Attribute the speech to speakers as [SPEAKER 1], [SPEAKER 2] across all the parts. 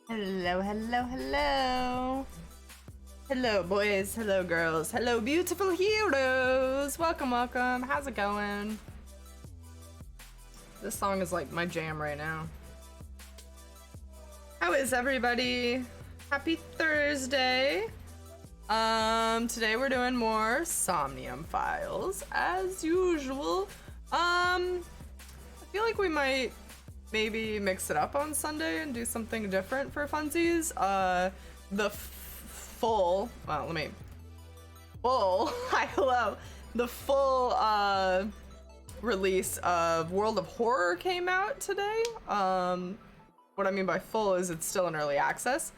[SPEAKER 1] Hello, hello, hello. Hello, boys. Hello, girls. Hello, beautiful heroes. Welcome, welcome. How's it going? This song is like my jam right now. How is everybody? Happy Thursday. Today we're doing more Somnium files as usual. I feel like we might maybe mix it up on Sunday and do something different for funsies. The full release of World of Horror came out today. What I mean by full is it's still in early access,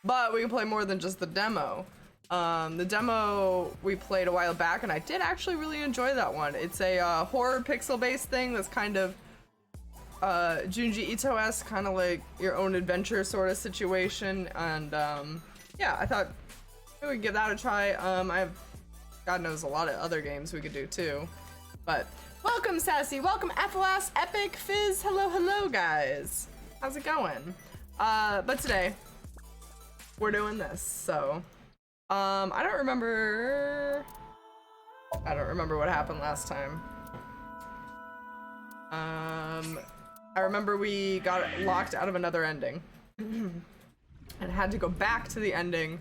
[SPEAKER 1] but we can play more than just the demo. The demo we played a while back, and I did actually really enjoy that one. It's a horror pixel-based thing that's kind of Junji Ito-esque, kind of like your own adventure sort of situation, and yeah, I thought we would give that a try. I have, God knows, a lot of other games we could do too, but welcome Sassy, welcome FLS, Epic, Fizz, hello guys, how's it going? But today we're doing this, so I don't remember what happened last time. I remember we got locked out of another ending and had to go back to the ending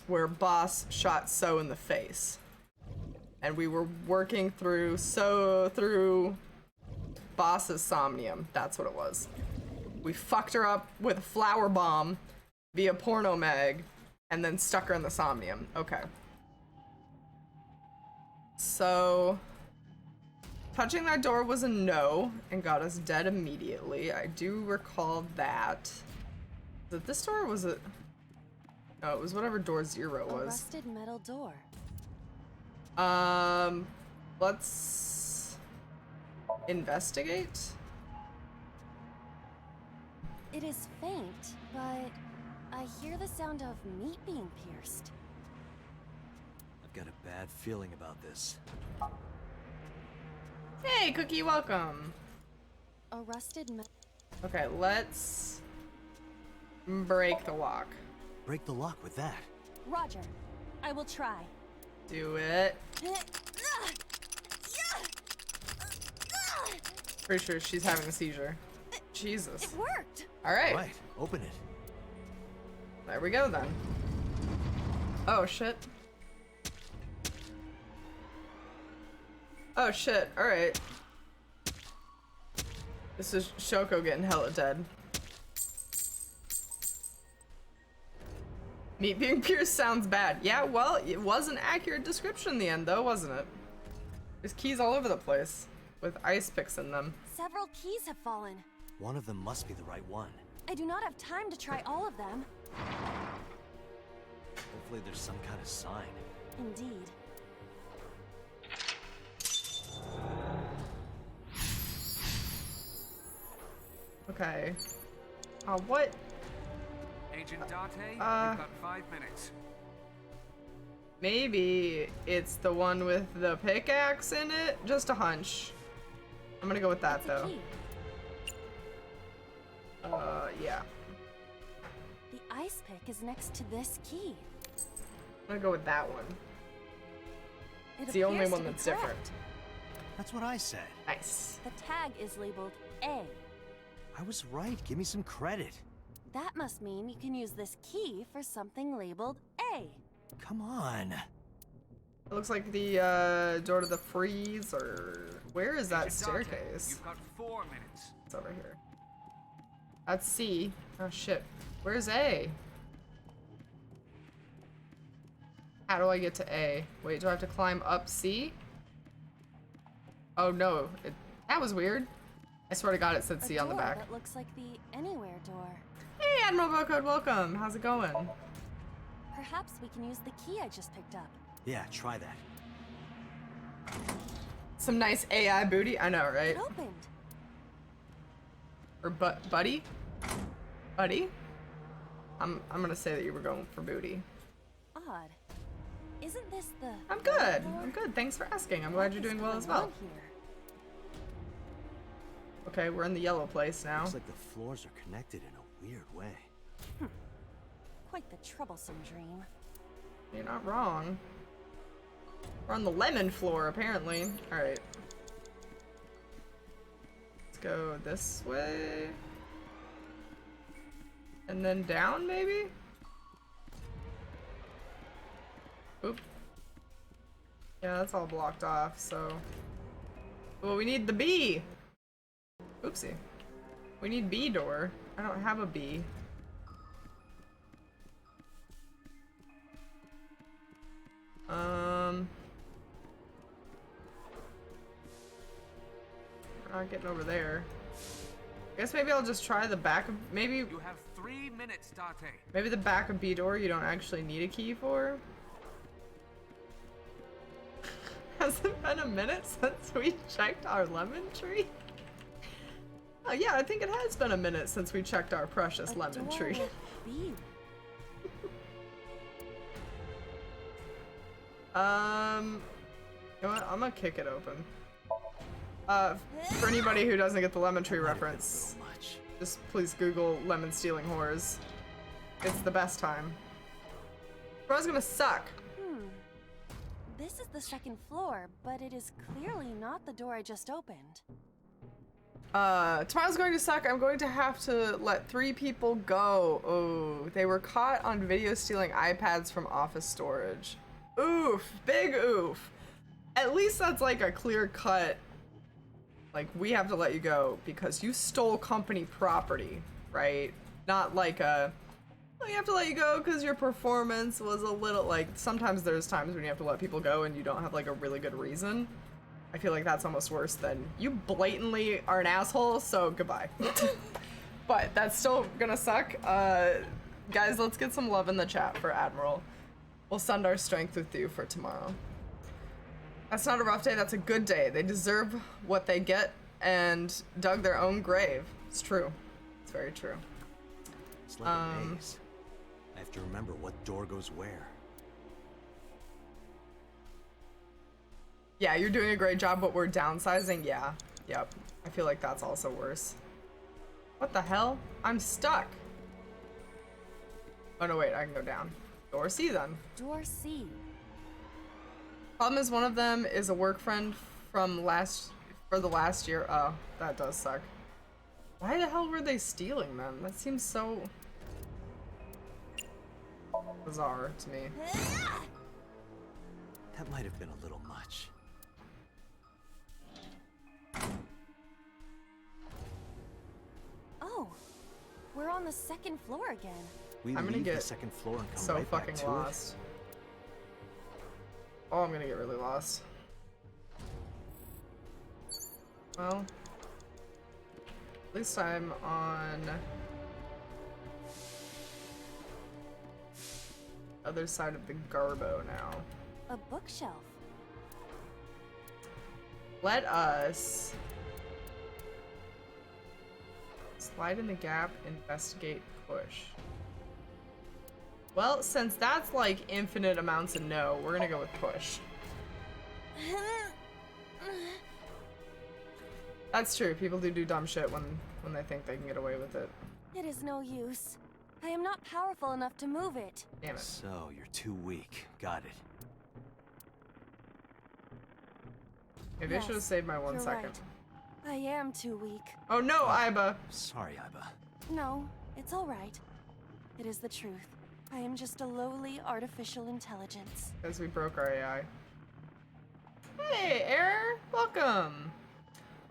[SPEAKER 1] where boss shot So in the face. And we were working through boss's Somnium. That's what it was. We fucked her up with a flower bomb via porno mag and then stuck her in the Somnium. Okay. So touching that door was a no and got us dead immediately. I do recall that. Was it this door or was it? No, it was whatever door 0 was.
[SPEAKER 2] A rusted metal door.
[SPEAKER 1] Let's investigate.
[SPEAKER 2] It is faint, but I hear the sound of meat being pierced.
[SPEAKER 3] I've got a bad feeling about this.
[SPEAKER 1] Hey, Cookie, welcome.
[SPEAKER 2] A rusted metal.
[SPEAKER 1] Okay, let's break the lock.
[SPEAKER 3] Break the lock with that.
[SPEAKER 2] Roger. I will try.
[SPEAKER 1] Do it. Pretty sure she's having a seizure. Jesus.
[SPEAKER 2] It worked.
[SPEAKER 1] All right.
[SPEAKER 3] Right, open it.
[SPEAKER 1] There we go then. Oh shit. Oh shit, alright. This is Shoko getting hella dead. Meat being pierced sounds bad. Yeah, well, it was an accurate description in the end though, wasn't it? There's keys all over the place with ice picks in them.
[SPEAKER 2] Several keys have fallen.
[SPEAKER 3] One of them must be the right one.
[SPEAKER 2] I do not have time to try all of them.
[SPEAKER 3] Hopefully there's some kind of sign.
[SPEAKER 2] Indeed.
[SPEAKER 1] Okay. What?
[SPEAKER 4] Agent Date, you've got 5 minutes.
[SPEAKER 1] Maybe it's the one with the pickaxe in it? Just a hunch. I'm gonna go with that though.
[SPEAKER 2] Key.
[SPEAKER 1] Yeah.
[SPEAKER 2] The ice pick is next to this key.
[SPEAKER 1] I'm gonna go with that one.
[SPEAKER 2] It
[SPEAKER 1] It's the only
[SPEAKER 2] appears
[SPEAKER 1] one
[SPEAKER 2] to be
[SPEAKER 1] that's
[SPEAKER 2] correct.
[SPEAKER 1] different.
[SPEAKER 3] That's what I said.
[SPEAKER 1] Nice.
[SPEAKER 2] The tag is labeled A.
[SPEAKER 3] I was right. Give me some credit.
[SPEAKER 2] That must mean you can use this key for something labeled A.
[SPEAKER 3] Come on.
[SPEAKER 1] It looks like the door to the freeze, or where is that
[SPEAKER 4] Agent Date,
[SPEAKER 1] staircase?
[SPEAKER 4] you've got 4 minutes.
[SPEAKER 1] It's over here. That's C. Oh shit. Where's A? How do I get to A? Wait, do I have to climb up C? Oh no, that was weird. I swear to God it said C on the
[SPEAKER 2] door
[SPEAKER 1] back.
[SPEAKER 2] That looks like the anywhere door.
[SPEAKER 1] Hey Admiral Bocode, welcome. How's it going?
[SPEAKER 2] Perhaps we can use the key I just picked up.
[SPEAKER 3] Yeah, try that.
[SPEAKER 1] Some nice AI booty. I know, right?
[SPEAKER 2] It opened.
[SPEAKER 1] Or buddy? Buddy? I'm gonna say that you were going for booty.
[SPEAKER 2] Odd. Isn't this the...
[SPEAKER 1] I'm good. I'm good. Thanks for asking. I'm glad you're doing well as well.
[SPEAKER 2] Here?
[SPEAKER 1] Okay, we're in the yellow place now.
[SPEAKER 3] Looks like the floors are connected in a weird way.
[SPEAKER 2] Quite the troublesome dream.
[SPEAKER 1] You're not wrong. We're on the lemon floor, apparently. Alright. Let's go this way. And then down, maybe? Oop. Yeah, that's all blocked off, so... Well, we need the B! Oopsie. We need B door. I don't have a B. We're not getting over there. I guess maybe I'll just try the back of, maybe...
[SPEAKER 4] You have 3 minutes, Date.
[SPEAKER 1] Maybe the back of B door you don't actually need a key for? Has it been a minute since we checked our lemon tree? Oh yeah, I think it has been a minute since we checked our precious lemon tree.
[SPEAKER 2] B.
[SPEAKER 1] You know what? I'm gonna kick it open. For anybody who doesn't get the lemon tree reference, just please Google lemon stealing whores. It's the best time. Bro's gonna suck.
[SPEAKER 2] This is the second floor, but it is clearly not the door I just opened.
[SPEAKER 1] Tomorrow's going to suck. I'm going to have to let 3 people go. Oh, they were caught on video stealing iPads from office storage. Oof, big oof. At least that's like a clear cut, like, we have to let you go because you stole company property, right? Not like a, well, you have to let you go because your performance was a little, like, sometimes there's times when you have to let people go and you don't have like a really good reason. I feel like that's almost worse than you blatantly are an asshole, so goodbye. But that's still gonna suck. Guys, let's get some love in the chat for Admiral. We'll send our strength with you for tomorrow. That's not a rough day, that's a good day. They deserve what they get and dug their own grave. It's true. It's very true.
[SPEAKER 3] It's like a maze. I have to remember what door goes where.
[SPEAKER 1] Yeah, you're doing a great job, but we're downsizing. Yeah. Yep. I feel like that's also worse. What the hell? I'm stuck. Oh no, wait, I can go down. Door C then.
[SPEAKER 2] Door C.
[SPEAKER 1] Problem is one of them is a work friend from the last year. Oh, that does suck. Why the hell were they stealing them? That seems so bizarre to me.
[SPEAKER 3] That might have been a little much.
[SPEAKER 2] Oh, we're on the second floor again.
[SPEAKER 3] We
[SPEAKER 1] I'm gonna
[SPEAKER 3] leave
[SPEAKER 1] get
[SPEAKER 3] the second floor and come
[SPEAKER 1] so
[SPEAKER 3] right
[SPEAKER 1] fucking
[SPEAKER 3] back to
[SPEAKER 1] lost. Oh, I'm gonna get really lost. Well, at least I'm on the other side of the Garbo now.
[SPEAKER 2] A bookshelf.
[SPEAKER 1] Let us slide in the gap, investigate, push. Well, since that's like infinite amounts of no, we're gonna go with push. That's true. People do dumb shit when they think they can get away with it.
[SPEAKER 2] It is no use. I am not powerful enough to move it.
[SPEAKER 1] Damn it.
[SPEAKER 3] So, you're too weak. Got it.
[SPEAKER 1] Maybe I should have saved my 1
[SPEAKER 2] you're
[SPEAKER 1] second.
[SPEAKER 2] right. I am too week.
[SPEAKER 1] Oh no, Iba.
[SPEAKER 3] Sorry, Iba.
[SPEAKER 2] No, it's all right. It is the truth. I am just a lowly artificial intelligence.
[SPEAKER 1] Because we broke our AI. Hey, Error. Welcome.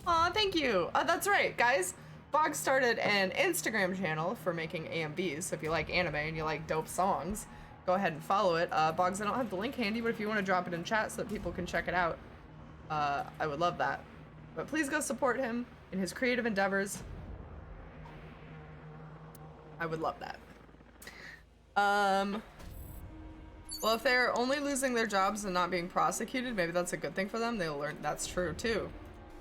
[SPEAKER 1] Aw, thank you. That's right, guys. Boggs started an Instagram channel for making AMVs, so if you like anime and you like dope songs, go ahead and follow it. Boggs, I don't have the link handy, but if you want to drop it in chat so that people can check it out, I would love that. But please go support him in his creative endeavors. I would love that. Well, if they're only losing their jobs and not being prosecuted, maybe that's a good thing for them. They'll learn that's true too.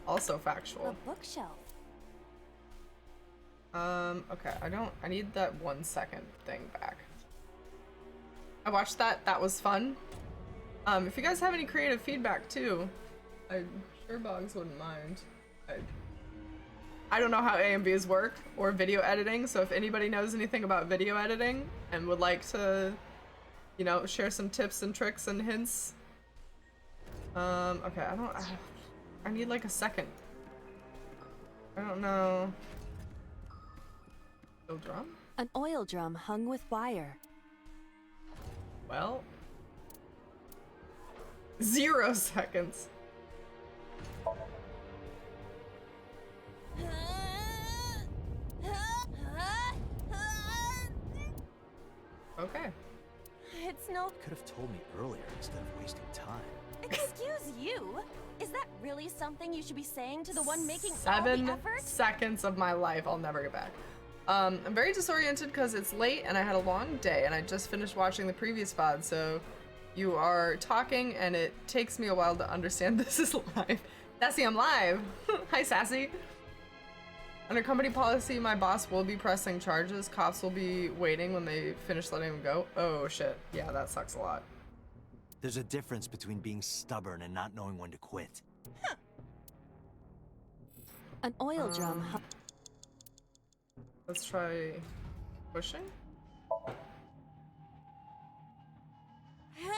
[SPEAKER 1] Also factual.
[SPEAKER 2] A bookshelf.
[SPEAKER 1] Okay, I need that 1 second thing back. I watched that, that was fun. If you guys have any creative feedback too, I'm sure Boggs wouldn't mind. I don't know how AMVs work or video editing, so if anybody knows anything about video editing and would like to, you know, share some tips and tricks and hints. Okay, I need like a second. I don't know. Oil drum?
[SPEAKER 2] An oil drum hung with wire.
[SPEAKER 1] Well, 0 seconds. Okay.
[SPEAKER 2] It's no.
[SPEAKER 3] Could have told me earlier instead of wasting time.
[SPEAKER 2] Excuse you? Is that really something you should be saying to the one making all
[SPEAKER 1] 7
[SPEAKER 2] the effort?
[SPEAKER 1] seconds of my life I'll never get back. I'm very disoriented because it's late and I had a long day and I just finished watching the previous VOD, so you are talking and it takes me a while to understand this is live. Sassy, I'm live. Hi, Sassy. Under company policy, my boss will be pressing charges. Cops will be waiting when they finish letting him go. Oh shit. Yeah, that sucks a lot.
[SPEAKER 3] There's a difference between being stubborn and not knowing when to quit.
[SPEAKER 2] An oil drum hung.
[SPEAKER 1] Let's try pushing. Oh,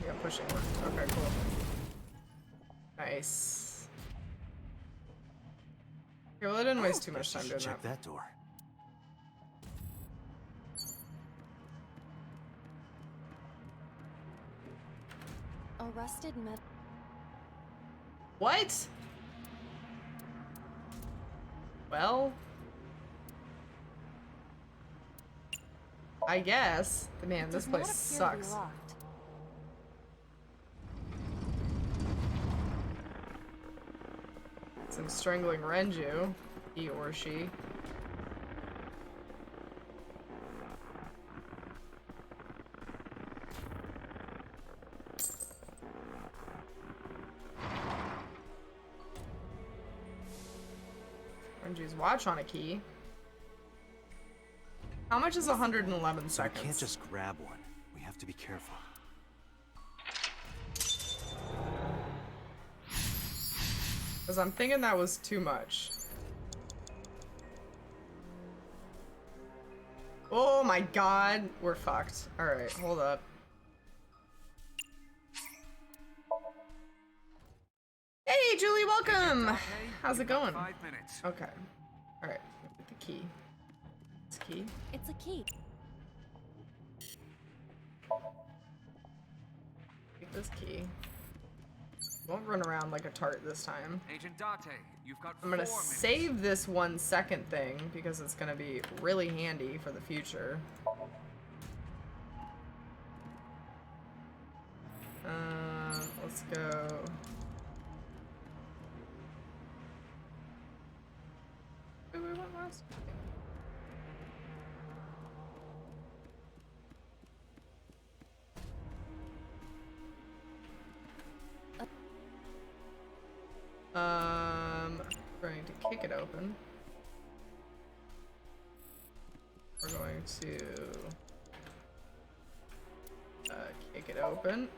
[SPEAKER 1] yeah, pushing worked. Okay, cool. Nice. Okay, well, I didn't waste too much time doing
[SPEAKER 3] Check
[SPEAKER 1] that.
[SPEAKER 3] that door.
[SPEAKER 2] A rusted metal.
[SPEAKER 1] What? Well, I guess. Man, this place sucks. Some strangling Renju, he or she. Renju's watch on a key. How much is 111 seconds?
[SPEAKER 3] We can't just grab one. We have to be careful.
[SPEAKER 1] Because I'm thinking that was too much. Oh my god, we're fucked. Alright, hold up. Hey Julie, welcome! How's it going?
[SPEAKER 4] 5 minutes.
[SPEAKER 1] Okay. Alright, get the key. This key.
[SPEAKER 2] It's a key.
[SPEAKER 1] Take this key. Won't run around like a tart this time.
[SPEAKER 4] Agent Date, you've got
[SPEAKER 1] I'm gonna
[SPEAKER 4] 4 minutes.
[SPEAKER 1] save this 1 second thing because it's gonna be really handy for the future. Let's go. Wait, we went last. Going to kick it open. We're going to kick it open.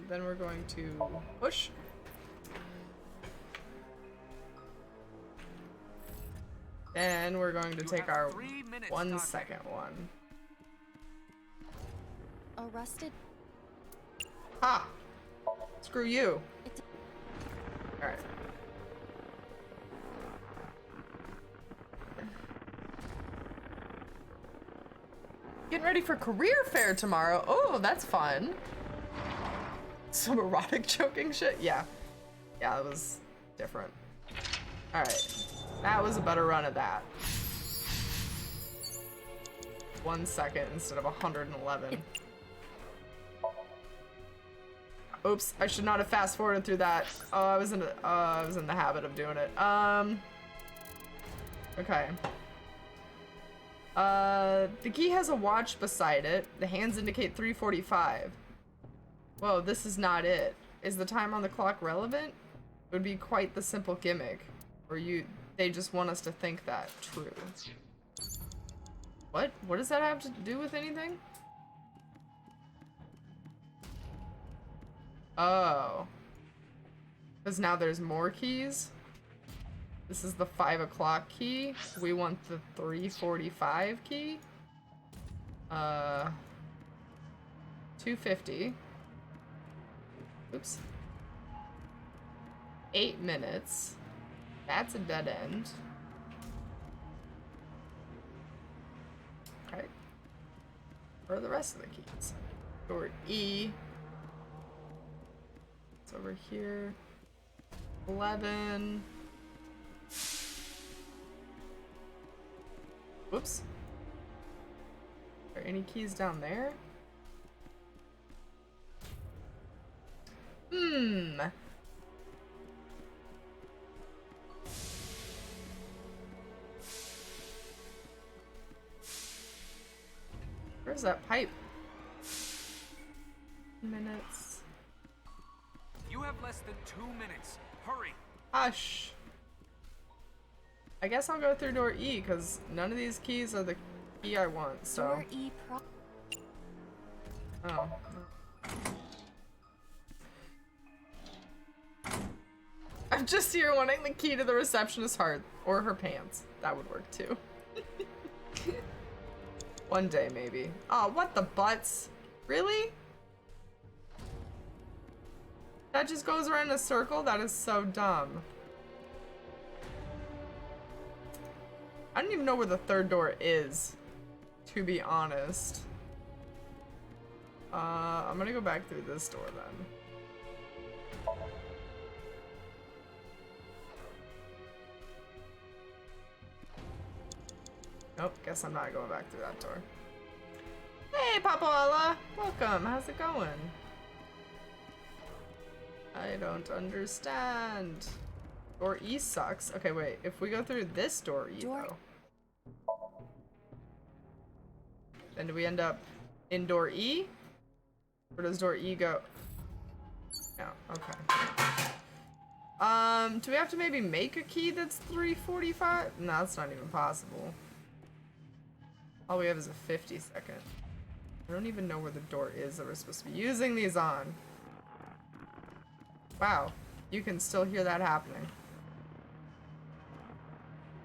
[SPEAKER 1] Then we're going to push. Then we're going to take our
[SPEAKER 4] 3 minutes,
[SPEAKER 1] 1
[SPEAKER 4] Date.
[SPEAKER 1] second one.
[SPEAKER 2] A rusted.
[SPEAKER 1] Ah! Screw you.
[SPEAKER 2] It
[SPEAKER 1] Alright. Getting ready for career fair tomorrow. Oh, that's fun. Some erotic choking shit? Yeah. Yeah, it was different. Alright. That was a better run of that. 1 second instead of 111. Oops, I should not have fast forwarded through that. Oh, I was in the habit of doing it. Okay. The key has a watch beside it. The hands indicate 3:45. Whoa, this is not it. Is the time on the clock relevant? It would be quite the simple gimmick. Or they just want us to think that true. What? What does that have to do with anything? Oh. Because now there's more keys. This is the 5 o'clock key. We want the 3:45 key. 250. Oops. 8 minutes. That's a dead end. Okay. Where are the rest of the keys? Door E. It's over here. 11. Whoops. Are there any keys down there? Where's that pipe? Minutes.
[SPEAKER 4] You have less than 2 minutes. Hurry.
[SPEAKER 1] Hush. I guess I'll go through door E because none of these keys are the key I want, so.
[SPEAKER 2] Door E
[SPEAKER 1] Oh. I'm just here wanting the key to the receptionist's heart or her pants. That would work too. One day, maybe. Oh, what the butts? Really? That just goes around in a circle? That is so dumb. I don't even know where the third door is, to be honest. I'm gonna go back through this door then. Nope, guess I'm not going back through that door. Hey, Papaala! Welcome, how's it going? I don't understand. Door E sucks. Okay, wait, if we go through this door E though. Then do we end up in door E? Where does door E go? No, okay. Do we have to maybe make a key that's 3:45? No, that's not even possible. All we have is a 50-second. I don't even know where the door is that we're supposed to be using these on. Wow, you can still hear that happening.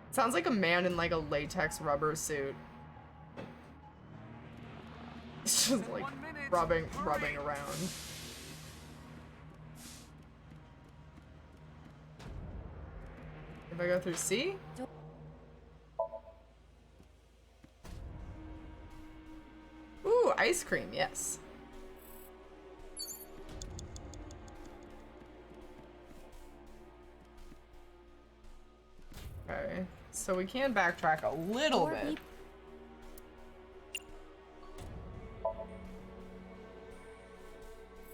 [SPEAKER 1] Sounds like a man in like a latex rubber suit. It's just like rubbing around. If I go through C? Ooh, ice cream, yes. Okay, so we can backtrack a little bit.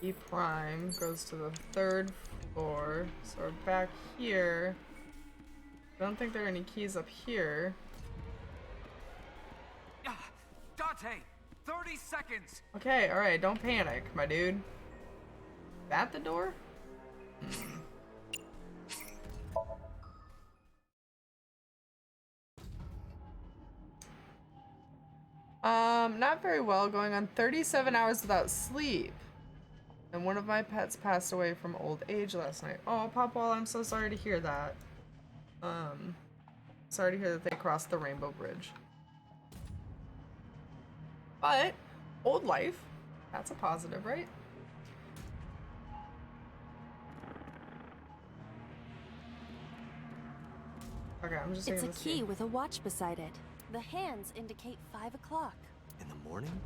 [SPEAKER 1] E prime goes to the 3rd floor, so we're back here. I don't think there are any keys up here.
[SPEAKER 4] Dante, 30 seconds.
[SPEAKER 1] Okay, alright, don't panic, my dude. Is that the door? Not very well, going on 37 hours without sleep. And one of my pets passed away from old age last night. Oh, Popwall, I'm so sorry to hear that. Sorry to hear that they crossed the Rainbow Bridge. But, old life, that's a positive, right? Okay, I'm just
[SPEAKER 2] It's a
[SPEAKER 1] this
[SPEAKER 2] key with a watch beside it. The hands indicate 5 o'clock.
[SPEAKER 3] In the morning?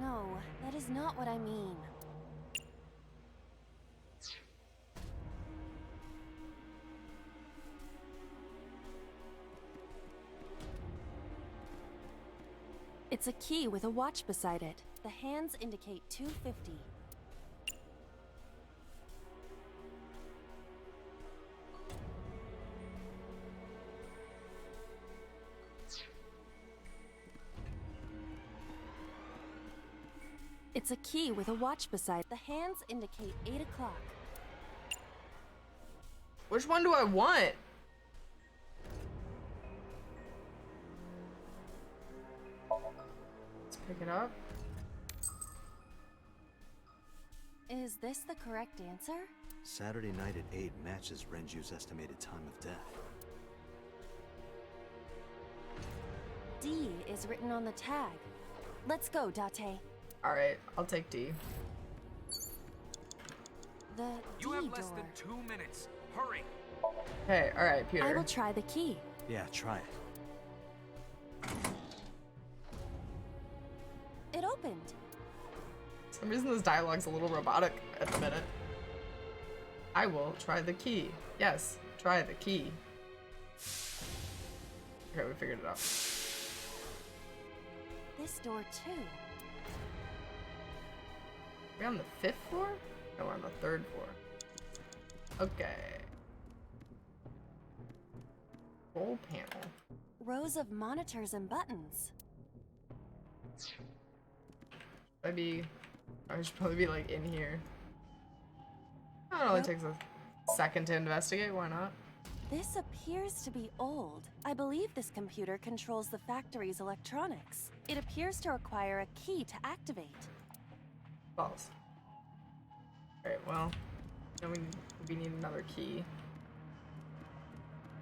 [SPEAKER 2] No, that is not what I mean. It's a key with a watch beside it. The hands indicate 2:50. It's a key with a watch beside. The hands indicate 8 o'clock.
[SPEAKER 1] Which one do I want? Let's pick it up.
[SPEAKER 2] Is this the correct answer?
[SPEAKER 3] Saturday night at 8 matches Renju's estimated time of death.
[SPEAKER 2] D is written on the tag. Let's go, Date.
[SPEAKER 1] Alright, I'll take D.
[SPEAKER 2] The
[SPEAKER 4] You
[SPEAKER 2] D
[SPEAKER 4] have
[SPEAKER 2] door.
[SPEAKER 4] less than 2 minutes. Hurry.
[SPEAKER 1] Okay, alright,
[SPEAKER 2] I
[SPEAKER 1] Peter.
[SPEAKER 2] will try the key.
[SPEAKER 3] Yeah, try it.
[SPEAKER 2] It opened.
[SPEAKER 1] For some reason this dialogue's a little robotic at the minute. I will try the key. Yes, try the key. Okay, we figured it out.
[SPEAKER 2] This door too.
[SPEAKER 1] Are we on the 5th floor? No, we're on the 3rd floor. Okay. Control panel.
[SPEAKER 2] Rows of monitors and buttons.
[SPEAKER 1] I should probably be like in here. Oh, it only takes a second to investigate, why not?
[SPEAKER 2] This appears to be old. I believe this computer controls the factory's electronics. It appears to require a key to activate.
[SPEAKER 1] False. Alright, well, then we need another key.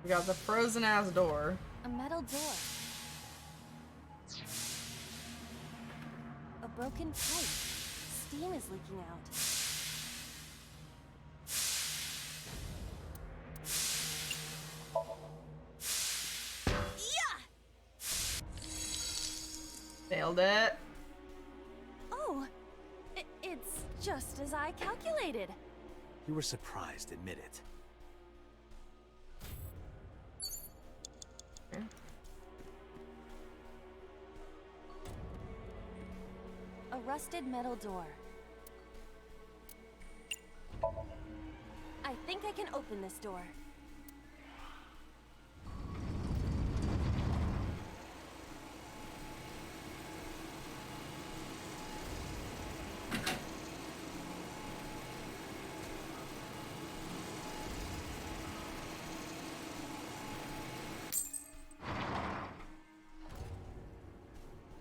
[SPEAKER 1] We got the frozen ass door.
[SPEAKER 2] A metal door. A broken pipe. Steam is leaking out.
[SPEAKER 1] Nailed it.
[SPEAKER 2] Oh, it's just as I calculated.
[SPEAKER 3] You were surprised, admit it.
[SPEAKER 1] Okay.
[SPEAKER 2] A rusted metal door. I think I can open this door.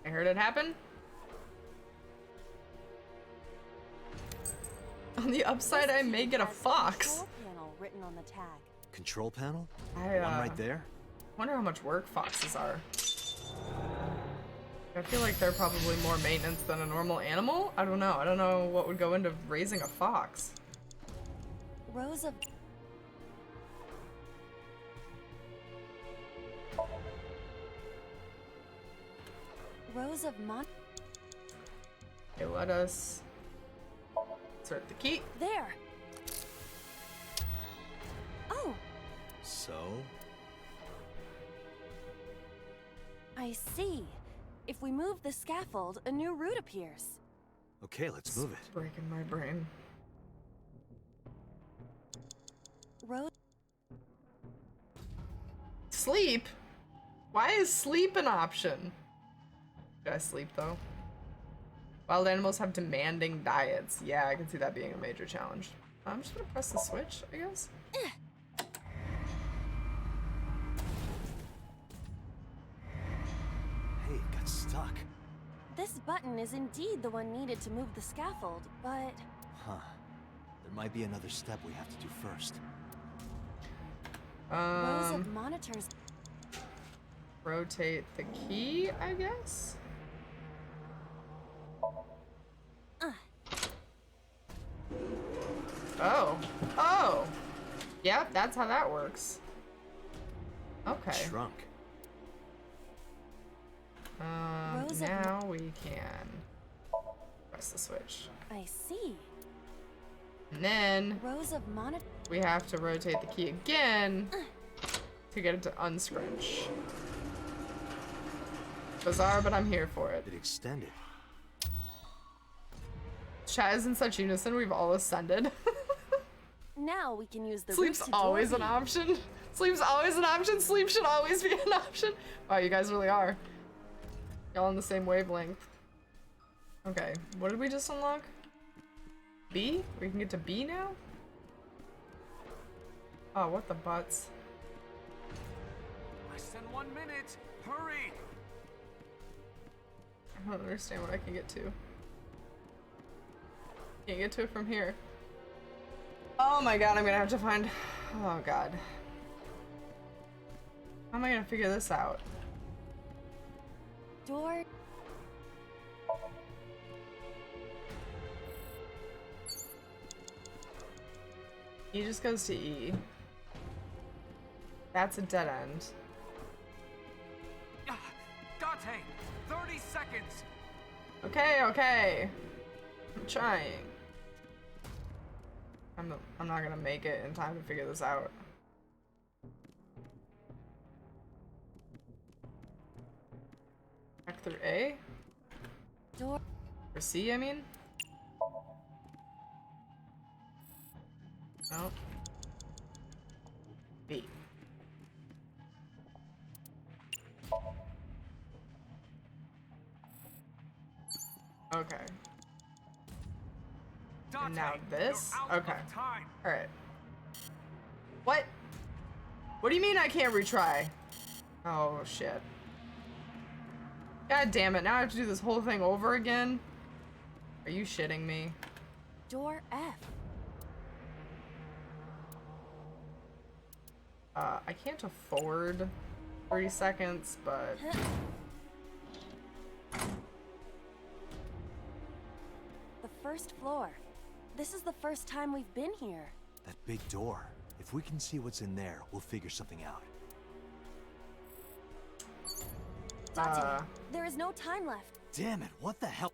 [SPEAKER 1] I heard it happen. On the upside, I may get a fox.
[SPEAKER 2] Control panel written on the tag.
[SPEAKER 3] Control panel?
[SPEAKER 1] I
[SPEAKER 3] One right there?
[SPEAKER 1] wonder how much work foxes are. I feel like they're probably more maintenance than a normal animal. I don't know. I don't know what would go into raising a fox.
[SPEAKER 2] Rows of mon.
[SPEAKER 1] Okay, let us insert the key.
[SPEAKER 2] There. Oh,
[SPEAKER 3] So?
[SPEAKER 2] I see. If we move the scaffold, a new route appears.
[SPEAKER 3] Okay, let's move it.
[SPEAKER 1] Breaking my brain.
[SPEAKER 2] Rows.
[SPEAKER 1] Sleep? Why is sleep an option? Should I sleep though? Wild animals have demanding diets. Yeah, I can see that being a major challenge. I'm just gonna press the switch, I guess.
[SPEAKER 3] Hey, it got stuck.
[SPEAKER 2] This button is indeed the one needed to move the scaffold, but
[SPEAKER 3] Huh. There might be another step we have to do first.
[SPEAKER 2] rows of monitors.
[SPEAKER 1] Rotate the key, I guess? Oh. Oh! Yep, that's how that works. Okay.
[SPEAKER 3] Shrunk.
[SPEAKER 2] Rows of
[SPEAKER 1] Now we can press the switch.
[SPEAKER 2] I see.
[SPEAKER 1] And then
[SPEAKER 2] Rows of monitors.
[SPEAKER 1] we have to rotate the key again to get it to unscrunch. Bizarre, but I'm here for it.
[SPEAKER 3] It extended.
[SPEAKER 1] Chat is in such unison, we've all ascended.
[SPEAKER 2] Now we can use the
[SPEAKER 1] Sleep's
[SPEAKER 2] route to
[SPEAKER 1] always
[SPEAKER 2] door
[SPEAKER 1] an
[SPEAKER 2] B.
[SPEAKER 1] option. Sleep's always an option. Sleep should always be an option. Wow, you guys really are. Y'all on the same wavelength. Okay, what did we just unlock? B? We can get to B now? Oh, what the butts?
[SPEAKER 4] Less than 1 minute. Hurry.
[SPEAKER 1] I don't understand what I can get to. Can't get to it from here. Oh my god, I'm gonna have to find... Oh god. How am I gonna figure this out?
[SPEAKER 2] Door.
[SPEAKER 1] E just goes to E. That's a dead end.
[SPEAKER 4] Ah, Dante, 30 seconds.
[SPEAKER 1] Okay, okay. I'm trying. I'm not gonna make it in time to figure this out. Back through A?
[SPEAKER 2] Door.
[SPEAKER 1] Or C, I mean? No. B. Okay.
[SPEAKER 4] Dante,
[SPEAKER 1] And now this?
[SPEAKER 4] you're out
[SPEAKER 1] Okay.
[SPEAKER 4] of time.
[SPEAKER 1] Alright. What? What do you mean I can't retry? Oh, shit. God damn it, now I have to do this whole thing over again? Are you shitting me?
[SPEAKER 2] Door F.
[SPEAKER 1] I can't afford 30 seconds, but...
[SPEAKER 2] The first floor. This is the first time we've been here.
[SPEAKER 3] That big door. If we can see what's in there, we'll figure something out.
[SPEAKER 2] Dante, there is no time left.
[SPEAKER 3] Damn it, what the hell?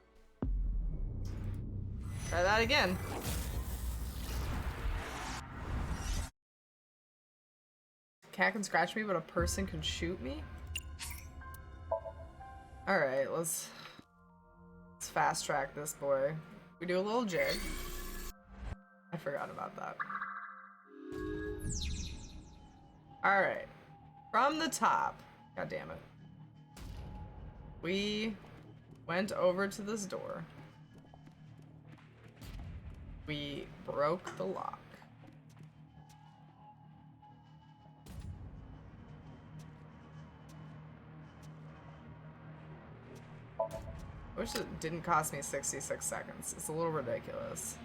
[SPEAKER 1] Try that again. Cat can scratch me, but a person can shoot me? Alright, let's fast track this boy. We do a little jig. I forgot about that. Alright. From the top. God damn it. We went over to this door. We broke the lock. I wish it didn't cost me 66 seconds. It's a little ridiculous.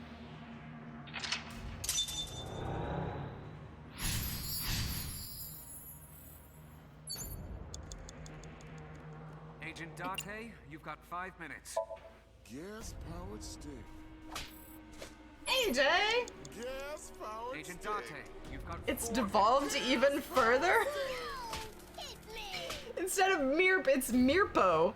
[SPEAKER 4] Agent Date, you've got 5 minutes.
[SPEAKER 5] Gas-powered stick.
[SPEAKER 1] AJ!
[SPEAKER 5] Gas-powered
[SPEAKER 4] Agent
[SPEAKER 5] stick.
[SPEAKER 4] Date, you've got
[SPEAKER 1] It's
[SPEAKER 4] 4
[SPEAKER 1] devolved even further? Instead of Mirp, it's Mirpo.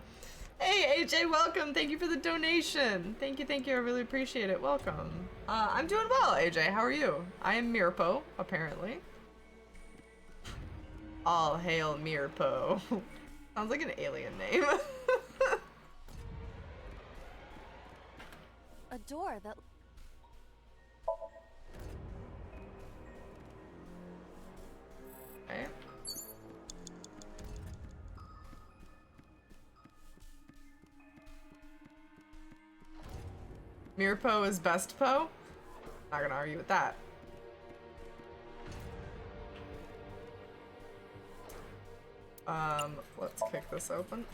[SPEAKER 1] Hey AJ, welcome. Thank you for the donation. Thank you, I really appreciate it. Welcome. I'm doing well, AJ. How are you? I am Mirpo, apparently. All hail Mirpo. Sounds like an alien name.
[SPEAKER 2] A door that...
[SPEAKER 1] Okay. Mirpo is best po? Not gonna argue with that. Let's kick this open.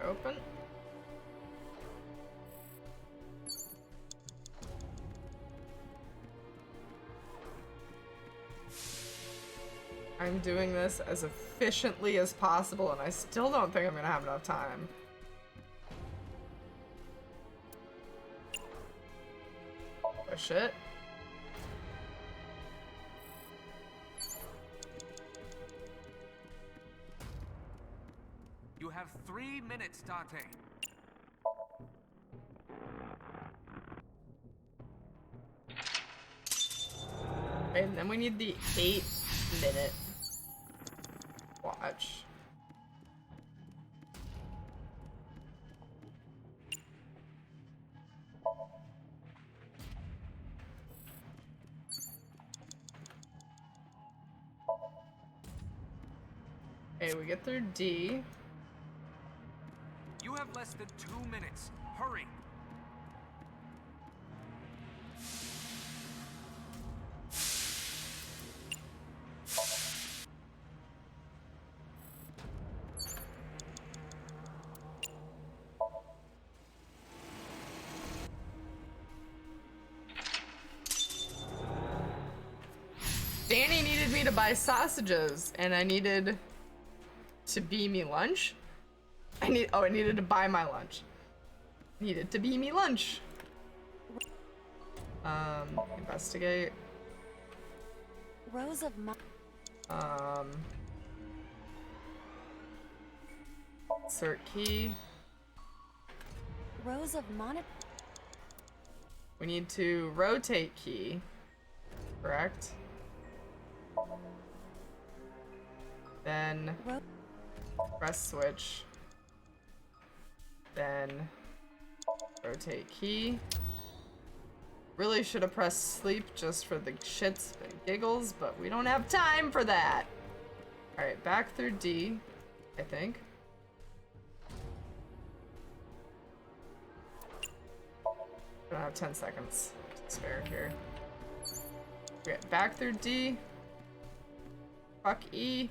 [SPEAKER 1] Open. I'm doing this as efficiently as possible, and I still don't think I'm gonna have enough time. Push it.
[SPEAKER 4] You have 3 minutes, Date.
[SPEAKER 1] Okay, and then we need the 8-minute watch. Okay, we get through D.
[SPEAKER 4] You have less than 2 minutes. Hurry.
[SPEAKER 1] me to buy sausages, and I needed to be me lunch. I needed to buy my lunch. Needed to be me lunch. Investigate.
[SPEAKER 2] Rows of
[SPEAKER 1] Insert key.
[SPEAKER 2] rows of
[SPEAKER 1] We need to rotate key. Correct. Then press switch. Then rotate key. Really should have pressed sleep just for the shits and giggles, but we don't have time for that. Alright, back through D, I think. I don't have 10 seconds to spare here. Okay, back through D. Fuck E.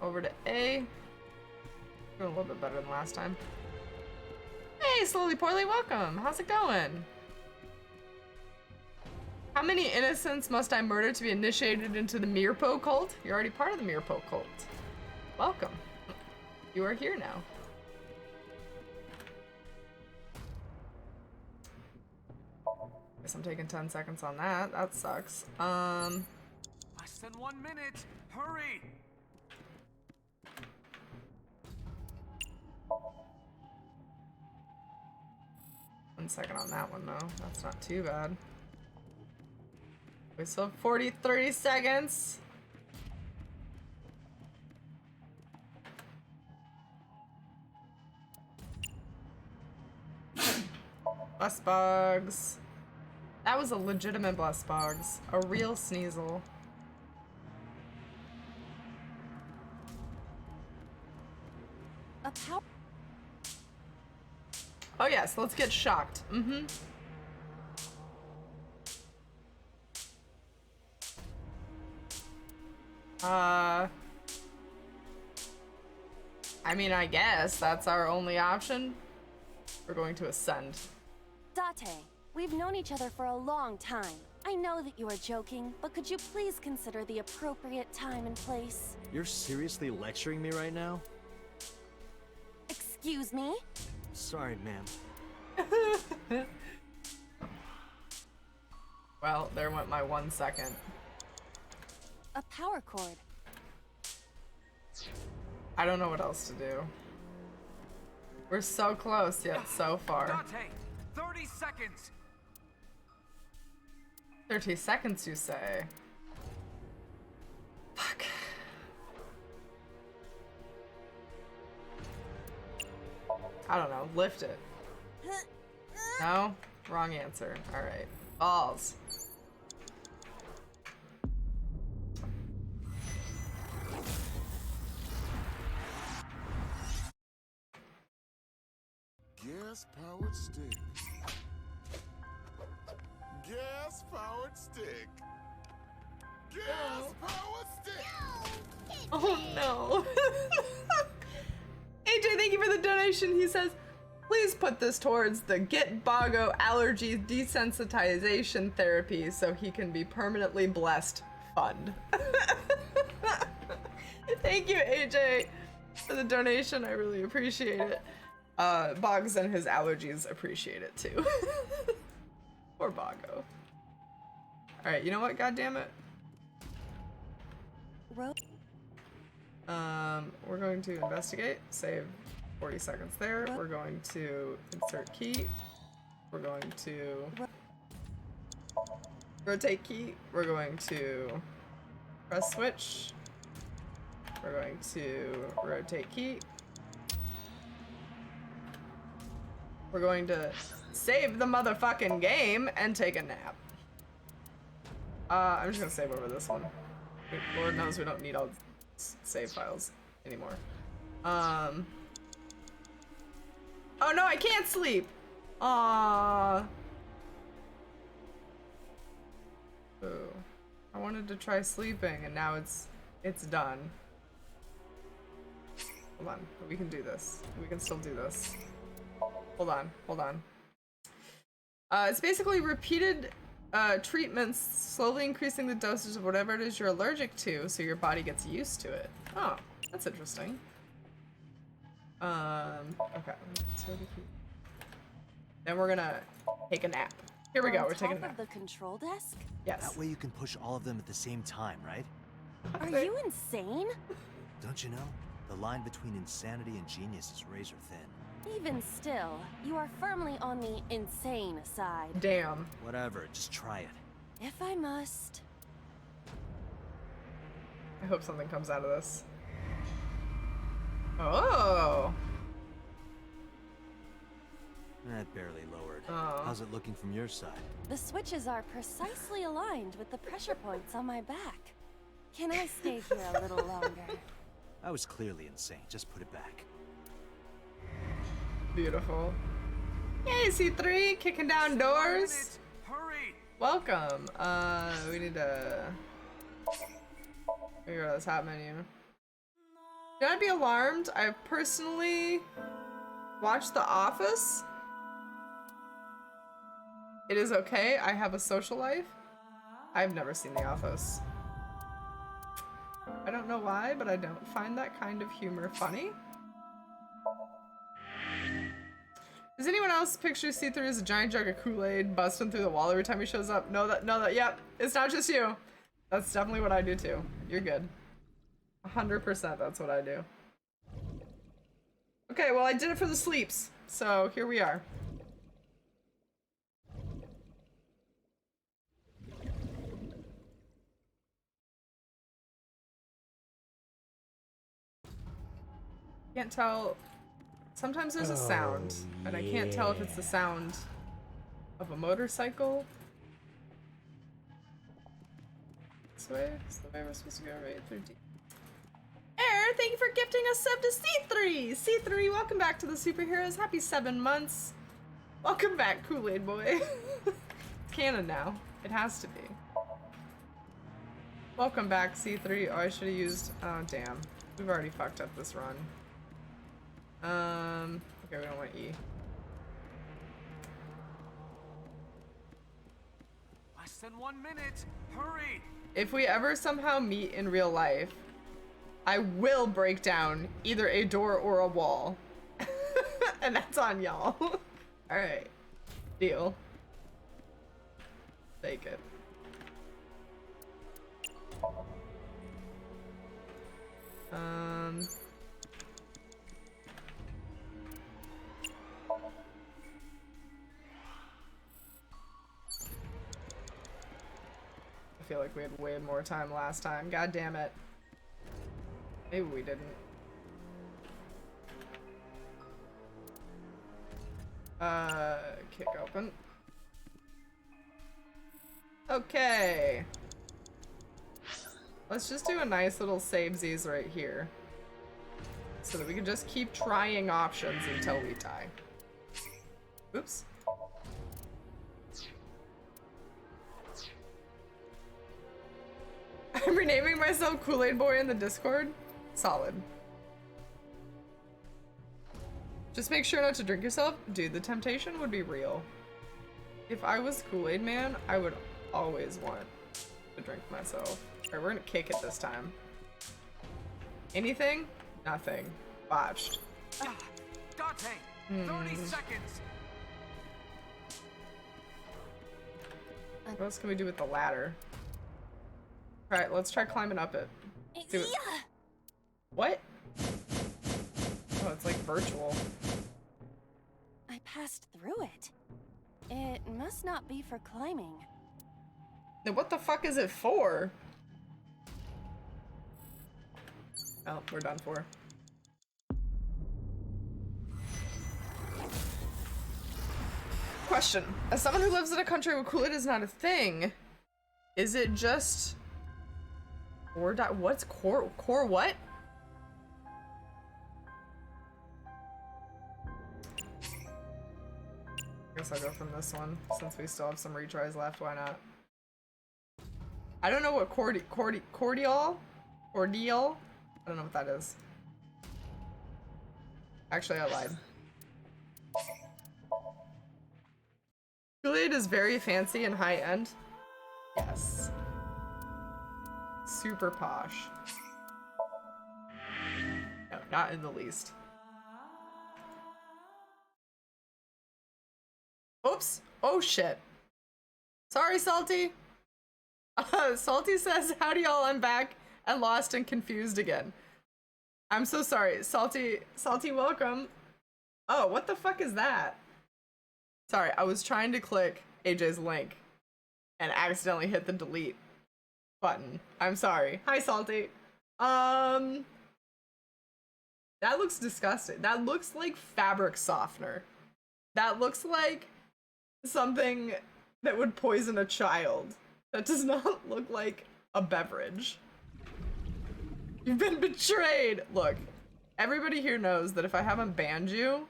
[SPEAKER 1] Over to A. Doing a little bit better than last time. Hey, Slowly Poorly, welcome. How's it going? How many innocents must I murder to be initiated into the Mirpo cult? You're already part of the Mirpo cult. Welcome. You are here now. Guess I'm taking 10 seconds on that. That sucks.
[SPEAKER 4] Less than 1 minute. Hurry.
[SPEAKER 1] One second on that one though. That's not too bad. We still have 30 seconds. Bless Boggs. That was a legitimate Bless Boggs. A real Sneasel.
[SPEAKER 2] a power.
[SPEAKER 1] Oh yes, let's get shocked. I mean, I guess that's our only option. We're going to ascend.
[SPEAKER 2] Date, we've known each other for a long time. I know that you are joking, but could you please consider the appropriate time and place?
[SPEAKER 3] You're seriously lecturing me right now?
[SPEAKER 2] Excuse me?
[SPEAKER 3] Sorry, ma'am.
[SPEAKER 1] Well, there went my 1 second.
[SPEAKER 2] A power cord.
[SPEAKER 1] I don't know what else to do. We're so close yet so far.
[SPEAKER 4] Dante, 30 seconds.
[SPEAKER 1] 30 seconds, you say? Fuck. I don't know. Lift it. No? Wrong answer. Alright. Balls.
[SPEAKER 5] Gas-powered stick. Gas-powered stick. Gas-powered stick.
[SPEAKER 1] Oh no. AJ, thank you for the donation. He says, please put this towards the Get Boggo allergy desensitization therapy so he can be permanently blessed fund. Thank you, AJ, for the donation. I really appreciate it. Boggs and his allergies appreciate it too. Poor Boggo. Alright, you know what? God damn it. We're going to investigate, save 40 seconds there. We're going to insert key. We're going to rotate key. We're going to press switch. We're going to rotate key. We're going to save the motherfucking game and take a nap. I'm just gonna save over this one. Lord knows we don't need all save files anymore. Oh no, I can't sleep! Aww. Ooh. I wanted to try sleeping and now it's done. Hold on, we can do this. We can still do this. Hold on. It's basically repeated treatments slowly increasing the dosage of whatever it is you're allergic to, so your body gets used to it. Oh, that's interesting. Okay. Then we're gonna take a nap. Here we go. We're taking a nap.
[SPEAKER 2] On top of the control desk?
[SPEAKER 1] Yes.
[SPEAKER 3] That way you can push all of them at the same time, right?
[SPEAKER 2] Are you insane?
[SPEAKER 3] Don't you know? The line between insanity and genius is razor thin.
[SPEAKER 2] Even still, you are firmly on the insane side.
[SPEAKER 1] Damn.
[SPEAKER 3] Whatever, just try it.
[SPEAKER 2] If I must.
[SPEAKER 1] I hope something comes out of this. Oh.
[SPEAKER 3] That barely lowered.
[SPEAKER 1] Oh.
[SPEAKER 3] How's it looking from your side?
[SPEAKER 2] The switches are precisely aligned with the pressure points on my back. Can I stay here a little longer?
[SPEAKER 3] I was clearly insane. Just put it back.
[SPEAKER 1] Beautiful. Yay, C3, kicking down doors.
[SPEAKER 4] Hurry!
[SPEAKER 1] Welcome. We need to figure out this hat menu. Should I be alarmed? I've personally watched The Office. It is okay. I have a social life. I've never seen The Office. I don't know why, but I don't find that kind of humor funny. Does anyone else picture C3 as a giant jug of Kool-Aid busting through the wall every time he shows up? Know that, yep, it's not just you. That's definitely what I do too. You're good. 100% that's what I do. Okay, well I did it for the sleeps, so here we are. Can't tell. Sometimes there's a sound, and I can't tell if it's the sound of a motorcycle. This way? Is the way we're supposed to go right through D. Air, thank you for gifting a sub to C3! C3, welcome back to the superheroes. Happy 7 months. Welcome back, Kool-Aid boy. It's canon now. It has to be. Welcome back, C3. Oh, I should have used. Oh, damn. We've already fucked up this run. Okay, we don't want E.
[SPEAKER 4] Less than 1 minute. Hurry!
[SPEAKER 1] If we ever somehow meet in real life, I will break down either a door or a wall. And that's on y'all. Alright. Deal. Take it. I feel like we had way more time last time. God damn it. Maybe we didn't. Kick open. Okay. Let's just do a nice little savesies right here. So that we can just keep trying options until we die. Oops. I'm renaming myself Kool-Aid Boy in the Discord. Solid. Just make sure not to drink yourself. Dude, the temptation would be real. If I was Kool-Aid Man, I would always want to drink myself. Alright, we're gonna kick it this time. Anything? Nothing. Botched.
[SPEAKER 4] Dante! 30 seconds!
[SPEAKER 1] What else can we do with the ladder? Alright, let's try climbing up it. See what... What? Oh, it's like virtual.
[SPEAKER 2] I passed through it. It must not be for climbing.
[SPEAKER 1] Then what the fuck is it for? Oh, we're done for. Question. As someone who lives in a country where Kool-Aid is not a thing, is it just... What's core what? Guess I'll go from this one, since we still have some retries left, why not? I don't know what cordial? I don't know what that is. Actually, I lied. Kool-Aid is very fancy and high-end. Yes. Super posh. No, not in the least. Oops. Oh, shit. Sorry, Salty. Salty says, howdy y'all, I'm back and lost and confused again. I'm so sorry. Salty, welcome. Oh, what the fuck is that? Sorry, I was trying to click AJ's link and accidentally hit the delete button. I'm sorry. Hi, Salty. That looks disgusting. That looks like fabric softener. That looks like something that would poison a child. That does not look like a beverage. You've been betrayed! Look, everybody here knows that if I haven't banned you,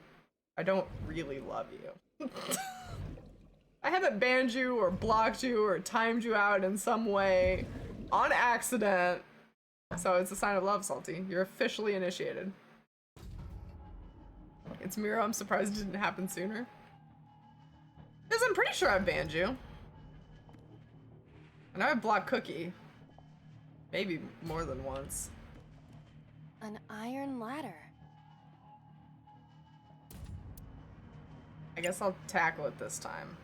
[SPEAKER 1] I don't really love you. I haven't banned you or blocked you or timed you out in some way on accident. So it's a sign of love, Salty. You're officially initiated. It's Miro, I'm surprised it didn't happen sooner. Because I'm pretty sure I've banned you. And I've blocked Cookie. Maybe more than once.
[SPEAKER 2] An iron ladder.
[SPEAKER 1] I guess I'll tackle it this time.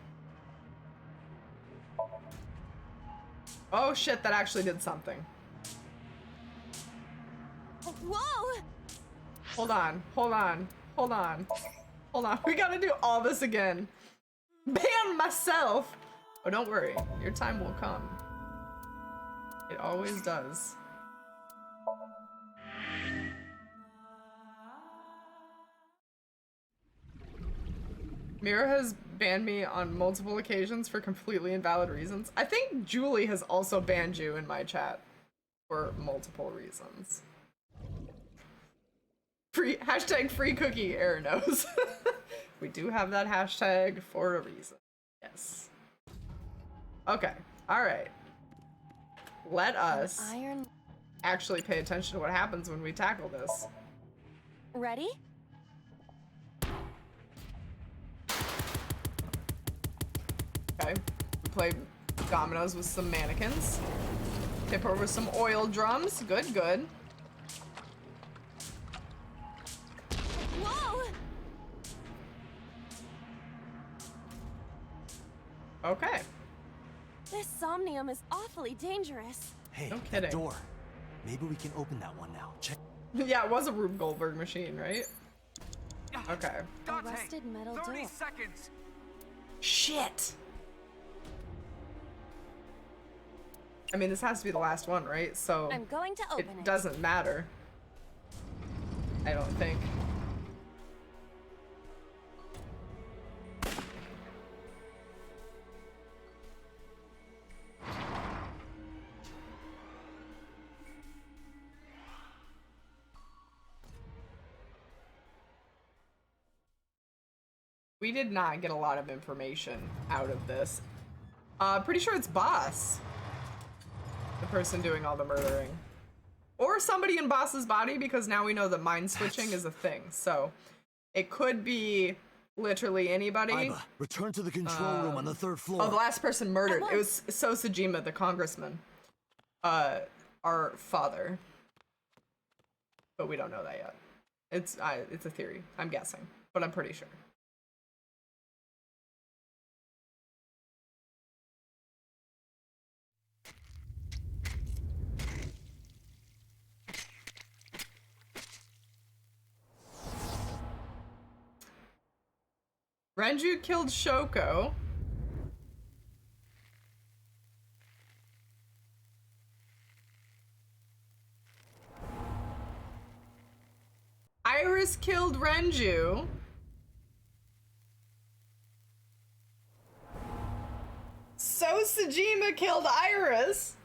[SPEAKER 1] Oh shit, that actually did something.
[SPEAKER 2] Whoa!
[SPEAKER 1] Hold on. We gotta do all this again. Ban myself! Oh, don't worry. Your time will come. It always does. Mira has banned me on multiple occasions for completely invalid reasons. I think Julie has also banned you in my chat for multiple reasons. Hashtag free cookie, Aaron knows. We do have that hashtag for a reason. Yes. Okay, alright. Let us actually pay attention to what happens when we tackle this.
[SPEAKER 2] Ready?
[SPEAKER 1] Okay, we play dominoes with some mannequins. Tip over some oil drums. Good.
[SPEAKER 2] Whoa!
[SPEAKER 1] Okay.
[SPEAKER 2] This Somnium is awfully dangerous.
[SPEAKER 3] Hey,
[SPEAKER 1] No
[SPEAKER 3] that
[SPEAKER 1] kidding.
[SPEAKER 3] door. Maybe we can open that one now. Check.
[SPEAKER 1] Yeah, it was a Rube Goldberg machine, right? Okay.
[SPEAKER 2] A rusted metal
[SPEAKER 4] 30
[SPEAKER 2] door.
[SPEAKER 4] seconds.
[SPEAKER 1] Shit! I mean, this has to be the last one, right? So
[SPEAKER 2] I'm going to open it.
[SPEAKER 1] it doesn't matter. I don't think. We did not get a lot of information out of this. Pretty sure it's Boss. The person doing all the murdering. Or somebody in Boss's body, because now we know that mind switching is a thing. So it could be literally anybody.
[SPEAKER 3] Iba, return to the control room on the 3rd floor.
[SPEAKER 1] Oh, the last person murdered. It was Sosajima, the congressman. Our father. But we don't know that yet. It's a theory. I'm guessing, but I'm pretty sure. Renju killed Shoko. Iris killed Renju. Sosajima killed Iris.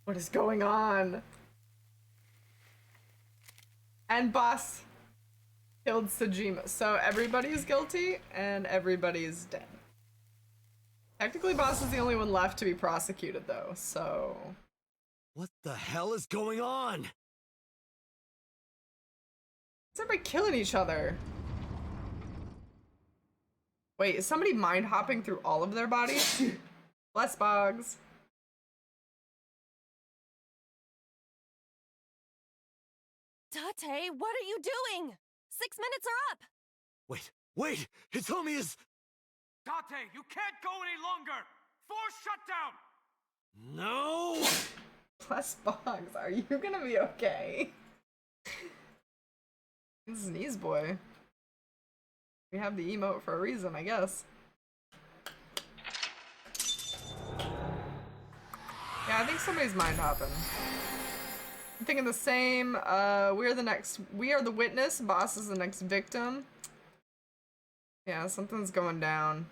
[SPEAKER 1] What is going on? And Boss killed Sajima. So everybody's guilty and everybody's dead. Technically, Boss is the only one left to be prosecuted, though, so...
[SPEAKER 3] What the hell is going on?
[SPEAKER 1] Is everybody killing each other? Wait, is somebody mind hopping through all of their bodies? Bless Boggs.
[SPEAKER 2] Date, what are you doing? 6 minutes are up!
[SPEAKER 3] Wait! His homie is...
[SPEAKER 4] Date, you can't go any longer! Force shutdown!
[SPEAKER 3] No!
[SPEAKER 1] Bless Boggs, are you gonna be okay? Sneeze boy. We have the emote for a reason, I guess. Yeah, I think somebody's mind hopping. I'm thinking the same. We are the witness. Boss is the next victim. Yeah, something's going down.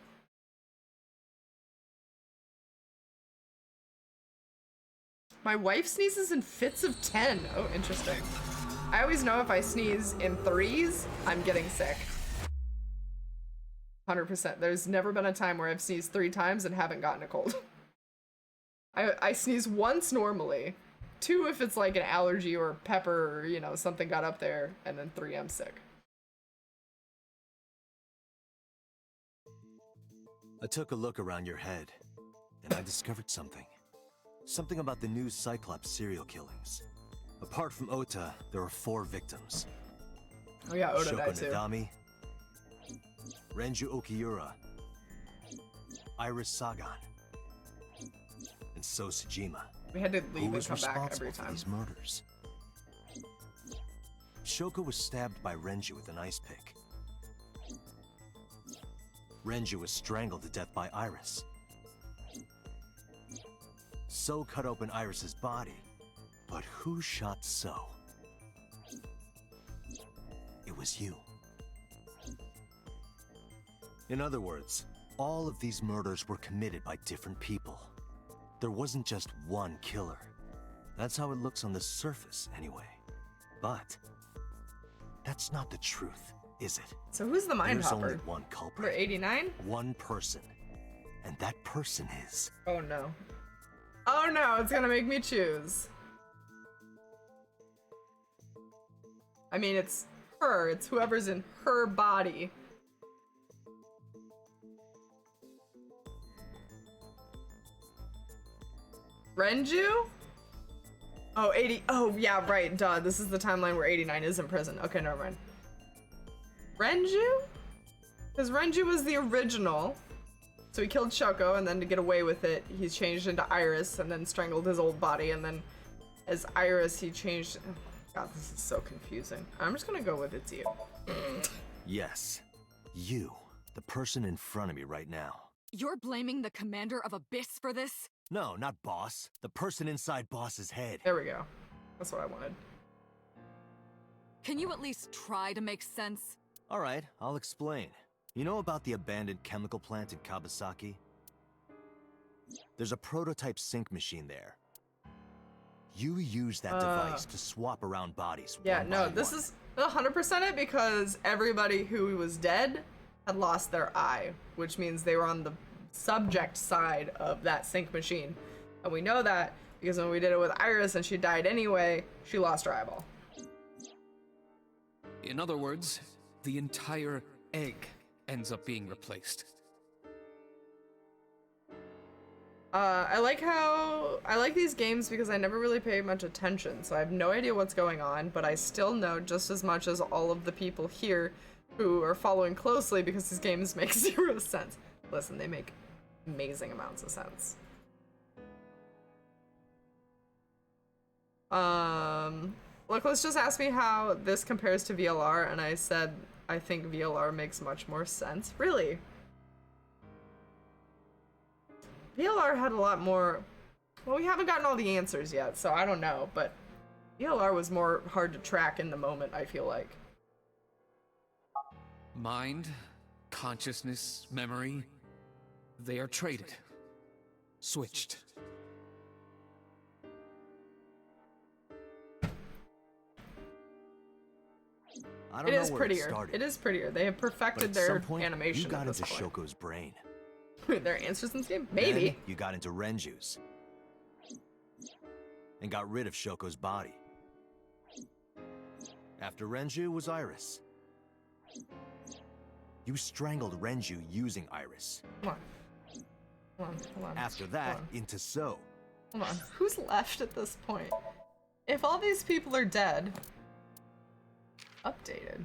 [SPEAKER 1] My wife sneezes in fits of 10. Oh, interesting. I always know if I sneeze in threes, I'm getting sick. 100%. There's never been a time where I've sneezed 3 times and haven't gotten a cold. I sneeze once normally. 2 if it's like an allergy or pepper or, you know, something got up there. And then 3, I'm sick.
[SPEAKER 3] I took a look around your head, and I discovered something. Something about the new Cyclops serial killings. Apart from Ota, there are 4 victims.
[SPEAKER 1] Oh yeah, Oda
[SPEAKER 3] Shoko
[SPEAKER 1] died too.
[SPEAKER 3] Nadami, Renju Okiura, Iris Sagan, and So Sejima.
[SPEAKER 1] We had to
[SPEAKER 3] Who
[SPEAKER 1] leave and
[SPEAKER 3] was
[SPEAKER 1] come back
[SPEAKER 3] responsible
[SPEAKER 1] every
[SPEAKER 3] for
[SPEAKER 1] time.
[SPEAKER 3] these murders? Shoko was stabbed by Renju with an ice pick. Renju was strangled to death by Iris. So cut open Iris's body. But who shot So? It was you. In other words, all of these murders were committed by different people. There wasn't just one killer. That's how it looks on the surface, anyway. But that's not the truth, is it?
[SPEAKER 1] So who's the mind
[SPEAKER 3] There's only
[SPEAKER 1] hopper?
[SPEAKER 3] one
[SPEAKER 1] Number
[SPEAKER 3] culprit.
[SPEAKER 1] 89?
[SPEAKER 3] One person. And that person is...
[SPEAKER 1] Oh no. Oh no, it's gonna make me choose. I mean, it's her. It's whoever's in her body. Renju? Oh, 80. Oh, yeah, right. Duh. This is the timeline where 89 is in prison. Okay, never mind. Renju? Because Renju was the original. So he killed Shoko, and then to get away with it, he's changed into Iris and then strangled his old body. And then as Iris, he changed. Oh, God, this is so confusing. I'm just gonna go with it's you.
[SPEAKER 3] Yes. You. The person in front of me right now.
[SPEAKER 6] You're blaming the commander of Abyss for this?
[SPEAKER 3] No, not Boss. The person inside Boss's head.
[SPEAKER 1] There we go. That's what I wanted.
[SPEAKER 6] Can you at least try to make sense?
[SPEAKER 3] Alright, I'll explain. You know about the abandoned chemical plant in Kawasaki? There's a prototype sync machine there. You use that device to swap around bodies.
[SPEAKER 1] Yeah,
[SPEAKER 3] one
[SPEAKER 1] no,
[SPEAKER 3] by
[SPEAKER 1] this
[SPEAKER 3] one.
[SPEAKER 1] is 100% it because everybody who was dead had lost their eye, which means they were on the subject side of that sync machine. And we know that because when we did it with Iris and she died anyway, she lost her eyeball.
[SPEAKER 7] In other words, the entire egg ends up being replaced.
[SPEAKER 1] I like these games because I never really pay much attention, so I have no idea what's going on, but I still know just as much as all of the people here who are following closely because these games make 0 sense. Listen, they make amazing amounts of sense. Look, let's just ask me how this compares to VLR, and I said I think VLR makes much more sense. Really? VLR had a lot more... Well, we haven't gotten all the answers yet, so I don't know, but VLR was more hard to track in the moment, I feel like.
[SPEAKER 7] Mind, consciousness, memory, they are traded. Switched.
[SPEAKER 3] I don't
[SPEAKER 1] It
[SPEAKER 3] know
[SPEAKER 1] is
[SPEAKER 3] where
[SPEAKER 1] prettier.
[SPEAKER 3] It started,
[SPEAKER 1] It is prettier. They have
[SPEAKER 3] but
[SPEAKER 1] perfected
[SPEAKER 3] at
[SPEAKER 1] their
[SPEAKER 3] some point,
[SPEAKER 1] animation
[SPEAKER 3] you got
[SPEAKER 1] at this
[SPEAKER 3] into
[SPEAKER 1] point.
[SPEAKER 3] Shoko's brain.
[SPEAKER 1] Their answers in this game? Maybe.
[SPEAKER 3] Then you got into Renju's. And got rid of Shoko's body. After Renju was Iris. you strangled Renju using Iris.
[SPEAKER 1] Come on. Hold on.
[SPEAKER 3] After that,
[SPEAKER 1] Hold on.
[SPEAKER 3] into So.
[SPEAKER 1] Hold on. Who's left at this point? If all these people are dead, updated.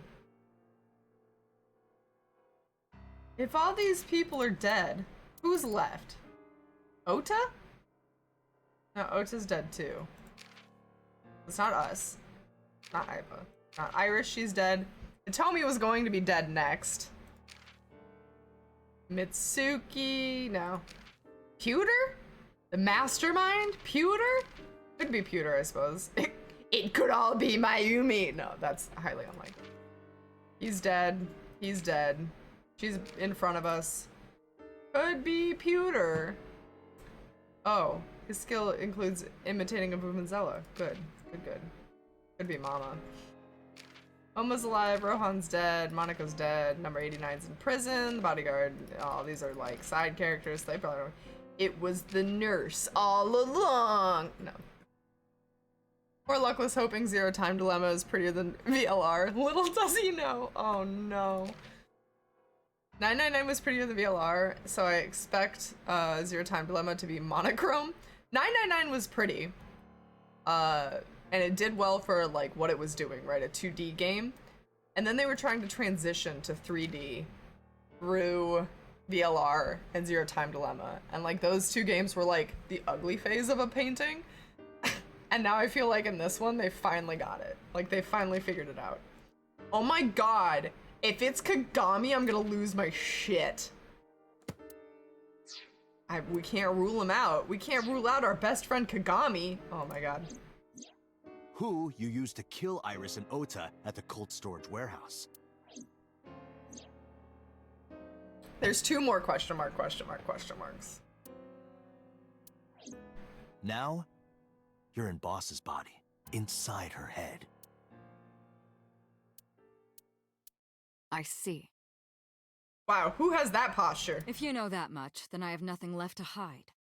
[SPEAKER 1] If all these people are dead, who's left? Ota? No, Ota's dead too. It's not us. Not Aiba. Not Iris, she's dead. Hitomi was going to be dead next. Mitsuki, no. Pewter? The mastermind? Pewter? Could be Pewter, I suppose. It could all be Mayumi. No, that's highly unlikely. He's dead. He's dead. She's in front of us. Could be Pewter. Oh, his skill includes imitating a Bumenzella. Good. Could be Mama. Momo's alive, Rohan's dead, Moniko's dead, number 89's in prison, the bodyguard, all these are like side characters, they probably don't. It was the nurse all along. No. Poor Luck was hoping Zero Time Dilemma is prettier than VLR. Little does he know. Oh no. 999 was prettier than VLR, so I expect Zero Time Dilemma to be monochrome. 999 was pretty. And it did well for like what it was doing, right? A 2D game. And then they were trying to transition to 3D through VLR and Zero Time Dilemma. And like those two games were like the ugly phase of a painting. And now I feel like in this one, they finally got it. Like they finally figured it out. Oh my god. If it's Kagami, I'm gonna lose my shit. We can't rule him out. We can't rule out our best friend Kagami. Oh my god.
[SPEAKER 3] Who you used to kill Iris and Ota at the cold storage warehouse.
[SPEAKER 1] There's two more question marks.
[SPEAKER 3] Now, you're in Boss's body, inside her head.
[SPEAKER 6] I see.
[SPEAKER 1] Wow, who has that posture?
[SPEAKER 6] If you know that much, then I have nothing left to hide.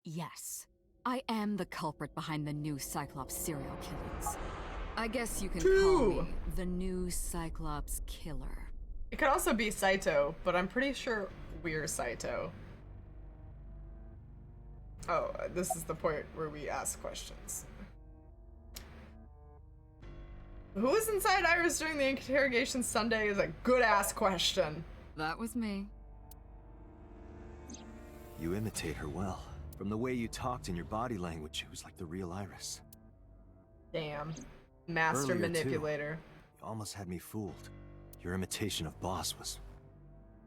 [SPEAKER 6] Yes, I am the culprit behind the new Cyclops serial killings. I guess you can call me the new Cyclops killer.
[SPEAKER 1] It could also be Saito, but I'm pretty sure we're Saito. Oh, this is the point where we ask questions. Who was inside Iris during the interrogation Sunday is a good-ass question.
[SPEAKER 6] That was me.
[SPEAKER 3] You imitate her well. From the way you talked and your body language, it was like the real Iris.
[SPEAKER 1] Damn. Master
[SPEAKER 3] Earlier,
[SPEAKER 1] manipulator.
[SPEAKER 3] Too, you almost had me fooled. Your imitation of Boss was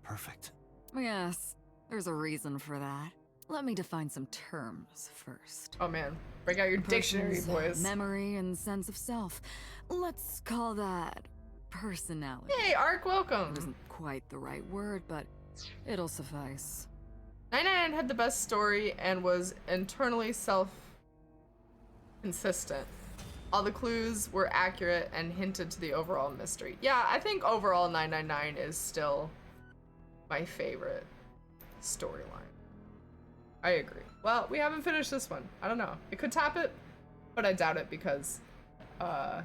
[SPEAKER 3] perfect.
[SPEAKER 6] Yes, there's a reason for that. Let me define some terms first.
[SPEAKER 1] Oh man, break out your dictionary,
[SPEAKER 6] Person's
[SPEAKER 1] boys.
[SPEAKER 6] memory and sense of self. Let's call that personality.
[SPEAKER 1] Hey, Ark, welcome.
[SPEAKER 6] It isn't quite the right word, but it'll suffice.
[SPEAKER 1] 99 had the best story and was internally self-consistent. All the clues were accurate and hinted to the overall mystery. Yeah, I think overall 999 is still my favorite storyline. I agree. Well, we haven't finished this one. I don't know. It could top it, but I doubt it because I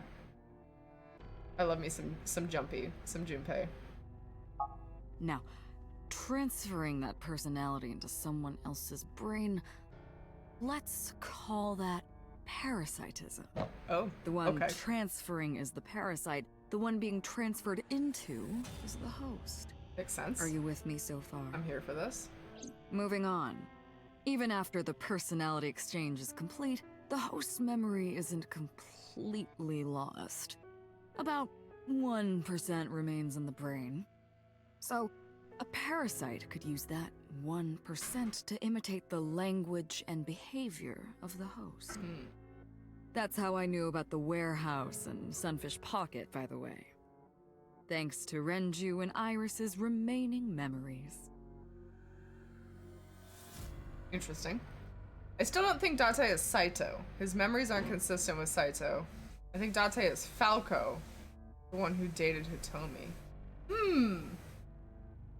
[SPEAKER 1] love me some Junpei.
[SPEAKER 6] Now, transferring that personality into someone else's brain, let's call that parasitism.
[SPEAKER 1] Oh,
[SPEAKER 6] The one
[SPEAKER 1] okay.
[SPEAKER 6] transferring is the parasite. The one being transferred into is the host.
[SPEAKER 1] Makes sense.
[SPEAKER 6] Are you with me so far?
[SPEAKER 1] I'm here for this.
[SPEAKER 6] Moving on. Even after the personality exchange is complete, the host's memory isn't completely lost. About 1% remains in the brain. So, a parasite could use that 1% to imitate the language and behavior of the host. That's how I knew about the warehouse and Sunfish Pocket, by the way. Thanks to Renju and Iris's remaining memories.
[SPEAKER 1] Interesting. I still don't think Date is Saito. His memories aren't consistent with Saito. I think Date is Falco, the one who dated Hitomi.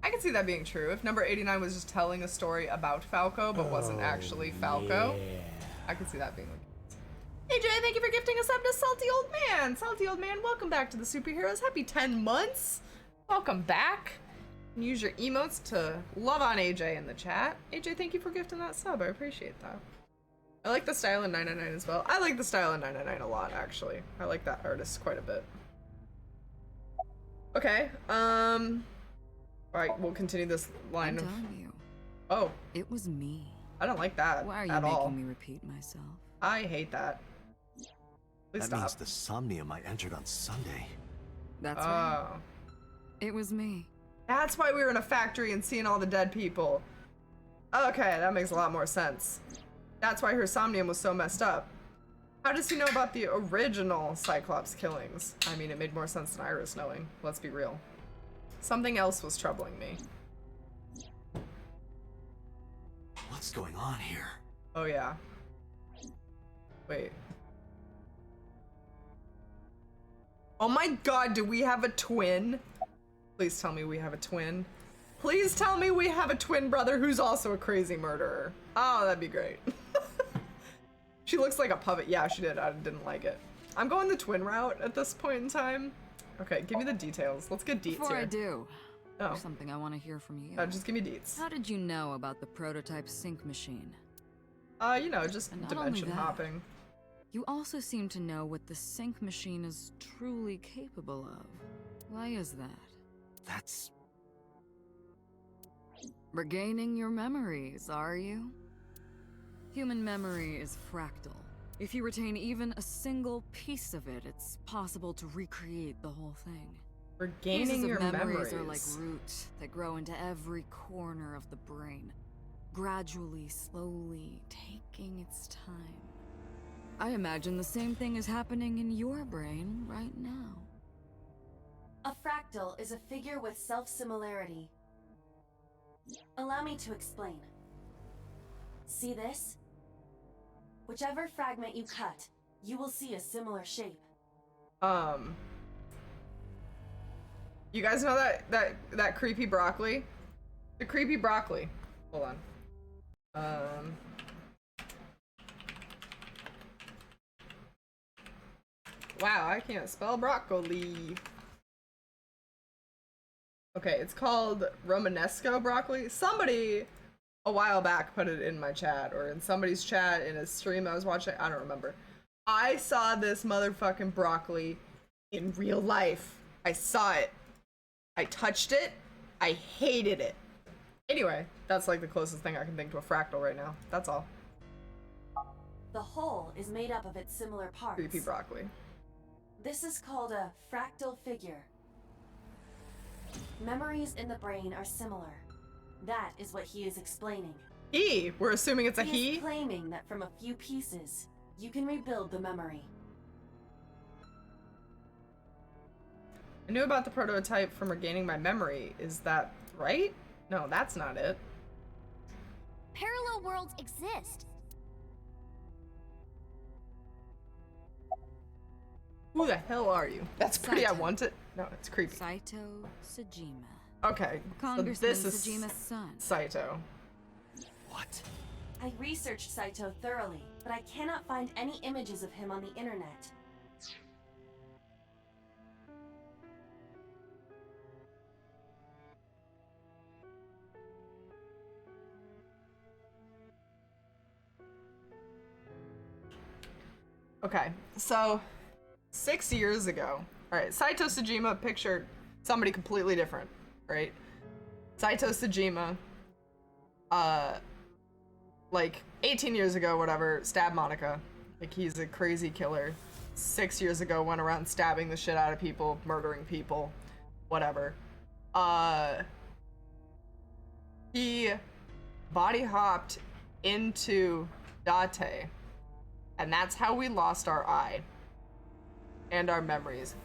[SPEAKER 1] I can see that being true. If number 89 was just telling a story about Falco, but wasn't actually Falco, I could see that being the case. Hey Jay, thank you for gifting us up to Salty Old Man. Salty Old Man, welcome back to the Superheroes. Happy 10 months. Welcome back. Use your emotes to love on AJ in the chat. AJ, thank you for gifting that sub. I appreciate that. I like the style in 999 as well. I like the style in 999 a lot, actually. I like that artist quite a bit. Okay, alright, we'll continue this line of...
[SPEAKER 6] You,
[SPEAKER 1] Oh.
[SPEAKER 6] it was me.
[SPEAKER 1] I don't like that
[SPEAKER 6] Why are you
[SPEAKER 1] at
[SPEAKER 6] making
[SPEAKER 1] all.
[SPEAKER 6] me repeat myself?
[SPEAKER 1] I hate that. Please
[SPEAKER 3] That
[SPEAKER 1] stop.
[SPEAKER 3] means the Somnium I entered on Sunday.
[SPEAKER 6] That's right. It was me.
[SPEAKER 1] That's why we were in a factory and seeing all the dead people. Okay, that makes a lot more sense. That's why her Somnium was so messed up. How does he know about the original Cyclops killings? I mean, it made more sense than Iris knowing. Let's be real. Something else was troubling me.
[SPEAKER 3] What's going on here?
[SPEAKER 1] Oh yeah. Wait. Oh my god, do we have a twin? Please tell me we have a twin. Please tell me we have a twin brother who's also a crazy murderer. Oh, that'd be great. She looks like a puppet. Yeah, she did. I didn't like it. I'm going the twin route at this point in time. Okay, give me the details. Let's get deets
[SPEAKER 6] Before
[SPEAKER 1] here.
[SPEAKER 6] I do,
[SPEAKER 1] Oh.
[SPEAKER 6] there's something I want to hear from you.
[SPEAKER 1] Just give me deets.
[SPEAKER 6] How did you know about the prototype sync machine?
[SPEAKER 1] You know, just
[SPEAKER 6] And not only
[SPEAKER 1] dimension
[SPEAKER 6] that,
[SPEAKER 1] hopping.
[SPEAKER 6] You also seem to know what the sync machine is truly capable of. Why is that?
[SPEAKER 3] That's...
[SPEAKER 6] Regaining your memories, are you? Human memory is fractal. If you retain even a single piece of it, it's possible to recreate the whole thing.
[SPEAKER 1] Regaining
[SPEAKER 6] Pieces of
[SPEAKER 1] your
[SPEAKER 6] memories
[SPEAKER 1] memories
[SPEAKER 6] are like roots that grow into every corner of the brain, gradually, slowly, taking its time. I imagine the same thing is happening in your brain right now.
[SPEAKER 2] A fractal is a figure with self-similarity. Allow me to explain. See this? Whichever fragment you cut, you will see a similar shape.
[SPEAKER 1] You guys know that creepy broccoli? The creepy broccoli. Hold on. Wow, I can't spell broccoli. Okay, it's called Romanesco broccoli. Somebody a while back put it in my chat, or in somebody's chat in a stream I was watching. I don't remember. I saw this motherfucking broccoli in real life. I saw it. I touched it. I hated it. Anyway, that's like the closest thing I can think to a fractal right now. That's all.
[SPEAKER 2] The whole is made up of its similar parts.
[SPEAKER 1] Creepy broccoli.
[SPEAKER 2] This is called a fractal figure. Memories in the brain are similar. That is what he is explaining.
[SPEAKER 1] He? We're assuming it's a
[SPEAKER 2] He
[SPEAKER 1] he?
[SPEAKER 2] is claiming that from a few pieces, you can rebuild the memory.
[SPEAKER 1] I knew about the prototype from regaining my memory. Is that right? No, that's not it.
[SPEAKER 5] Parallel worlds exist.
[SPEAKER 1] Who the hell are you? That's pretty. I
[SPEAKER 6] Saito.
[SPEAKER 1] want it. No, it's creepy.
[SPEAKER 6] Saito Sajima.
[SPEAKER 1] Okay, so
[SPEAKER 6] Congressman
[SPEAKER 1] this is
[SPEAKER 6] Sajima's son.
[SPEAKER 1] Saito.
[SPEAKER 3] What?
[SPEAKER 2] I researched Saito thoroughly, but I cannot find any images of him on the internet.
[SPEAKER 1] Okay, so 6 years ago, all right, Saito Sajima pictured somebody completely different, right? Saito Sajima, like 18 years ago, whatever, stabbed Monica. Like, he's a crazy killer. 6 years ago, went around stabbing the shit out of people, murdering people, whatever. He body hopped into Date, and that's how we lost our eye and our memories.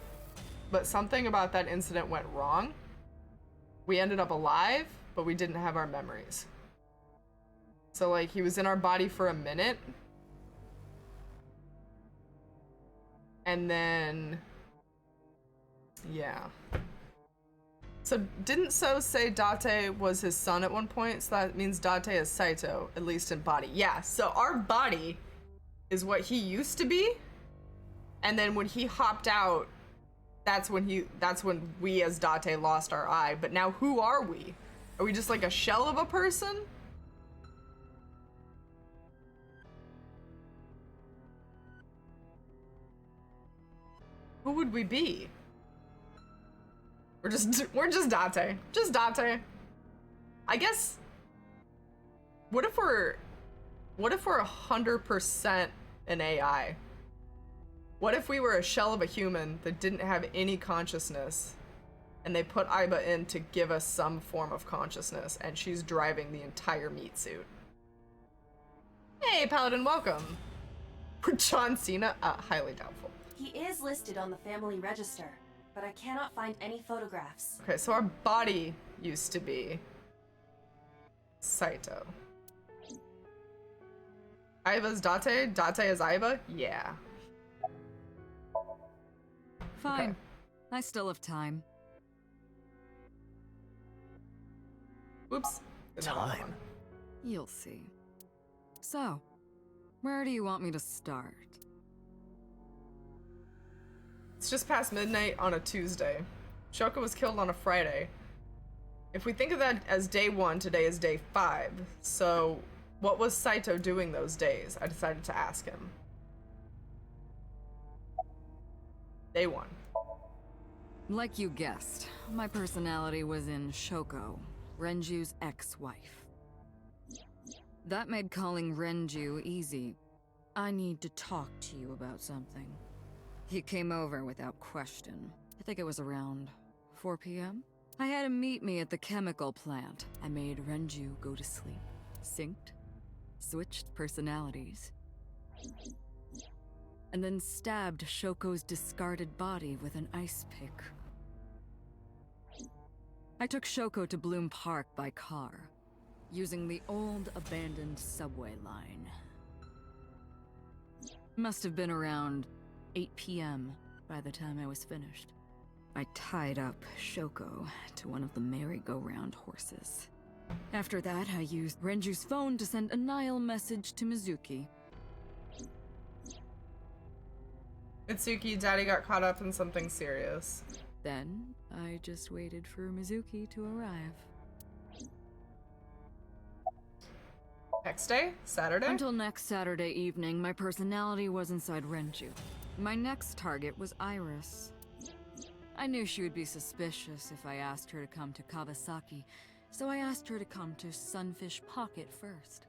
[SPEAKER 1] But something about that incident went wrong. We ended up alive, but we didn't have our memories. So like, he was in our body for a minute, and then yeah. So didn't So say Date was his son at one point? So that means Date is Saito, at least in body. Yeah, so our body is what he used to be, and then when he hopped out, that's when we as Date lost our eye. But now who are we? Are we just like a shell of a person? Who would we be? We're just Date. Just Date. I guess, what if we're 100% an AI? What if we were a shell of a human that didn't have any consciousness, and they put Aiba in to give us some form of consciousness, and she's driving the entire meat suit? Hey, Paladin, welcome. For John Cena? Highly doubtful.
[SPEAKER 2] He is listed on the family register, but I cannot find any photographs.
[SPEAKER 1] Okay, so our body used to be Saito. Aiba's Date? Date is Aiba? Yeah.
[SPEAKER 6] Fine.
[SPEAKER 1] Okay.
[SPEAKER 6] I still have time.
[SPEAKER 1] Oops.
[SPEAKER 3] Time.
[SPEAKER 6] You'll see. So, where do you want me to start?
[SPEAKER 1] It's just past midnight on a Tuesday. Shoko was killed on a Friday. If we think of that as day 1, today is day 5. So, what was Saito doing those days? I decided to ask him. Day 1.
[SPEAKER 6] Like you guessed, my personality was in Shoko, Renju's ex-wife. That made calling Renju easy. I need to talk to you about something. He came over without question. I think it was around 4 p.m. I had him meet me at the chemical plant. I made Renju go to sleep. Synced. Switched personalities. And then stabbed Shoko's discarded body with an ice pick. I took Shoko to Bloom Park by car, using the old abandoned subway line. Must have been around 8 p.m. by the time I was finished. I tied up Shoko to one of the merry-go-round horses. After that, I used Renju's phone to send a Nile message to Mizuki.
[SPEAKER 1] Mitsuki, Daddy got caught up in something serious.
[SPEAKER 6] Then, I just waited for Mizuki to arrive.
[SPEAKER 1] Next day? Saturday?
[SPEAKER 6] Until next Saturday evening, my personality was inside Renju. My next target was Iris. I knew she would be suspicious if I asked her to come to Kawasaki, so I asked her to come to Sunfish Pocket first.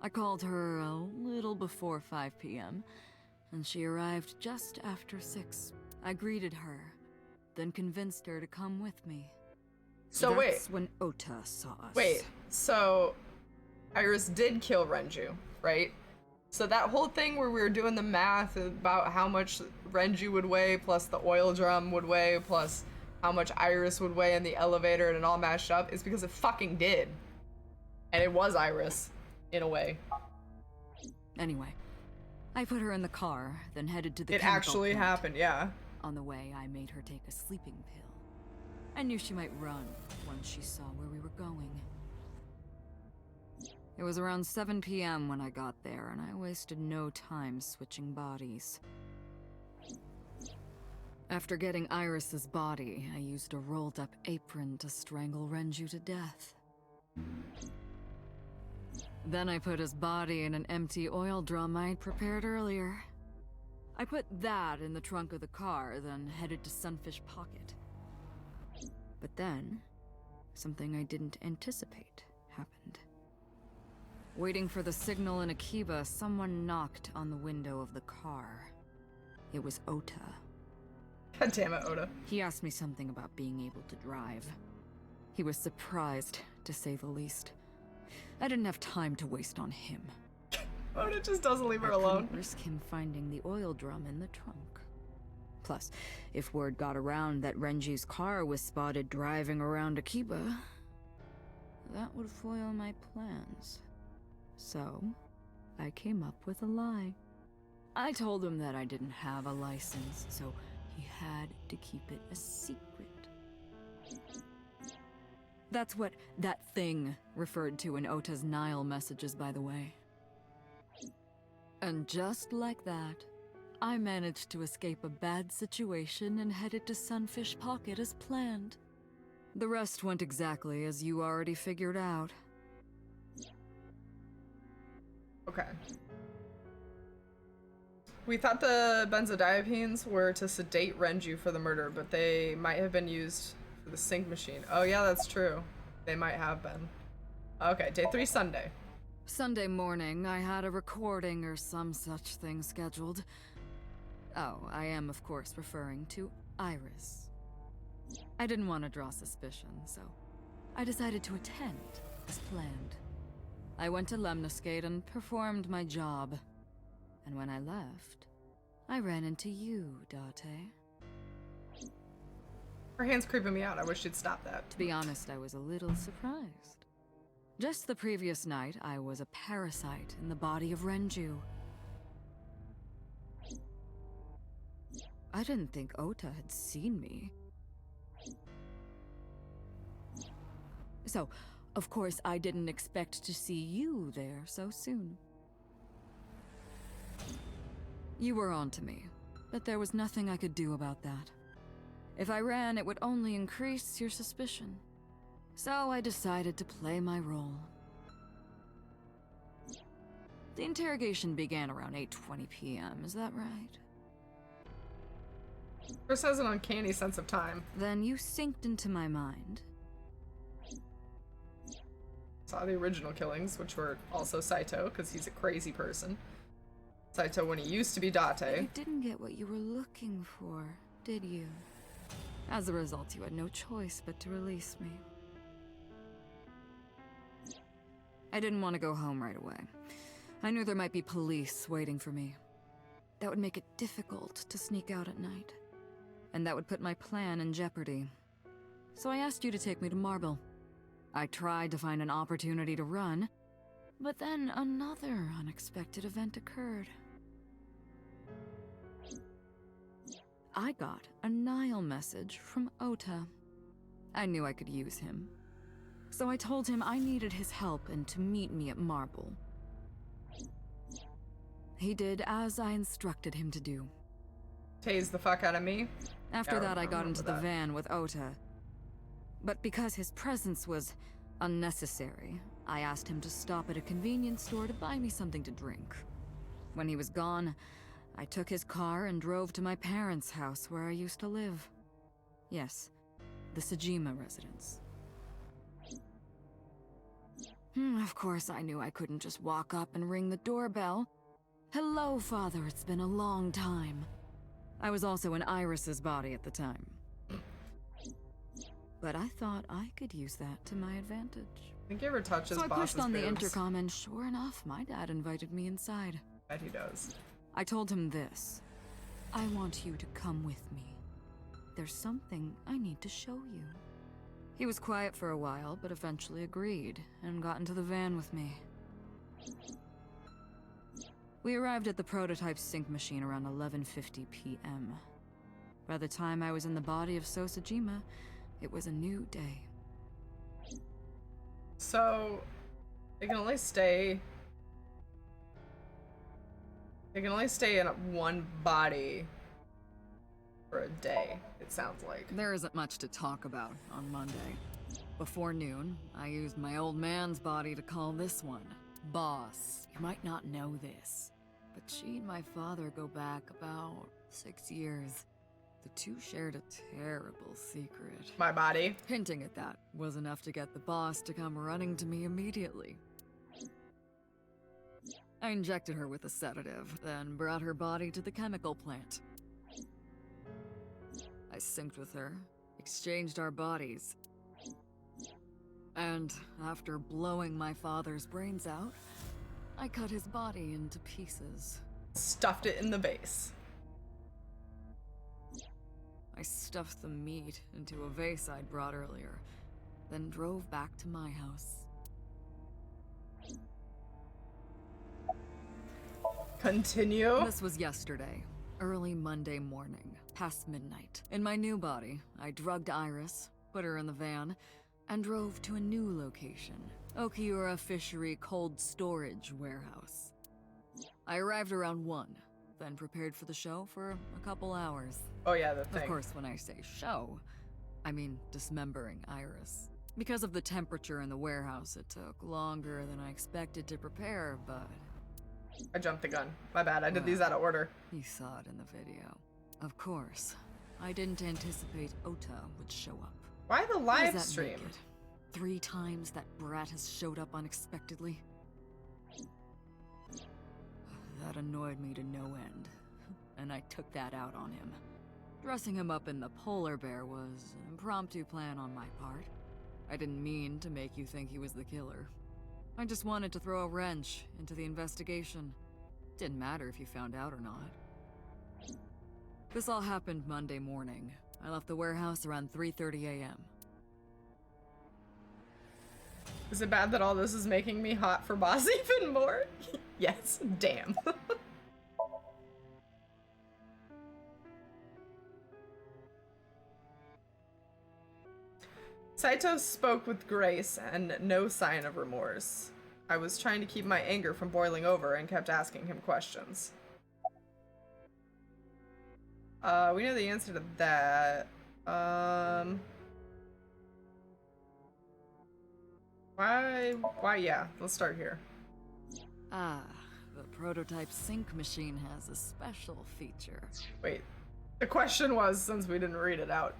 [SPEAKER 6] I called her a little before 5 p.m., and she arrived just after 6. I greeted her, then convinced her to come with me.
[SPEAKER 1] So
[SPEAKER 6] That's when Ota saw us.
[SPEAKER 1] Wait, so Iris did kill Renju, right? So that whole thing where we were doing the math about how much Renju would weigh, plus the oil drum would weigh, plus how much Iris would weigh in the elevator, and it all mashed up, is because it fucking did. And it was Iris, in a way.
[SPEAKER 6] Anyway, I put her in the car, then headed to the
[SPEAKER 1] It
[SPEAKER 6] chemical
[SPEAKER 1] actually
[SPEAKER 6] plant.
[SPEAKER 1] happened, yeah.
[SPEAKER 6] On the way, I made her take a sleeping pill. I knew she might run once she saw where we were going. It was around 7 p.m. when I got there, and I wasted no time switching bodies. After getting Iris's body, I used a rolled-up apron to strangle Renju to death. Then I put his body in an empty oil drum I'd prepared earlier. I put that in the trunk of the car, then headed to Sunfish Pocket. But then, something I didn't anticipate happened. Waiting for the signal in Akiba, someone knocked on the window of the car. It was Ota.
[SPEAKER 1] God damn it, Oda.
[SPEAKER 6] He asked me something about being able to drive. He was surprised, to say the least. I didn't have time to waste on him.
[SPEAKER 1] Oda just doesn't leave her
[SPEAKER 6] I
[SPEAKER 1] alone.
[SPEAKER 6] couldn't risk him finding the oil drum in the trunk. Plus, if word got around that Renji's car was spotted driving around Akiba, that would foil my plans. So, I came up with a lie. I told him that I didn't have a license, so he had to keep it a secret. That's what that thing referred to in Ota's Nile messages, by the way. And just like that, I managed to escape a bad situation and headed to Sunfish Pocket as planned. The rest went exactly as you already figured out.
[SPEAKER 1] Okay. We thought the benzodiazepines were to sedate Renju for the murder, but they might have been used for the sync machine. Oh yeah, that's true. They might have been. Okay, day 3, Sunday.
[SPEAKER 6] Sunday morning, I had a recording or some such thing scheduled. Oh, I am of course referring to Iris. I didn't want to draw suspicion, so I decided to attend as planned. I went to Lemniscate and performed my job. And when I left, I ran into you, Date.
[SPEAKER 1] Her hand's creeping me out. I wish she'd stop that.
[SPEAKER 6] To be honest, I was a little surprised. Just the previous night, I was a parasite in the body of Renju. I didn't think Ota had seen me. So, of course, I didn't expect to see you there so soon. You were onto me, but there was nothing I could do about that. If I ran, it would only increase your suspicion. So I decided to play my role. The interrogation began around 8:20 p.m., is that right?
[SPEAKER 1] Chris has an uncanny sense of time.
[SPEAKER 6] Then you synced into my mind.
[SPEAKER 1] Saw the original killings, which were also Saito, because he's a crazy person. Saito when he used to be Date.
[SPEAKER 6] You didn't get what you were looking for, did you? As a result, you had no choice but to release me. I didn't want to go home right away. I knew there might be police waiting for me. That would make it difficult to sneak out at night. And that would put my plan in jeopardy. So I asked you to take me to Marble. I tried to find an opportunity to run, but then another unexpected event occurred. I got a Nile message from Ota. I knew I could use him. So I told him I needed his help and to meet me at Marble. He did as I instructed him to do.
[SPEAKER 1] Tase the fuck out of me.
[SPEAKER 6] After that, I got into the
[SPEAKER 1] that.
[SPEAKER 6] van with Ota. But because his presence was unnecessary, I asked him to stop at a convenience store to buy me something to drink. When he was gone, I took his car and drove to my parents' house where I used to live. Yes, the Sajima residence. Of course, I knew I couldn't just walk up and ring the doorbell. Hello, Father, it's been a long time. I was also in Iris's body at the time. But I thought I could use that to my advantage.
[SPEAKER 1] I think he ever touches
[SPEAKER 6] So I pushed on the
[SPEAKER 1] boobs.
[SPEAKER 6] intercom and sure enough, my dad invited me inside.
[SPEAKER 1] Bet he does.
[SPEAKER 6] I told him this. I want you to come with me. There's something I need to show you. He was quiet for a while, but eventually agreed and got into the van with me. We arrived at the prototype sync machine around 11:50 p.m. By the time I was in the body of Sosajima, it was a new day.
[SPEAKER 1] So, they can only stay in one body for a day, it sounds like.
[SPEAKER 6] There isn't much to talk about on Monday. Before noon, I used my old man's body to call this one Boss. You might not know this, but she and my father go back about 6 years. The two shared a terrible secret.
[SPEAKER 1] My body.
[SPEAKER 6] Hinting at that was enough to get the boss to come running to me immediately. I injected her with a sedative, then brought her body to the chemical plant. I synced with her, exchanged our bodies. And after blowing my father's brains out, I cut his body into pieces.
[SPEAKER 1] Stuffed it in the vase.
[SPEAKER 6] I stuffed the meat into a vase I'd brought earlier, then drove back to my house.
[SPEAKER 1] Continue.
[SPEAKER 6] This was yesterday, early Monday morning, past midnight. In my new body, I drugged Iris, put her in the van, and drove to a new location, Okiura Fishery Cold Storage Warehouse. I arrived around 1, then prepared for the show for a couple hours.
[SPEAKER 1] Oh yeah, the thing.
[SPEAKER 6] Of course, when I say show, I mean dismembering Iris. Because of the temperature in the warehouse, it took longer than I expected to prepare, but...
[SPEAKER 1] I jumped the gun. My bad, I did these out of order.
[SPEAKER 6] You saw it in the video. Of course, I didn't anticipate Ota would show up.
[SPEAKER 1] Why the
[SPEAKER 6] What does
[SPEAKER 1] live
[SPEAKER 6] that
[SPEAKER 1] stream?
[SPEAKER 6] make it? 3 times that brat has showed up unexpectedly? That annoyed me to no end, and I took that out on him. Dressing him up in the polar bear was an impromptu plan on my part. I didn't mean to make you think he was the killer. I just wanted to throw a wrench into the investigation. Didn't matter if you found out or not. This all happened Monday morning. I left the warehouse around 3:30 a.m.
[SPEAKER 1] Is it bad that all this is making me hot for Boss even more? Yes, damn. Saito spoke with grace and no sign of remorse. I was trying to keep my anger from boiling over and kept asking him questions. We know the answer to that. Why, yeah, let's start here.
[SPEAKER 6] Ah, the prototype sync machine has a special feature.
[SPEAKER 1] Wait, the question was, since we didn't read it out,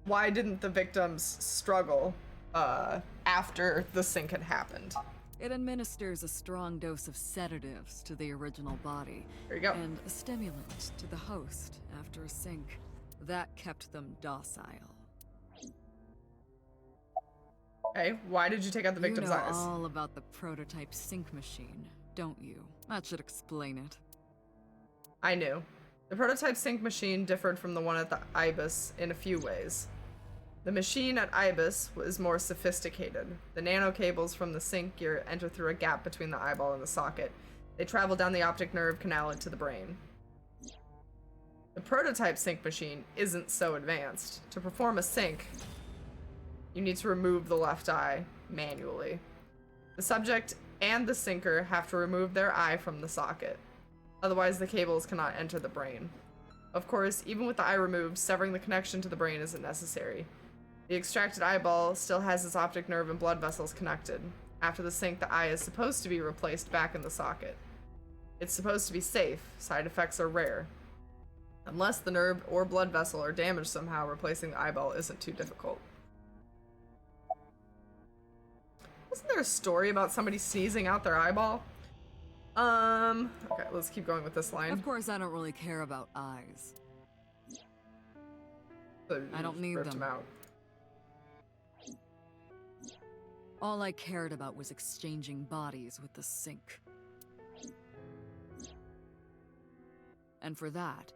[SPEAKER 1] why didn't the victims struggle, after the sync had happened?
[SPEAKER 6] It administers a strong dose of sedatives to the original body.
[SPEAKER 1] There you go.
[SPEAKER 6] And a stimulant to the host after a sync. That kept them docile.
[SPEAKER 1] Okay, why did you take out the victim's
[SPEAKER 6] You know
[SPEAKER 1] eyes?
[SPEAKER 6] all about the prototype sync machine, don't you? That should explain it.
[SPEAKER 1] I knew. The prototype sync machine differed from the one at the Ibis in a few ways. The machine at Ibis was more sophisticated. The nano cables from the sync gear enter through a gap between the eyeball and the socket. They travel down the optic nerve canal into the brain. The prototype sync machine isn't so advanced. To perform a sync, you need to remove the left eye manually. The subject and the syncer have to remove their eye from the socket. Otherwise, the cables cannot enter the brain. Of course, even with the eye removed, severing the connection to the brain isn't necessary. The extracted eyeball still has its optic nerve and blood vessels connected. After the sync, the eye is supposed to be replaced back in the socket. It's supposed to be safe. Side effects are rare. Unless the nerve or blood vessel are damaged somehow, replacing the eyeball isn't too difficult. Wasn't there a story about somebody sneezing out their eyeball? Okay, let's keep going with this line.
[SPEAKER 6] Of course, I don't really care about eyes.
[SPEAKER 1] So
[SPEAKER 6] I don't need
[SPEAKER 1] ripped
[SPEAKER 6] them.
[SPEAKER 1] out.
[SPEAKER 6] All I cared about was exchanging bodies with the sync. And for that,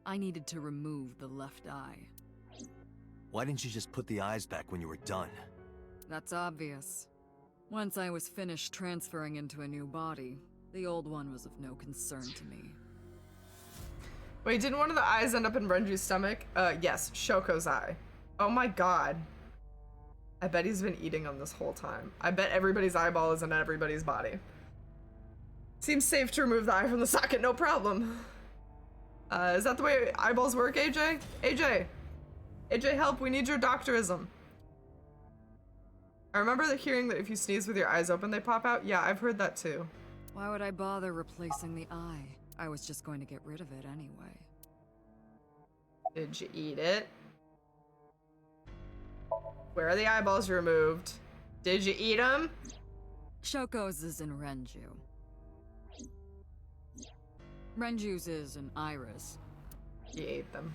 [SPEAKER 6] I needed to remove the left eye.
[SPEAKER 3] Why didn't you just put the eyes back when you were done?
[SPEAKER 6] That's obvious. Once I was finished transferring into a new body, the old one was of no concern to me.
[SPEAKER 1] Wait, didn't one of the eyes end up in Renju's stomach? Yes, Shoko's eye. Oh my god. I bet he's been eating them this whole time. I bet everybody's eyeball is in everybody's body. Seems safe to remove the eye from the socket, no problem. Is that the way eyeballs work, AJ? AJ! AJ, help, we need your doctorism. I remember hearing that if you sneeze with your eyes open, they pop out. Yeah, I've heard that too.
[SPEAKER 6] Why would I bother replacing the eye? I was just going to get rid of it anyway.
[SPEAKER 1] Did you eat it? Where are the eyeballs removed? Did you eat them?
[SPEAKER 6] Shoko's is in Renju. Renju's is in Iris.
[SPEAKER 1] You ate them.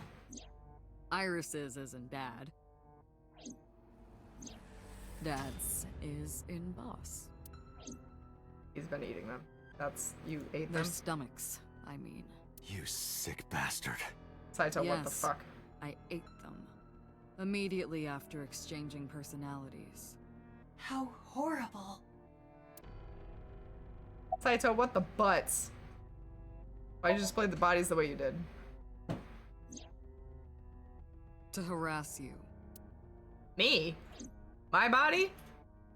[SPEAKER 6] Iris's is in Dad. Dad's is in Boss.
[SPEAKER 1] He's been eating them. That's, you ate
[SPEAKER 6] Their
[SPEAKER 1] them?
[SPEAKER 6] stomachs, I mean.
[SPEAKER 3] You sick bastard.
[SPEAKER 1] Saito, what the
[SPEAKER 6] Yes.
[SPEAKER 1] fuck?
[SPEAKER 6] I ate them. Immediately after exchanging personalities.
[SPEAKER 2] How horrible.
[SPEAKER 1] Saito, what the butts? Why'd you just play the bodies the way you did?
[SPEAKER 6] To harass you.
[SPEAKER 1] Me? My body?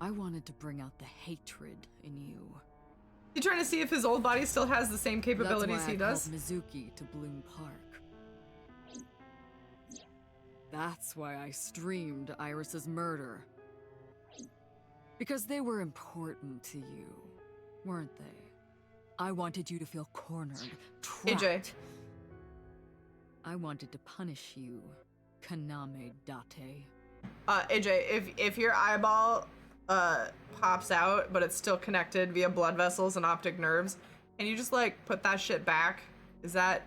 [SPEAKER 6] I wanted to bring out the hatred in you.
[SPEAKER 1] You trying to see if his old body still has the same capabilities
[SPEAKER 6] That's why
[SPEAKER 1] he
[SPEAKER 6] I
[SPEAKER 1] does?
[SPEAKER 6] called Mizuki to Bloom Park. That's why I streamed Iris's murder. Because they were important to you, weren't they? I wanted you to feel cornered, trapped.
[SPEAKER 1] AJ.
[SPEAKER 6] I wanted to punish you, Kaname Date.
[SPEAKER 1] AJ, if your eyeball pops out, but it's still connected via blood vessels and optic nerves, can you just like put that shit back? Is that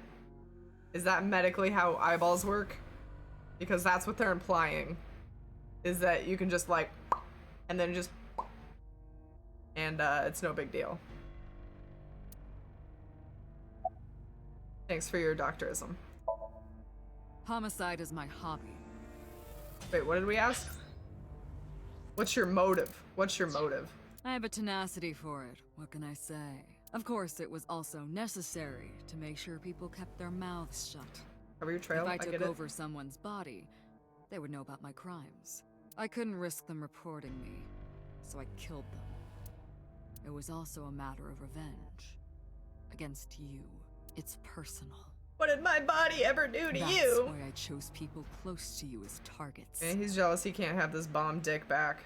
[SPEAKER 1] medically how eyeballs work? Because that's what they're implying. Is that you can just like, and then just, and it's no big deal. Thanks for your doctorism.
[SPEAKER 6] Homicide is my hobby.
[SPEAKER 1] Wait, what did we ask? What's your motive? What's your motive?
[SPEAKER 6] I have a tenacity for it, what can I say? Of course, it was also necessary to make sure people kept their mouths shut.
[SPEAKER 1] Cover your trail.
[SPEAKER 6] If I
[SPEAKER 1] get
[SPEAKER 6] took
[SPEAKER 1] it.
[SPEAKER 6] over someone's body, they would know about my crimes. I couldn't risk them reporting me, so I killed them. It was also a matter of revenge. Against you. It's personal.
[SPEAKER 1] What did my body ever do to
[SPEAKER 6] That's
[SPEAKER 1] you?
[SPEAKER 6] why I chose people close to you as targets.
[SPEAKER 1] And he's jealous he can't have this bomb dick back.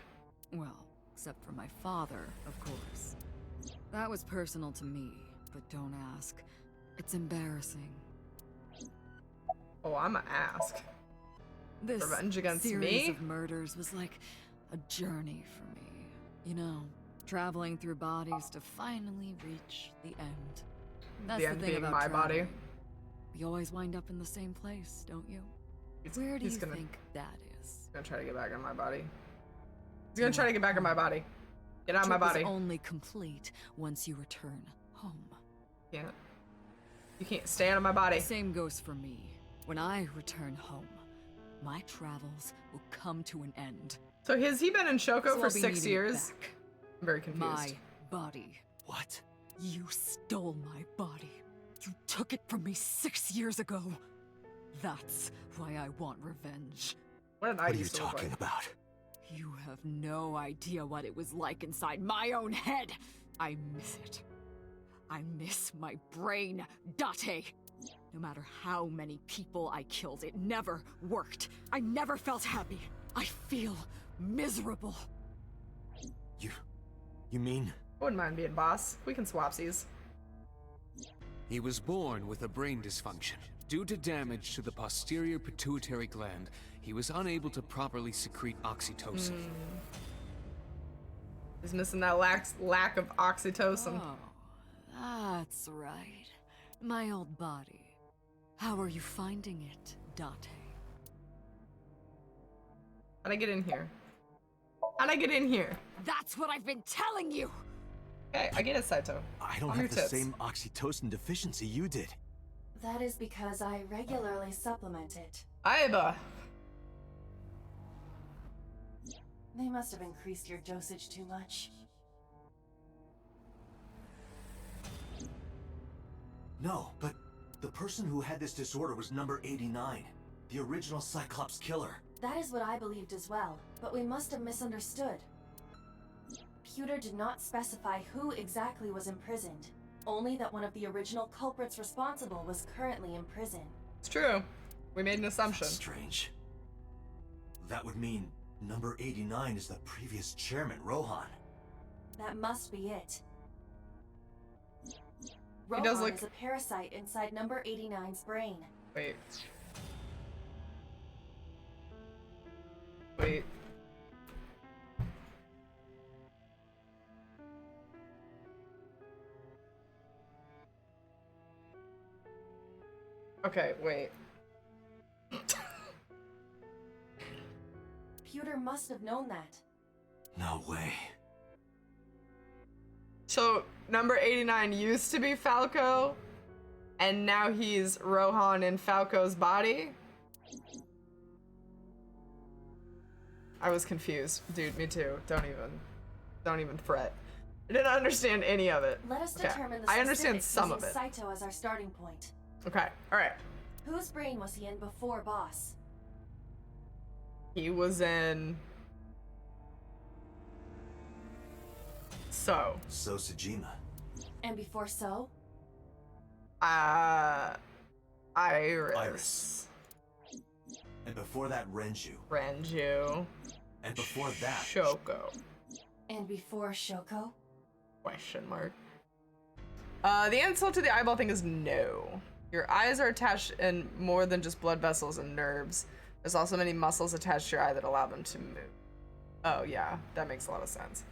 [SPEAKER 6] Well, except for my father, of course. That was personal to me, but don't ask. It's embarrassing.
[SPEAKER 1] Oh, I'ma ask.
[SPEAKER 6] This
[SPEAKER 1] Revenge against
[SPEAKER 6] series
[SPEAKER 1] me?
[SPEAKER 6] of murders was like a journey for me. You know, traveling through bodies to finally reach the end. That's
[SPEAKER 1] The end
[SPEAKER 6] thing
[SPEAKER 1] being
[SPEAKER 6] about
[SPEAKER 1] my body.
[SPEAKER 6] traveling. You always wind up in the same place, don't you? Where do you think that is?
[SPEAKER 1] He's gonna try to get back in my body. He's gonna try to get back in my body. Get out of my
[SPEAKER 6] Trip is
[SPEAKER 1] body.
[SPEAKER 6] only complete once you return home.
[SPEAKER 1] Can't. You can't stay out of my body.
[SPEAKER 6] Same goes for me. When I return home, my travels will come to an end.
[SPEAKER 1] So has he been in Shoko
[SPEAKER 6] So
[SPEAKER 1] for
[SPEAKER 6] I'll be
[SPEAKER 1] 6
[SPEAKER 6] needing it
[SPEAKER 1] years?
[SPEAKER 6] back.
[SPEAKER 1] I'm very confused.
[SPEAKER 6] My body.
[SPEAKER 3] What?
[SPEAKER 6] You stole my body. You took it from me 6 years ago. That's why I want revenge.
[SPEAKER 1] What did I
[SPEAKER 3] What are you
[SPEAKER 1] used to look
[SPEAKER 3] talking
[SPEAKER 1] like?
[SPEAKER 3] about?
[SPEAKER 6] You have no idea what it was like inside my own head. I miss it. I miss my brain, Date. No matter how many people I killed, it never worked. I never felt happy. I feel miserable.
[SPEAKER 3] You mean?
[SPEAKER 1] I wouldn't mind being boss. We can swapsies.
[SPEAKER 7] He was born with a brain dysfunction. Due to damage to the posterior pituitary gland, he was unable to properly secrete oxytocin.
[SPEAKER 1] He's missing that lack of oxytocin.
[SPEAKER 6] Oh, that's right. My old body. How are you finding it, Date?
[SPEAKER 1] How'd I get in here? How'd I get in here?
[SPEAKER 6] That's what I've been telling you!
[SPEAKER 1] Okay, I get it, Saito.
[SPEAKER 3] I don't
[SPEAKER 1] On your
[SPEAKER 3] have the
[SPEAKER 1] tits.
[SPEAKER 3] same oxytocin deficiency you did.
[SPEAKER 2] That is because I regularly supplement it.
[SPEAKER 1] Aiba.
[SPEAKER 2] They must have increased your dosage too much.
[SPEAKER 3] No, but the person who had this disorder was number 89, the original Cyclops killer.
[SPEAKER 2] That is what I believed as well, but we must have misunderstood. Pewter did not specify who exactly was imprisoned, only that one of the original culprits responsible was currently in prison.
[SPEAKER 1] It's true. We made an assumption.
[SPEAKER 3] That's strange. That would mean number 89 is the previous chairman, Rohan.
[SPEAKER 2] That must be it.
[SPEAKER 1] He
[SPEAKER 2] Rohan
[SPEAKER 1] does look-
[SPEAKER 2] is a parasite inside number 89's brain.
[SPEAKER 1] Wait. Wait. Okay, wait.
[SPEAKER 2] Pewter must have known that.
[SPEAKER 3] No way.
[SPEAKER 1] So, number 89 used to be Falco, and now he's Rohan in Falco's body? I was confused. Dude, me too. Don't even fret. I didn't understand any of it.
[SPEAKER 2] Let us
[SPEAKER 1] Okay,
[SPEAKER 2] determine the
[SPEAKER 1] I understand
[SPEAKER 2] specifics
[SPEAKER 1] some of
[SPEAKER 2] using
[SPEAKER 1] it.
[SPEAKER 2] Saito as our starting point.
[SPEAKER 1] Okay, alright.
[SPEAKER 2] Whose brain was he in before Boss?
[SPEAKER 1] He was in... So,
[SPEAKER 3] So Sejima.
[SPEAKER 2] And before so?
[SPEAKER 1] Iris.
[SPEAKER 3] Iris. And before that, Renju.
[SPEAKER 1] Renju.
[SPEAKER 3] And before that,
[SPEAKER 1] Shoko.
[SPEAKER 2] And before Shoko?
[SPEAKER 1] Question mark. The answer to the eyeball thing is no. Your eyes are attached in more than just blood vessels and nerves. There's also many muscles attached to your eye that allow them to move. Oh yeah, that makes a lot of sense.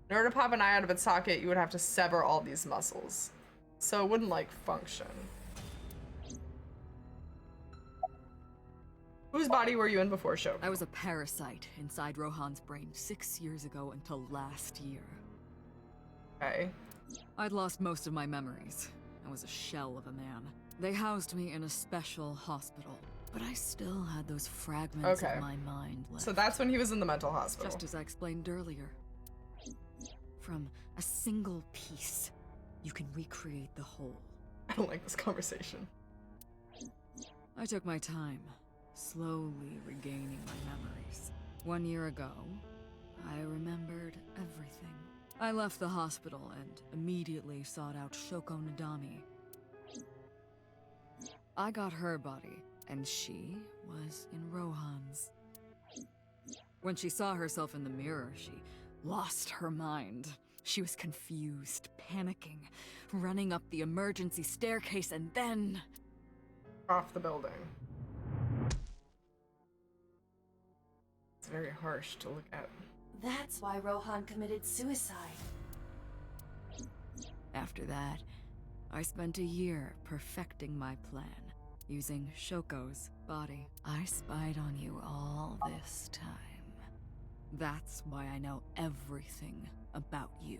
[SPEAKER 1] In order to pop an eye out of its socket, you would have to sever all these muscles. So it wouldn't like function. Whose body were you in before Shoko?
[SPEAKER 6] I was a parasite inside Rohan's brain 6 years ago until last year.
[SPEAKER 1] Okay.
[SPEAKER 6] I'd lost most of my memories. I was a shell of a man. They housed me in a special hospital, but I still had those fragments
[SPEAKER 1] Okay.
[SPEAKER 6] of my mind left.
[SPEAKER 1] So that's when he was in the mental hospital.
[SPEAKER 6] Just as I explained earlier. From a single piece, you can recreate the whole.
[SPEAKER 1] I don't like this conversation.
[SPEAKER 6] I took my time, slowly regaining my memories. 1 year ago, I remembered everything. I left the hospital and immediately sought out Shoko Nadami. I got her body, and she was in Rohan's. When she saw herself in the mirror, she lost her mind. She was confused, panicking, running up the emergency staircase, and then...
[SPEAKER 1] Off the building. It's very harsh to look at.
[SPEAKER 2] That's why Rohan committed suicide.
[SPEAKER 6] After that, I spent a year perfecting my plan, using Shoko's body. I spied on you all this time. That's why I know everything about you.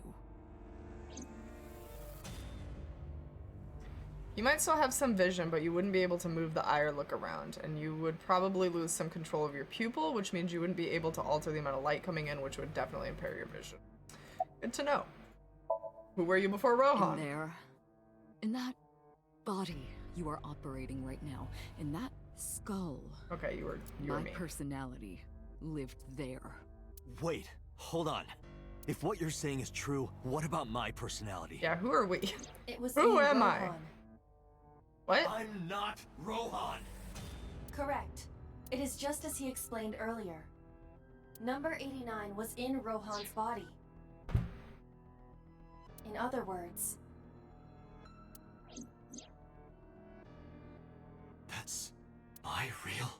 [SPEAKER 1] You might still have some vision, but you wouldn't be able to move the eye or look around, and you would probably lose some control of your pupil, which means you wouldn't be able to alter the amount of light coming in, which would definitely impair your vision. Good to know. Who were you before Rohan?
[SPEAKER 6] In there, in that body you are operating right now, in that skull,
[SPEAKER 1] Okay, you were
[SPEAKER 6] my
[SPEAKER 1] me.
[SPEAKER 6] personality lived there.
[SPEAKER 3] Wait, hold on. If what you're saying is true, what about my personality?
[SPEAKER 1] Yeah, who are we?
[SPEAKER 2] It was
[SPEAKER 1] Who
[SPEAKER 2] in
[SPEAKER 1] am I?
[SPEAKER 2] Rohan.
[SPEAKER 1] What?
[SPEAKER 3] I'm not Rohan!
[SPEAKER 2] Correct. It is just as he explained earlier. Number 89 was in Rohan's body. In other words,
[SPEAKER 3] That's my real...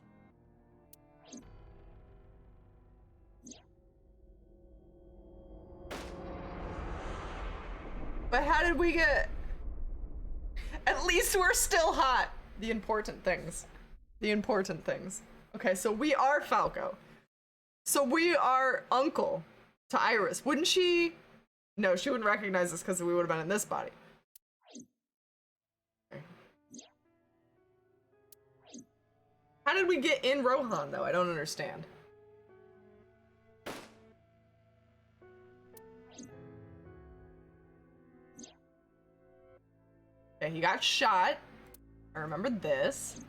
[SPEAKER 1] But how did we get... At least we're still hot. The important things. The important things. Okay, so we are Falco. So we are uncle to Iris. Wouldn't she... No, she wouldn't recognize us because we would have been in this body. Okay. How did we get in Rohan, though? I don't understand. Okay, he got shot. I remember this.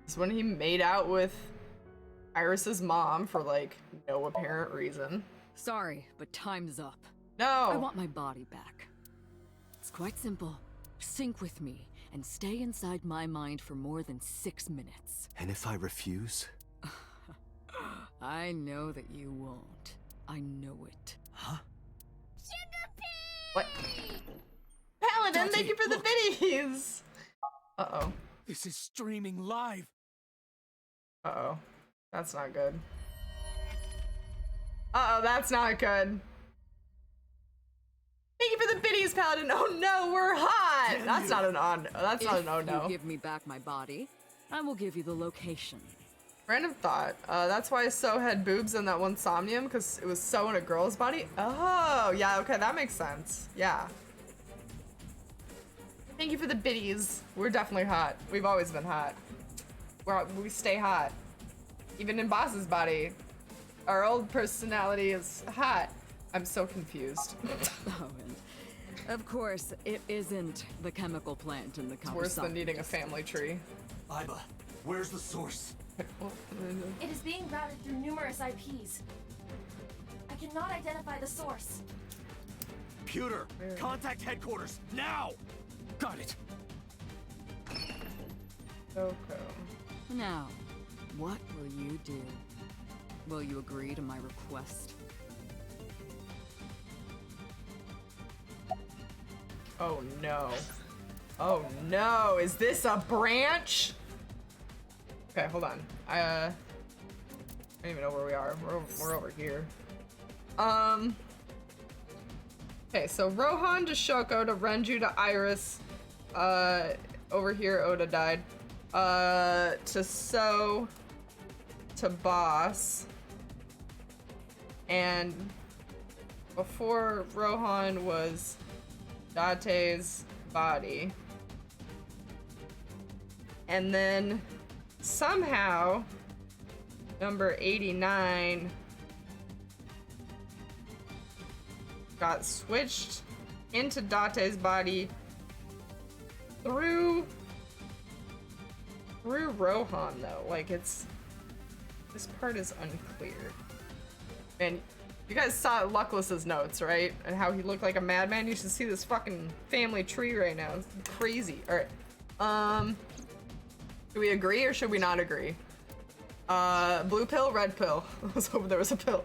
[SPEAKER 1] This is when he made out with Iris's mom for, like, no apparent reason.
[SPEAKER 6] Sorry, but time's up.
[SPEAKER 1] No!
[SPEAKER 6] I want my body back. It's quite simple. Sync with me and stay inside my mind for more than 6 minutes.
[SPEAKER 3] And if I refuse?
[SPEAKER 6] I know that you won't. I know it.
[SPEAKER 3] Huh?
[SPEAKER 1] What? Paladin, thank
[SPEAKER 7] Dante,
[SPEAKER 1] you for the
[SPEAKER 7] look.
[SPEAKER 1] biddies! Uh-oh.
[SPEAKER 7] This is streaming live.
[SPEAKER 1] Uh-oh. That's not good. Uh-oh, that's not good. Thank you for the biddies, Paladin. Oh no, we're hot! That's not an on. That's not an oh
[SPEAKER 6] If
[SPEAKER 1] no.
[SPEAKER 6] you give me back my body, I will give you the location.
[SPEAKER 1] Random thought. That's why So had boobs in that one Somnium, because it was So in a girl's body? Oh, yeah, okay, that makes sense. Yeah. Thank you for the biddies. We're definitely hot. We've always been hot. We stay hot. Even in Boss's body. Our old personality is hot. I'm so confused.
[SPEAKER 6] Oh, and of course, it isn't the chemical plant in the
[SPEAKER 1] It's worse than needing a family tree.
[SPEAKER 3] Iba, where's the source?
[SPEAKER 2] it is being routed through numerous IPs. I cannot identify the source.
[SPEAKER 3] computer. Contact headquarters now.
[SPEAKER 7] Got it.
[SPEAKER 1] Okay.
[SPEAKER 6] Now, what will you do? Will you agree to my request?
[SPEAKER 1] Oh no. Oh no, is this a branch? Okay, hold on. I don't even know where we are. We're over here. Okay, so Rohan to Shoko to Renju to Iris. Over here Oda died. To So to Boss. And before Rohan was Date's body. And then somehow number 89 got switched into Date's body through Rohan though. Like this part is unclear. And you guys saw Luckless's notes, right? And how he looked like a madman. You should see this fucking family tree right now. It's crazy. All right. Do we agree or should we not agree? Blue pill, red pill. I was hoping there was a pill.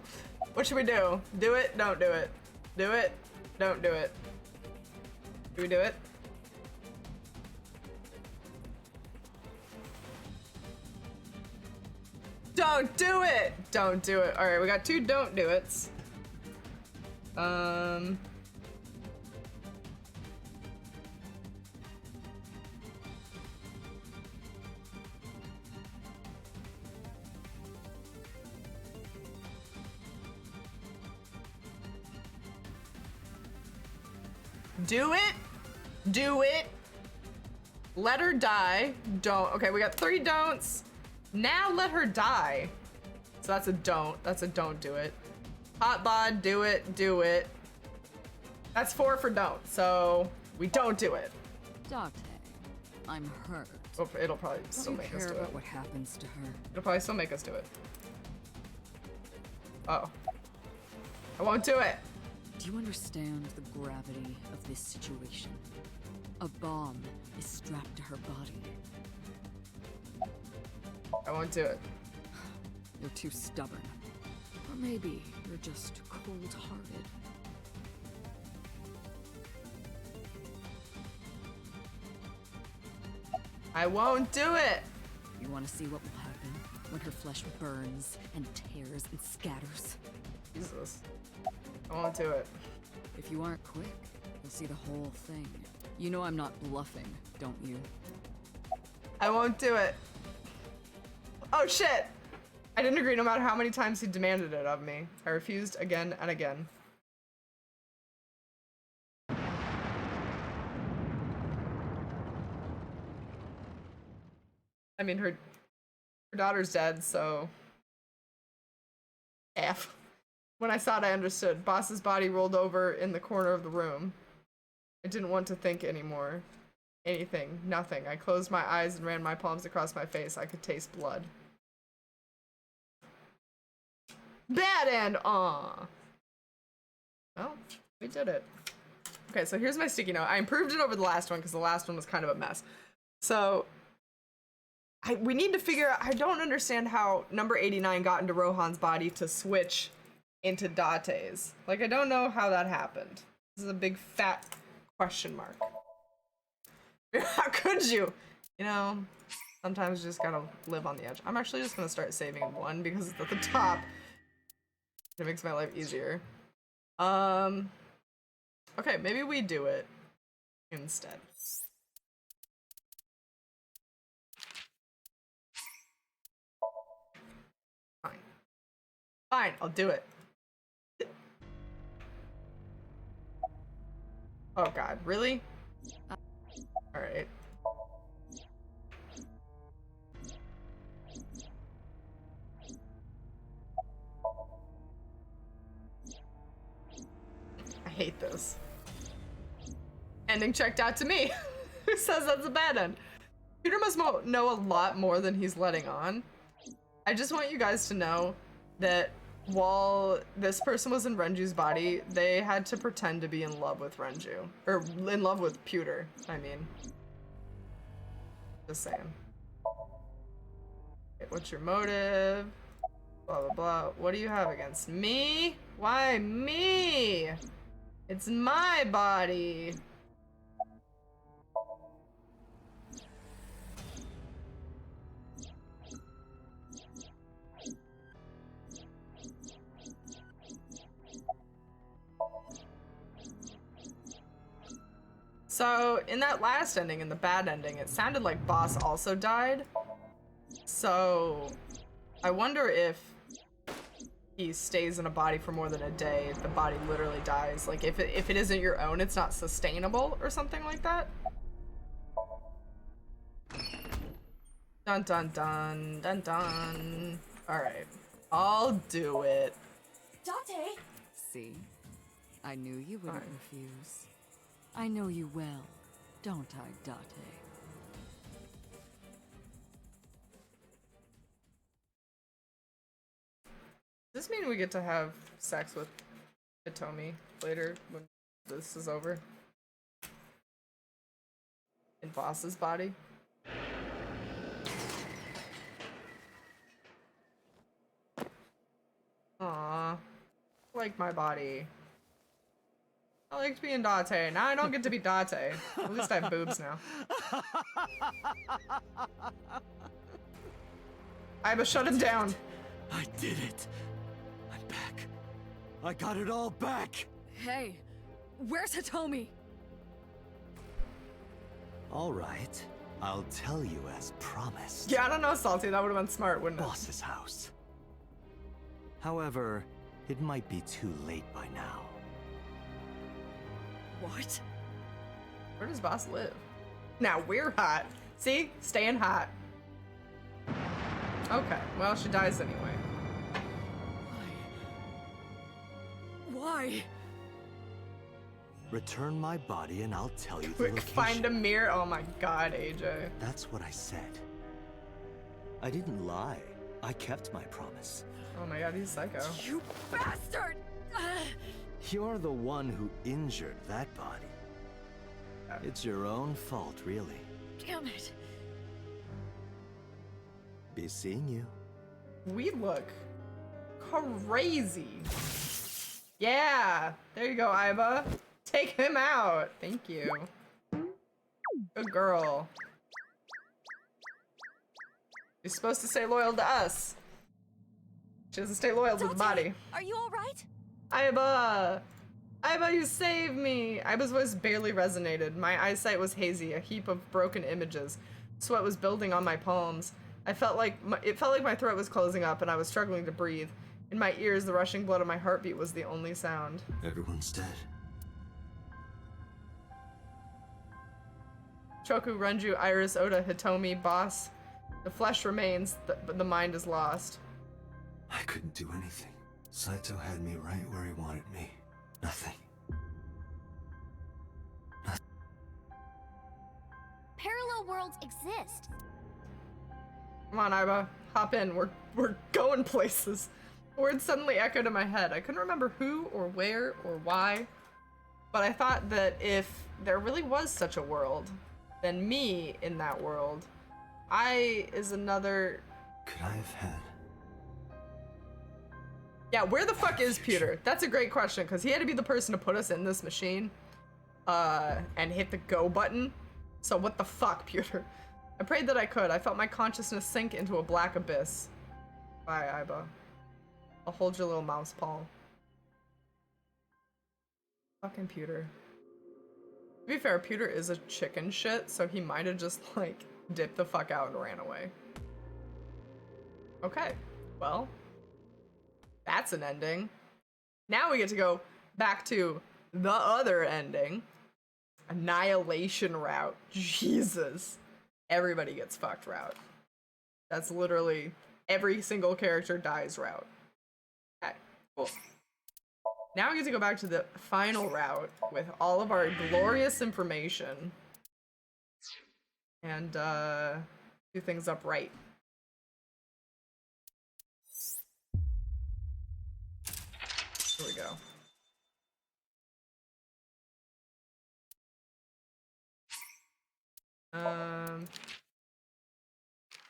[SPEAKER 1] What should we do? Do it, don't do it. Do it, don't do it. Do we do it? Don't do it! Don't do it. Alright, we got 2 don't do it's. Do it. Do it. Let her die. Don't. Okay, we got 3 don'ts. Now let her die. So that's a don't. That's a don't do it. Hot bod, do it, do it. That's 4 for don't. So we don't do it.
[SPEAKER 6] Date, I'm hurt.
[SPEAKER 1] Oh, it'll probably
[SPEAKER 6] Don't
[SPEAKER 1] still
[SPEAKER 6] you
[SPEAKER 1] make us
[SPEAKER 6] care
[SPEAKER 1] do
[SPEAKER 6] about
[SPEAKER 1] it.
[SPEAKER 6] what happens to her?
[SPEAKER 1] It'll probably still make us do it. Oh. I won't do it.
[SPEAKER 6] Do you understand the gravity of this situation? A bomb is strapped to her body.
[SPEAKER 1] I won't do it.
[SPEAKER 6] You're too stubborn. Or maybe you're just cold-hearted.
[SPEAKER 1] I won't do it.
[SPEAKER 6] You want to see what will happen when her flesh burns and tears and scatters?
[SPEAKER 1] Jesus. I won't do it.
[SPEAKER 6] If you aren't quick, you'll see the whole thing. You know I'm not bluffing, don't you?
[SPEAKER 1] I won't do it. Oh shit! I didn't agree no matter how many times he demanded it of me. I refused again and again. I mean, her daughter's dead, so... F. When I saw it, I understood. Boss's body rolled over in the corner of the room. I didn't want to think anymore. Anything. Nothing. I closed my eyes and ran my palms across my face. I could taste blood. Bad end! Aw. Well, we did it. Okay, so here's my sticky note. I improved it over the last one because the last one was kind of a mess. So... we need to figure out... I don't understand how number 89 got into Rohan's body to switch into Date's. Like, I don't know how that happened. This is a big fat question mark. How could you? You know, sometimes you just gotta live on the edge. I'm actually just gonna start saving in 1 because it's at the top. It makes my life easier. Okay, maybe we do it instead. Fine. Fine, I'll do it. Oh god, really? Alright. I hate this. Ending checked out to me. Who says that's a bad end? Peter must know a lot more than he's letting on. I just want you guys to know that while this person was in Renju's body, they had to pretend to be in love with Renju. Or in love with Pewter, I mean. Just saying. Okay, what's your motive? Blah, blah, blah. What do you have against me? Why me? It's my body. So, in that last ending, in the bad ending, it sounded like Boss also died. So, I wonder if he stays in a body for more than a day, if the body literally dies. Like, if it isn't your own, it's not sustainable or something like that. Dun dun dun, dun dun. Alright, I'll do it.
[SPEAKER 2] Date!
[SPEAKER 6] See? I knew you wouldn't
[SPEAKER 1] Fine.
[SPEAKER 6] refuse. I know you well, don't I, Date?
[SPEAKER 1] Does this mean we get to have sex with Hitomi later when this is over? In Boss's body? Aww. I like my body. I liked being Date. Now I don't get to be Date. At least I have boobs now. Iba, shut him down.
[SPEAKER 3] I did it. I'm back. I got it all back.
[SPEAKER 6] Hey, where's Hitomi?
[SPEAKER 3] All right. I'll tell you as promised.
[SPEAKER 1] Yeah, I don't know, Salty. That would have been smart, wouldn't it?
[SPEAKER 3] Boss's house. However, it might be too late by now.
[SPEAKER 6] What?
[SPEAKER 1] Where does Boss live? Now we're hot. See? Staying hot. Okay, well, she dies anyway.
[SPEAKER 6] Why?
[SPEAKER 3] Return my body and I'll tell you the
[SPEAKER 1] Quick,
[SPEAKER 3] location.
[SPEAKER 1] find a mirror. Oh my god, AJ.
[SPEAKER 3] That's what I said. I didn't lie. I kept my promise.
[SPEAKER 1] Oh my god, he's psycho.
[SPEAKER 6] You bastard!
[SPEAKER 3] You're the one who injured that body. It's your own fault, really.
[SPEAKER 6] Damn it.
[SPEAKER 3] Be seeing you.
[SPEAKER 1] We look crazy. Yeah, there you go, Iba. Take him out. Thank you. Good girl. You're supposed to stay loyal to us. She doesn't stay loyal to the body.
[SPEAKER 5] Are you alright?
[SPEAKER 1] Iba! Iba, you saved me! Iba's voice barely resonated. My eyesight was hazy, a heap of broken images. Sweat was building on my palms. It felt like my throat was closing up and I was struggling to breathe. In my ears, the rushing blood of my heartbeat was the only sound.
[SPEAKER 3] Everyone's dead.
[SPEAKER 1] Choku, Renju, Iris, Oda, Hitomi, Boss. The flesh remains, but the mind is lost.
[SPEAKER 3] I couldn't do anything. Saito had me right where he wanted me. Nothing.
[SPEAKER 5] Parallel worlds exist.
[SPEAKER 1] Come on, Iba. Hop in. We're going places. Words suddenly echoed in my head. I couldn't remember who or where or why, but I thought that if there really was such a world, then me in that world, I is another...
[SPEAKER 3] Could I have had?
[SPEAKER 1] Yeah, where the fuck is Pewter? That's a great question, because he had to be the person to put us in this machine, and hit the go button. So what the fuck, Pewter? I prayed that I could. I felt my consciousness sink into a black abyss. Bye, Iba. I'll hold your little mouse paw. Fucking Pewter. To be fair, Pewter is a chicken shit, so he might have just, like, dipped the fuck out and ran away. Okay, well, that's an ending. Now we get to go back to the other ending. Annihilation route. Jesus. Everybody gets fucked route. That's literally every single character dies route. Okay, cool. Now we get to go back to the final route with all of our glorious information. And, do things up right. Here we go.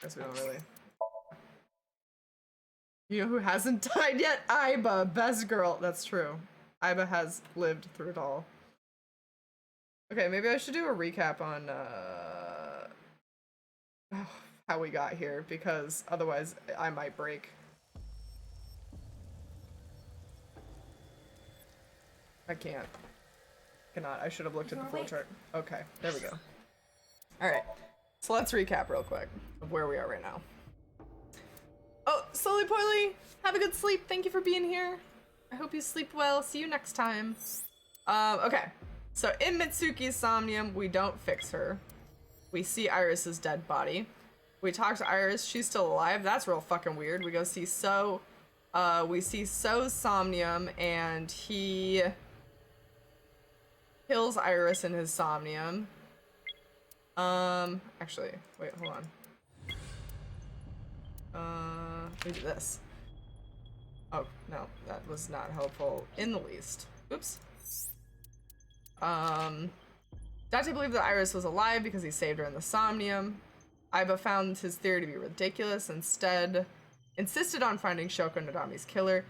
[SPEAKER 1] Guess we don't really. You know who hasn't died yet? Aiba, best girl. That's true. Aiba has lived through it all. Okay, maybe I should do a recap on how we got here, because otherwise I might break. I can't. Cannot. I should have looked at the flow chart. Okay, there we go. Alright, so let's recap real quick of where we are right now. Oh, Slowly Poily, have a good sleep. Thank you for being here. I hope you sleep well. See you next time. Okay. So in Mitsuki's Somnium, we don't fix her. We see Iris's dead body. We talk to Iris. She's still alive. That's real fucking weird. We go see So. We see So's Somnium, and he kills Iris in his Somnium. Actually, wait, hold on. We do this. Oh, no, that was not helpful in the least. Oops. Date believed that Iris was alive because he saved her in the Somnium. Aiba found his theory to be ridiculous, insisted on finding Shoko Nadami's killer.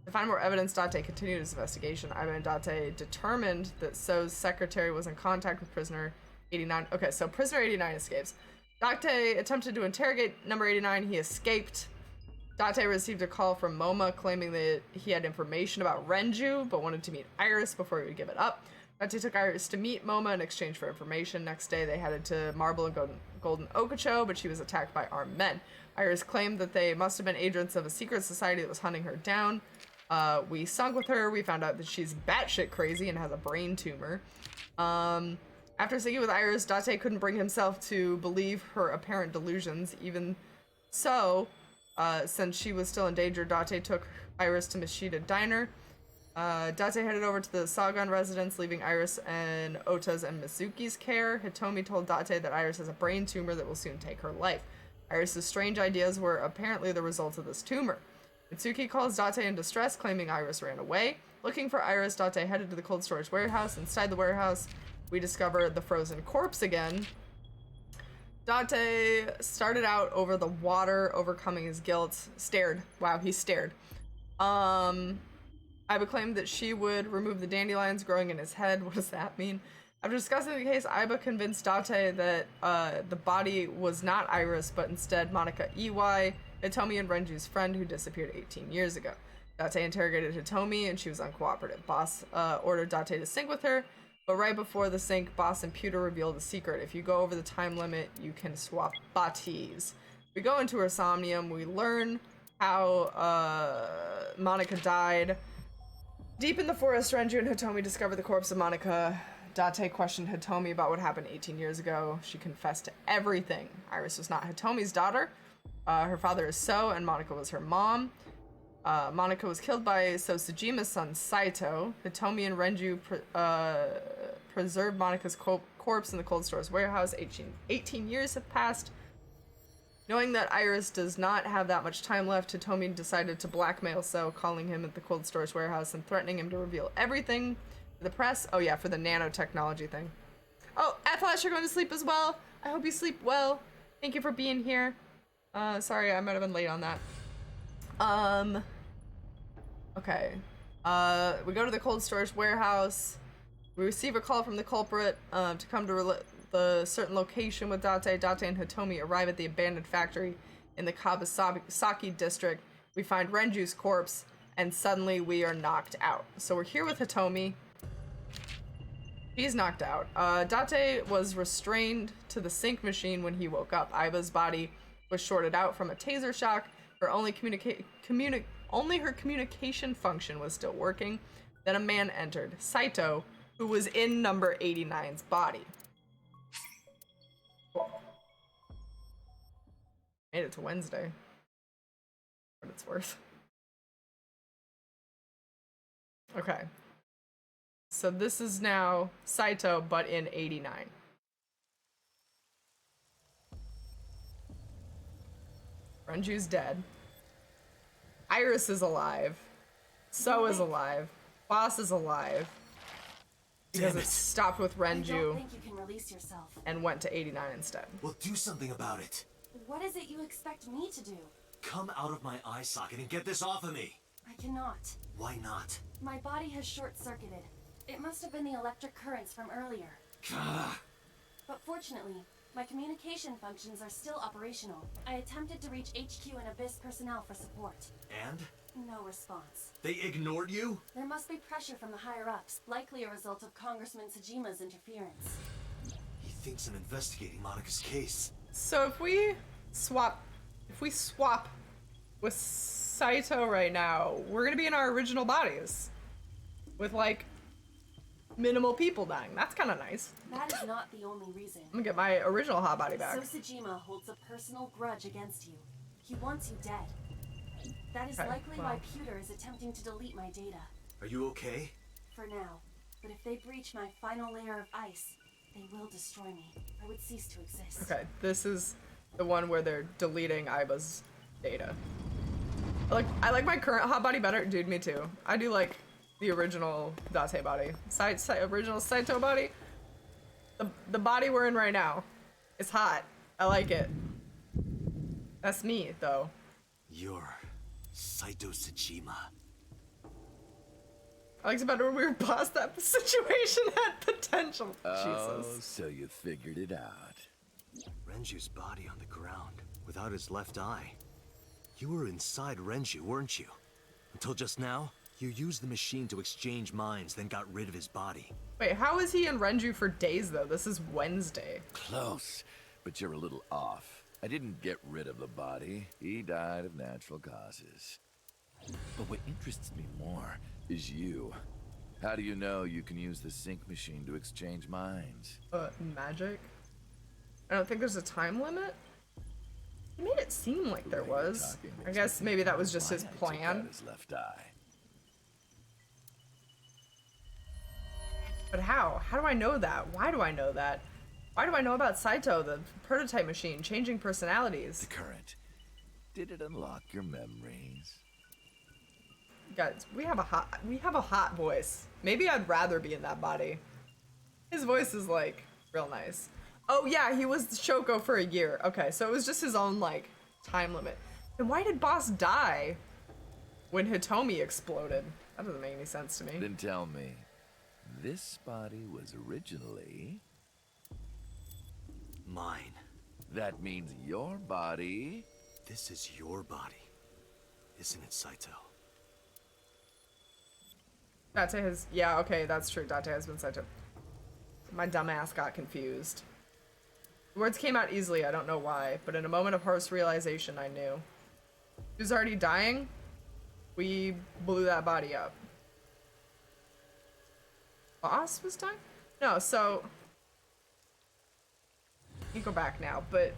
[SPEAKER 1] To find more evidence, Date continued his investigation. Aiba and Date determined that So's secretary was in contact with prisoner 89. Okay, so prisoner 89 escapes. Date attempted to interrogate number 89. He escaped. Date received a call from Moma claiming that he had information about Renju, but wanted to meet Iris before he would give it up. Date took Iris to meet Moma in exchange for information. Next day, they headed to Marble and Golden Okacho, but she was attacked by armed men. Iris claimed that they must have been agents of a secret society that was hunting her down. We sunk with her. We found out that she's batshit crazy and has a brain tumor. After sinking with Iris, Date couldn't bring himself to believe her apparent delusions. Even so, since she was still in danger, Date took Iris to Mishita Diner. Date headed over to the Sagan residence, leaving Iris in Ota's and Mizuki's care. Hitomi told Date that Iris has a brain tumor that will soon take her life. Iris's strange ideas were apparently the result of this tumor. Mitsuki calls Date in distress, claiming Iris ran away. Looking for Iris, Date headed to the cold storage warehouse. Inside the warehouse, we discover the frozen corpse again. Date started out over the water, overcoming his guilt. Stared. Wow, he stared. Aiba claimed that she would remove the dandelions growing in his head. What does that mean? After discussing the case, Aiba convinced Date that the body was not Iris, but instead Monica Iwai, Hitomi and Renju's friend who disappeared 18 years ago. Date interrogated Hitomi, and she was uncooperative. Boss ordered Date to sync with her, but right before the sync, Boss and Pewter revealed a secret. If you go over the time limit, you can swap bodies. We go into her Somnium. We learn how Monica died. Deep in the forest, Renju and Hitomi discovered the corpse of Monica. Date questioned Hitomi about what happened 18 years ago. She confessed to everything. Iris was not Hitomi's daughter. Her father is So, and Monica was her mom. Monica was killed by So Tsujima's son, Saito. Hitomi and Renju preserved Monica's corpse in the cold store's warehouse. 18 years have passed. Knowing that Iris does not have that much time left, Hitomi decided to blackmail So, calling him at the cold storage warehouse and threatening him to reveal everything to the press. Oh yeah, for the nanotechnology thing. Oh, Athlash, you're going to sleep as well. I hope you sleep well. Thank you for being here. Sorry, I might have been late on that. Okay. We go to the cold storage warehouse. We receive a call from the culprit to come to the certain location with Date. Date and Hitomi arrive at the abandoned factory in the Kabasaki district. We find Renju's corpse, and suddenly we are knocked out. So we're here with Hitomi. He's knocked out. Date was restrained to the sync machine when he woke up. Aiba's body was shorted out from a taser shock. Her only her communication function was still working. Then a man entered, Saito, who was in number 89's body. Made it to Wednesday. What it's worth. Okay. So this is now Saito, but in 89. Renju's dead. Iris is alive. So is alive. Boss is alive. Because
[SPEAKER 3] Damn
[SPEAKER 1] it
[SPEAKER 3] it.
[SPEAKER 1] stopped with
[SPEAKER 2] I don't
[SPEAKER 1] Renju
[SPEAKER 2] think you can release yourself.
[SPEAKER 1] and went to 89 instead.
[SPEAKER 3] Well, do something about it.
[SPEAKER 2] What is it you expect me to do?
[SPEAKER 3] Come out of my eye socket and get this off of me.
[SPEAKER 2] I cannot.
[SPEAKER 3] Why not?
[SPEAKER 2] My body has short-circuited. It must have been the electric currents from earlier.
[SPEAKER 3] Gah.
[SPEAKER 2] But fortunately, my communication functions are still operational. I attempted to reach HQ and Abyss personnel for support.
[SPEAKER 3] And?
[SPEAKER 2] No response.
[SPEAKER 3] They ignored you?
[SPEAKER 2] There must be pressure from the higher-ups, likely a result of Congressman Tsujima's interference.
[SPEAKER 3] He thinks I'm investigating Monika's case.
[SPEAKER 1] So if we swap with Saito right now, we're gonna be in our original bodies. With like minimal people dying. That's kinda nice.
[SPEAKER 2] That is not the only reason.
[SPEAKER 1] I'm gonna get my original hot body
[SPEAKER 2] So
[SPEAKER 1] back.
[SPEAKER 2] Tsujima holds a personal grudge against you. He wants you dead. That is
[SPEAKER 1] Okay,
[SPEAKER 2] likely
[SPEAKER 1] well.
[SPEAKER 2] why Pewter is attempting to delete my data.
[SPEAKER 3] Are you okay?
[SPEAKER 2] For now. But if they breach my final layer of ice, they will destroy me. I would cease to exist.
[SPEAKER 1] Okay, this is the one where they're deleting Aiba's data. I like my current hot body better. Dude, me too. I do like the original Date body. Original Saito body. The body we're in right now is hot. I like it. That's me, though.
[SPEAKER 3] You're Saito Tsuchima.
[SPEAKER 1] I liked it better when we were past that situation had potential.
[SPEAKER 8] Oh,
[SPEAKER 1] Jesus.
[SPEAKER 8] so you figured it out.
[SPEAKER 3] Renju's body on the ground, without his left eye. You were inside Renju, weren't you? Until just now, you used the machine to exchange minds, then got rid of his body.
[SPEAKER 1] Wait, how is he in Renju for days, though? This is Wednesday.
[SPEAKER 8] Close, but you're a little off. I didn't get rid of the body. He died of natural causes. But what interests me more is you. How do you know you can use the sync machine to exchange minds?
[SPEAKER 1] Magic? I don't think there's a time limit. He made it seem like there was. I guess maybe that was just his plan.
[SPEAKER 8] His left eye.
[SPEAKER 1] But how? How do I know that? Why do I know that? Why do I know about Saito, the prototype machine, changing personalities?
[SPEAKER 8] The current. Did it unlock your memories?
[SPEAKER 1] Guys, we have a hot voice. Maybe I'd rather be in that body. His voice is like real nice. Oh yeah, he was Shoko for a year. Okay, so it was just his own like time limit. Then why did Boss die when Hitomi exploded? That doesn't make any sense to me.
[SPEAKER 8] Then tell me, this body was originally...
[SPEAKER 3] Mine.
[SPEAKER 8] That means your body...
[SPEAKER 3] This is your body, isn't it, Saito?
[SPEAKER 1] Date has, yeah, okay, that's true. Date has been Saito. My dumbass got confused. The words came out easily, I don't know why, but in a moment of harsh realization, I knew. He was already dying. We blew that body up. Boss was dying? No, so... You go back now, but...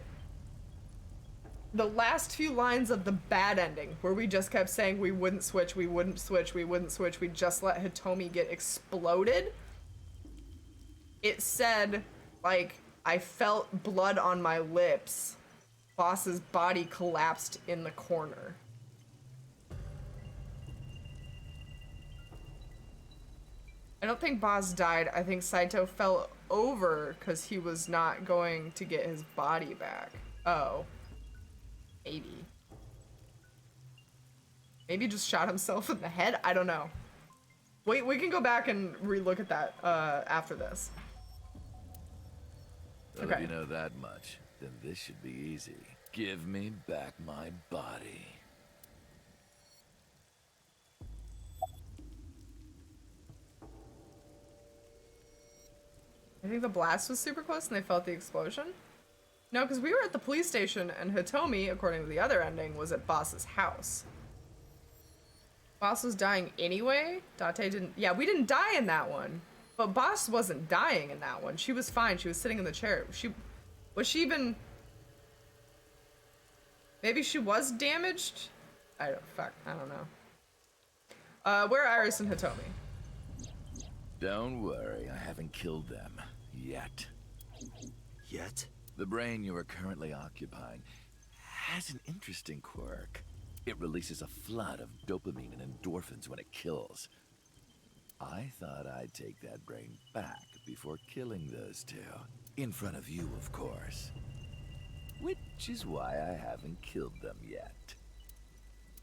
[SPEAKER 1] The last few lines of the bad ending, where we just kept saying we wouldn't switch, we wouldn't switch, we wouldn't switch, we just let Hitomi get exploded. It said, like, I felt blood on my lips. Boss's body collapsed in the corner. I don't think Boss died. I think Saito fell over because he was not going to get his body back. Oh. Maybe. Maybe just shot himself in the head? I don't know. Wait, we can go back and relook at that after this.
[SPEAKER 8] Well,
[SPEAKER 1] Okay.
[SPEAKER 8] if you know that much, then this should be easy. Give me back my body.
[SPEAKER 1] I think the blast was super close and they felt the explosion. No, because we were at the police station and Hitomi, according to the other ending, was at Boss's house. Boss was dying anyway. Date didn't. Yeah, we didn't die in that one. But Boss wasn't dying in that one. She was fine. She was sitting in the chair. Was she even... Maybe she was damaged? I don't know. Where are Iris and Hitomi?
[SPEAKER 8] Don't worry, I haven't killed them. Yet.
[SPEAKER 3] Yet?
[SPEAKER 8] The brain you are currently occupying has an interesting quirk. It releases a flood of dopamine and endorphins when it kills. I thought I'd take that brain back before killing those two. In front of you, of course. Which is why I haven't killed them yet.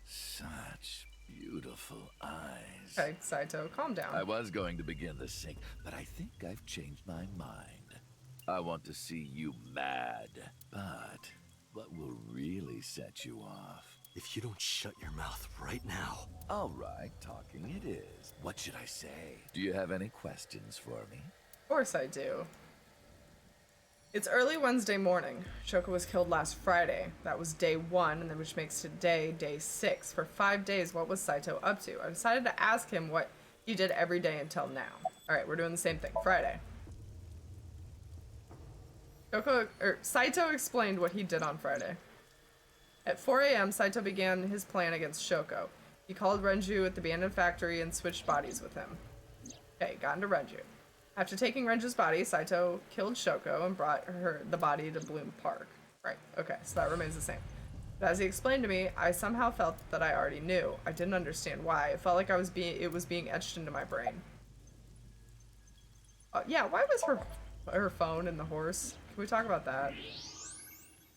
[SPEAKER 8] Such beautiful eyes.
[SPEAKER 1] Okay, Saito, calm down.
[SPEAKER 8] I was going to begin the sync, but I think I've changed my mind. I want to see you mad. But what will really set you off?
[SPEAKER 3] If you don't shut your mouth right now.
[SPEAKER 8] All right, talking it is. What should I say? Do you have any questions for me?
[SPEAKER 1] Of course I do. It's early Wednesday morning. Shoko was killed last Friday. That was day 1, and then which makes today day 6. For 5 days, what was Saito up to? I decided to ask him what he did every day until now. Alright, we're doing the same thing. Friday. Saito explained what he did on Friday. At 4 a.m., Saito began his plan against Shoko. He called Renju at the abandoned factory and switched bodies with him. Okay, got into Renju. After taking Renju's body, Saito killed Shoko and brought the body to Bloom Park. Right, okay, so that remains the same. But as he explained to me, I somehow felt that I already knew. I didn't understand why. It felt like it was being etched into my brain. Yeah, why was her phone in the horse? Can we talk about that?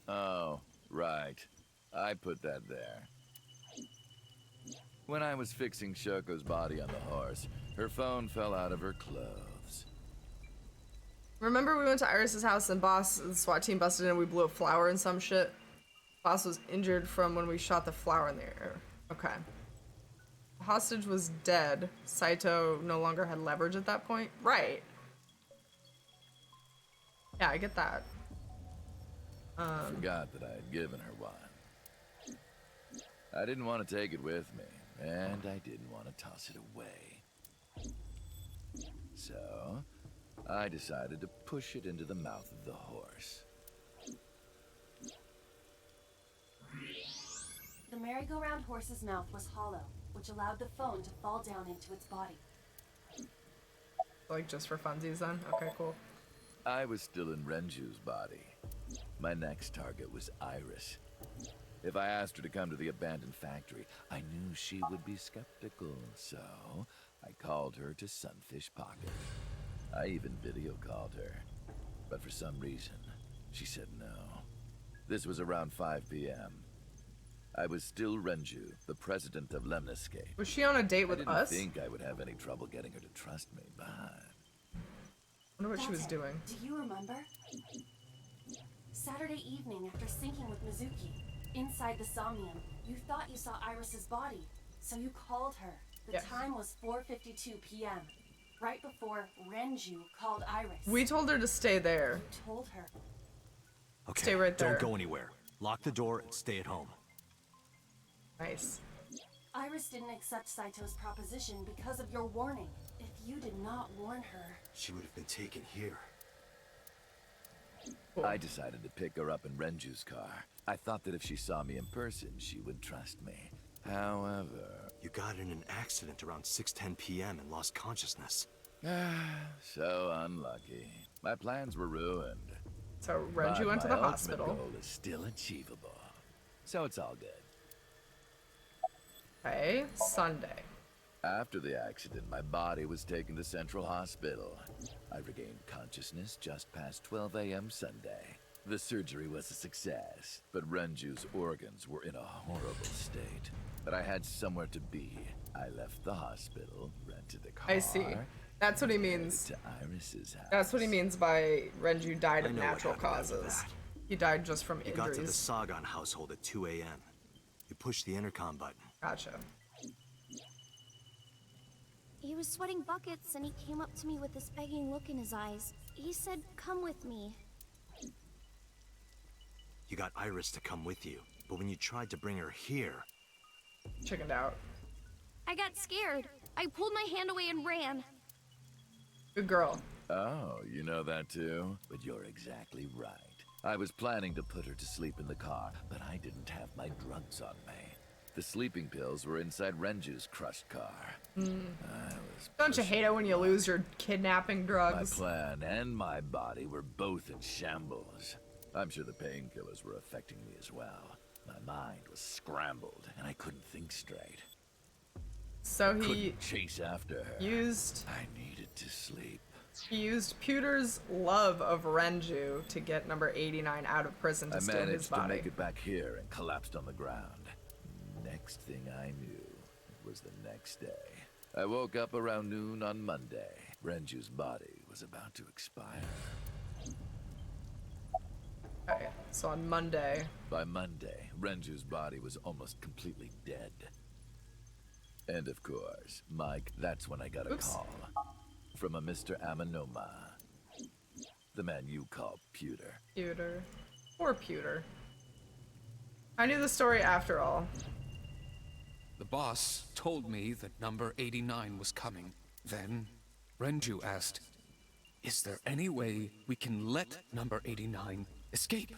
[SPEAKER 8] Oh, right. I put that there. When I was fixing Shoko's body on the horse, her phone fell out of her clothes.
[SPEAKER 1] Remember we went to Iris's house and Boss, the SWAT team busted in and we blew a flower and some shit? Boss was injured from when we shot the flower in the air. Okay. The hostage was dead. Saito no longer had leverage at that point. Right. Yeah, I get that.
[SPEAKER 8] I forgot that I had given her one. I didn't want to take it with me, and I didn't want to toss it away. So, I decided to push it into the mouth of the horse.
[SPEAKER 2] The merry-go-round horse's mouth was hollow, which allowed the phone to fall down into its body.
[SPEAKER 1] Like just for funsies then? Okay, cool.
[SPEAKER 8] I was still in Renju's body. My next target was Iris. If I asked her to come to the abandoned factory, I knew she would be skeptical, so I called her to Sunfish Pocket. I even video called her, but for some reason, she said no. This was around 5 p.m. I was still Renju, the president of Lemniscape.
[SPEAKER 1] Was she on a date with us?
[SPEAKER 8] I didn't think I would have any trouble getting her to trust me, but...
[SPEAKER 1] I wonder what she was doing.
[SPEAKER 2] Do you remember? Saturday evening after syncing with Mizuki, inside the Somnium, you thought you saw Iris's body, so you called her. The time was 4:52 p.m., right before Renju called Iris.
[SPEAKER 1] We told her to stay there.
[SPEAKER 2] You told her.
[SPEAKER 3] Okay,
[SPEAKER 1] stay right there.
[SPEAKER 3] Don't go anywhere. Lock the door and stay at home.
[SPEAKER 1] Nice.
[SPEAKER 2] Iris didn't accept Saito's proposition because of your warning. If you did not warn her...
[SPEAKER 3] She would have been taken here.
[SPEAKER 1] Cool.
[SPEAKER 8] I decided to pick her up in Renju's car. I thought that if she saw me in person, she would trust me. However...
[SPEAKER 3] You got in an accident around 6:10 p.m. and lost consciousness.
[SPEAKER 8] So unlucky. My plans were ruined.
[SPEAKER 1] So Renju went to the hospital.
[SPEAKER 8] My ultimate goal is still achievable. So it's all good.
[SPEAKER 1] Okay, Sunday.
[SPEAKER 8] After the accident, my body was taken to Central Hospital. I regained consciousness just past 12 a.m. Sunday. The surgery was a success, but Renju's organs were in a horrible state. But I had somewhere to be. I left the hospital, rented a car.
[SPEAKER 1] I see. That's what he means.
[SPEAKER 8] To Iris's house.
[SPEAKER 1] That's what he means by Renju died of
[SPEAKER 3] I know what
[SPEAKER 1] natural
[SPEAKER 3] happened after
[SPEAKER 1] causes.
[SPEAKER 3] that.
[SPEAKER 1] He died just from
[SPEAKER 3] You got to the
[SPEAKER 1] injuries.
[SPEAKER 3] Sagan household at 2 a.m. You pushed the intercom button.
[SPEAKER 1] Gotcha.
[SPEAKER 5] He was sweating buckets and he came up to me with this begging look in his eyes. He said, "Come with me."
[SPEAKER 3] You got Iris to come with you, but when you tried to bring her here...
[SPEAKER 1] Chickened out.
[SPEAKER 5] I got scared. I pulled my hand away and ran.
[SPEAKER 1] Good girl.
[SPEAKER 8] Oh, you know that too? But you're exactly right. I was planning to put her to sleep in the car, but I didn't have my drugs on me. The sleeping pills were inside Renju's crushed car.
[SPEAKER 1] Don't you hate it when you lose your kidnapping
[SPEAKER 8] My
[SPEAKER 1] drugs?
[SPEAKER 8] plan and my body were both in shambles. I'm sure the painkillers were affecting me as well. My mind was scrambled, and I couldn't think straight.
[SPEAKER 1] So he
[SPEAKER 8] Couldn't chase after her.
[SPEAKER 1] used
[SPEAKER 8] I needed to sleep.
[SPEAKER 1] Pewter's love of Renju to get number 89 out of prison to
[SPEAKER 8] I
[SPEAKER 1] steal his
[SPEAKER 8] managed to
[SPEAKER 1] body.
[SPEAKER 8] make it back here and collapsed on the ground. Next thing I knew, it was the next day. I woke up around noon on Monday. Renju's body was about to expire.
[SPEAKER 1] Okay, so on Monday.
[SPEAKER 8] By Monday, Renju's body was almost completely dead. And of course, Mike, that's when I got a call. From a Mr. Amanoma. The man you call Pewter.
[SPEAKER 1] Pewter. Poor Pewter. I knew the story after all.
[SPEAKER 7] The boss told me that number 89 was coming. Then, Renju asked, "Is there any way we can let number 89 escape?"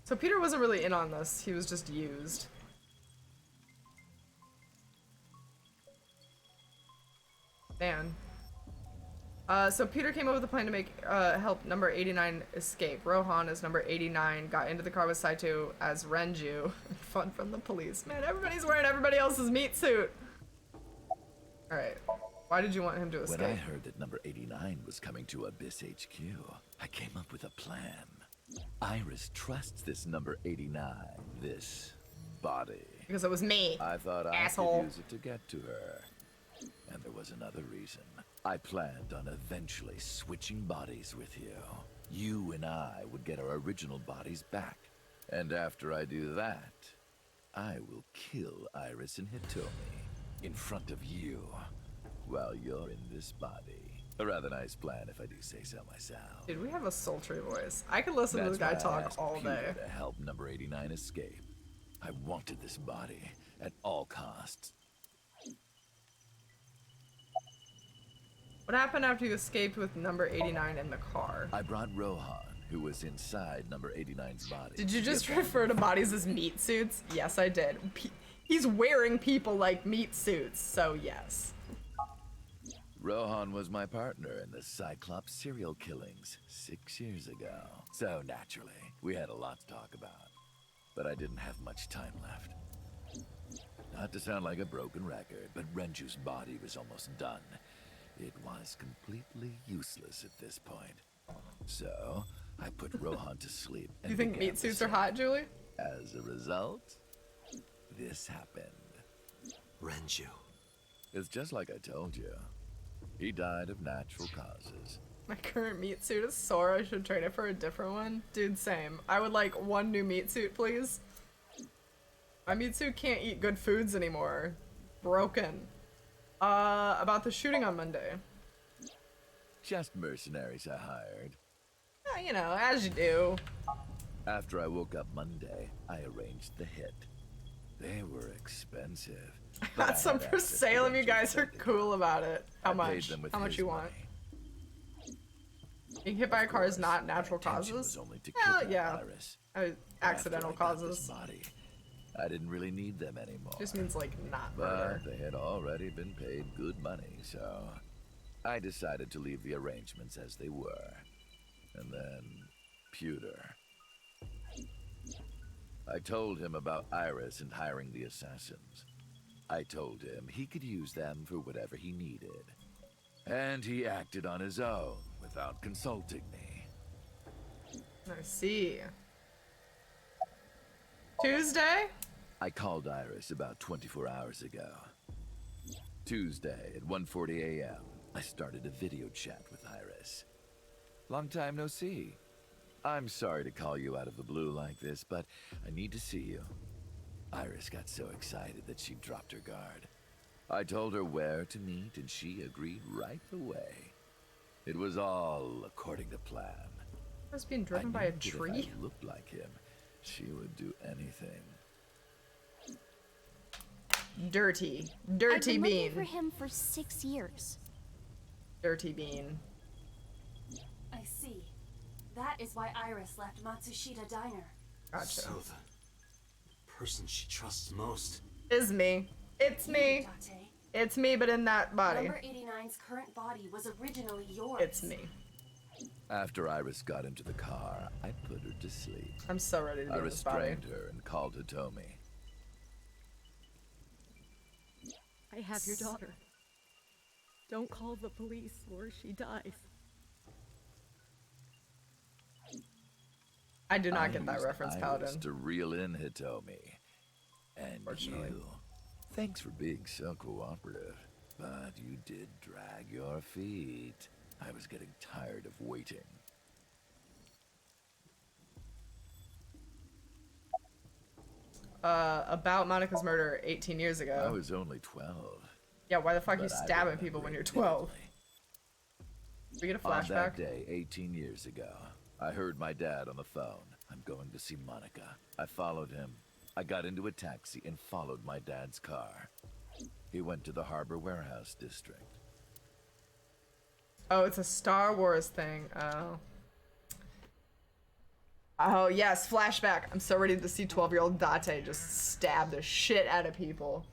[SPEAKER 1] So Peter wasn't really in on this, he was just used. Man. So Peter came up with a plan to make help number 89 escape. Rohan as number 89 got into the car with Saito as Renju. Fun from the police. Man, everybody's wearing everybody else's meat suit. Alright. Why did you want him to escape?
[SPEAKER 8] When I heard that number 89 was coming to Abyss HQ, I came up with a plan. Iris trusts this number 89, this body.
[SPEAKER 1] Because it was me.
[SPEAKER 8] I thought
[SPEAKER 1] asshole.
[SPEAKER 8] I could use it to get to her. And there was another reason. I planned on eventually switching bodies with you. You and I would get our original bodies back. And after I do that, I will kill Iris and Hitomi in front of you while you're in this body. A rather nice plan if I do say so myself.
[SPEAKER 1] Dude, we have a sultry voice. I could listen to this guy
[SPEAKER 8] That's why I
[SPEAKER 1] talk
[SPEAKER 8] asked
[SPEAKER 1] all day.
[SPEAKER 8] Pewter to help number 89 escape. I wanted this body at all costs.
[SPEAKER 1] What happened after you escaped with number 89 in the car?
[SPEAKER 8] I brought Rohan, who was inside number 89's body.
[SPEAKER 1] Did you just refer to bodies as meat suits? Yes, I did. He's wearing people like meat suits, so yes.
[SPEAKER 8] Rohan was my partner in the Cyclops serial killings 6 years ago. So naturally, we had a lot to talk about. But I didn't have much time left. Not to sound like a broken record, but Renju's body was almost done. It was completely useless at this point. So, I put Rohan to sleep. And
[SPEAKER 1] You think
[SPEAKER 8] began
[SPEAKER 1] meat suits
[SPEAKER 8] the
[SPEAKER 1] are hot, Julie?
[SPEAKER 8] As a result, this happened.
[SPEAKER 3] Renju.
[SPEAKER 8] It's just like I told you. He died of natural causes.
[SPEAKER 1] My current meat suit is sore. I should trade it for a different one. Dude, same. I would like one new meat suit, please. My meat suit can't eat good foods anymore. Broken. About the shooting on Monday.
[SPEAKER 8] Just mercenaries I hired.
[SPEAKER 1] You know, as you do.
[SPEAKER 8] After I woke up Monday, I arranged the hit. They were expensive. but I
[SPEAKER 1] Got some
[SPEAKER 8] had
[SPEAKER 1] for
[SPEAKER 8] access to
[SPEAKER 1] sale and you
[SPEAKER 8] Renju's
[SPEAKER 1] guys are
[SPEAKER 8] vending.
[SPEAKER 1] cool about it. How
[SPEAKER 8] I paid
[SPEAKER 1] much?
[SPEAKER 8] them with
[SPEAKER 1] How much
[SPEAKER 8] his
[SPEAKER 1] you want?
[SPEAKER 8] money.
[SPEAKER 1] Being hit by a car is
[SPEAKER 8] Of
[SPEAKER 1] not
[SPEAKER 8] course,
[SPEAKER 1] natural
[SPEAKER 8] my intention
[SPEAKER 1] causes?
[SPEAKER 8] was only to
[SPEAKER 1] Hell
[SPEAKER 8] kidnap
[SPEAKER 1] yeah.
[SPEAKER 8] Iris.
[SPEAKER 1] Accidental
[SPEAKER 8] After I got this
[SPEAKER 1] causes.
[SPEAKER 8] body, I didn't really need them anymore.
[SPEAKER 1] Just means like not
[SPEAKER 8] But
[SPEAKER 1] murder.
[SPEAKER 8] they had already been paid good money, so I decided to leave the arrangements as they were. And then, Pewter. I told him about Iris and hiring the assassins. I told him he could use them for whatever he needed. And he acted on his own without consulting me.
[SPEAKER 1] I see. Tuesday?
[SPEAKER 8] I called Iris about 24 hours ago. Tuesday at 1:40 a.m., I started a video chat with Iris. Long time no see. I'm sorry to call you out of the blue like this, but I need to see you. Iris got so excited that she dropped her guard. I told her where to meet, and she agreed right away. It was all according to plan.
[SPEAKER 1] I was being driven
[SPEAKER 8] I
[SPEAKER 1] by a
[SPEAKER 8] knew that
[SPEAKER 1] tree?
[SPEAKER 8] If I looked like him, she would do anything.
[SPEAKER 1] Dirty.
[SPEAKER 5] I've
[SPEAKER 1] Dirty
[SPEAKER 5] been looking for
[SPEAKER 1] bean.
[SPEAKER 5] him for 6 years.
[SPEAKER 1] Dirty bean.
[SPEAKER 2] I see. That is why Iris left Matsushita Diner.
[SPEAKER 1] Gotcha.
[SPEAKER 9] So the person she trusts most.
[SPEAKER 1] Is me. It's me.
[SPEAKER 2] Date.
[SPEAKER 1] It's me, but in that body.
[SPEAKER 2] Number 89's current body was originally yours.
[SPEAKER 1] It's me.
[SPEAKER 8] After Iris got into the car, I put her to sleep.
[SPEAKER 1] I'm so ready to
[SPEAKER 8] I
[SPEAKER 1] be in this body.
[SPEAKER 8] restrained her and called Hitomi.
[SPEAKER 10] I have your daughter. Don't call the police or she dies.
[SPEAKER 1] I do not get that reference,
[SPEAKER 8] Iris
[SPEAKER 1] Paladin.
[SPEAKER 8] to reel in Hitomi. And
[SPEAKER 1] Fortunately.
[SPEAKER 8] you. Thanks for being so cooperative. But you did drag your feet. I was getting tired of waiting.
[SPEAKER 1] About Monica's murder 18 years ago.
[SPEAKER 8] I was only 12.
[SPEAKER 1] Yeah, why the fuck are you
[SPEAKER 8] but I
[SPEAKER 1] stabbing
[SPEAKER 8] remember
[SPEAKER 1] people when
[SPEAKER 8] it
[SPEAKER 1] you're 12?
[SPEAKER 8] vividly.
[SPEAKER 1] We get a
[SPEAKER 8] On that
[SPEAKER 1] flashback?
[SPEAKER 8] day, 18 years ago, I heard my dad on the phone. I'm going to see Monica. I followed him. I got into a taxi and followed my dad's car. He went to the Harbor Warehouse District.
[SPEAKER 1] Oh, it's a Star Wars thing. Oh. Oh, yes, flashback. I'm so ready to see 12-year-old Date just stab the shit out of people.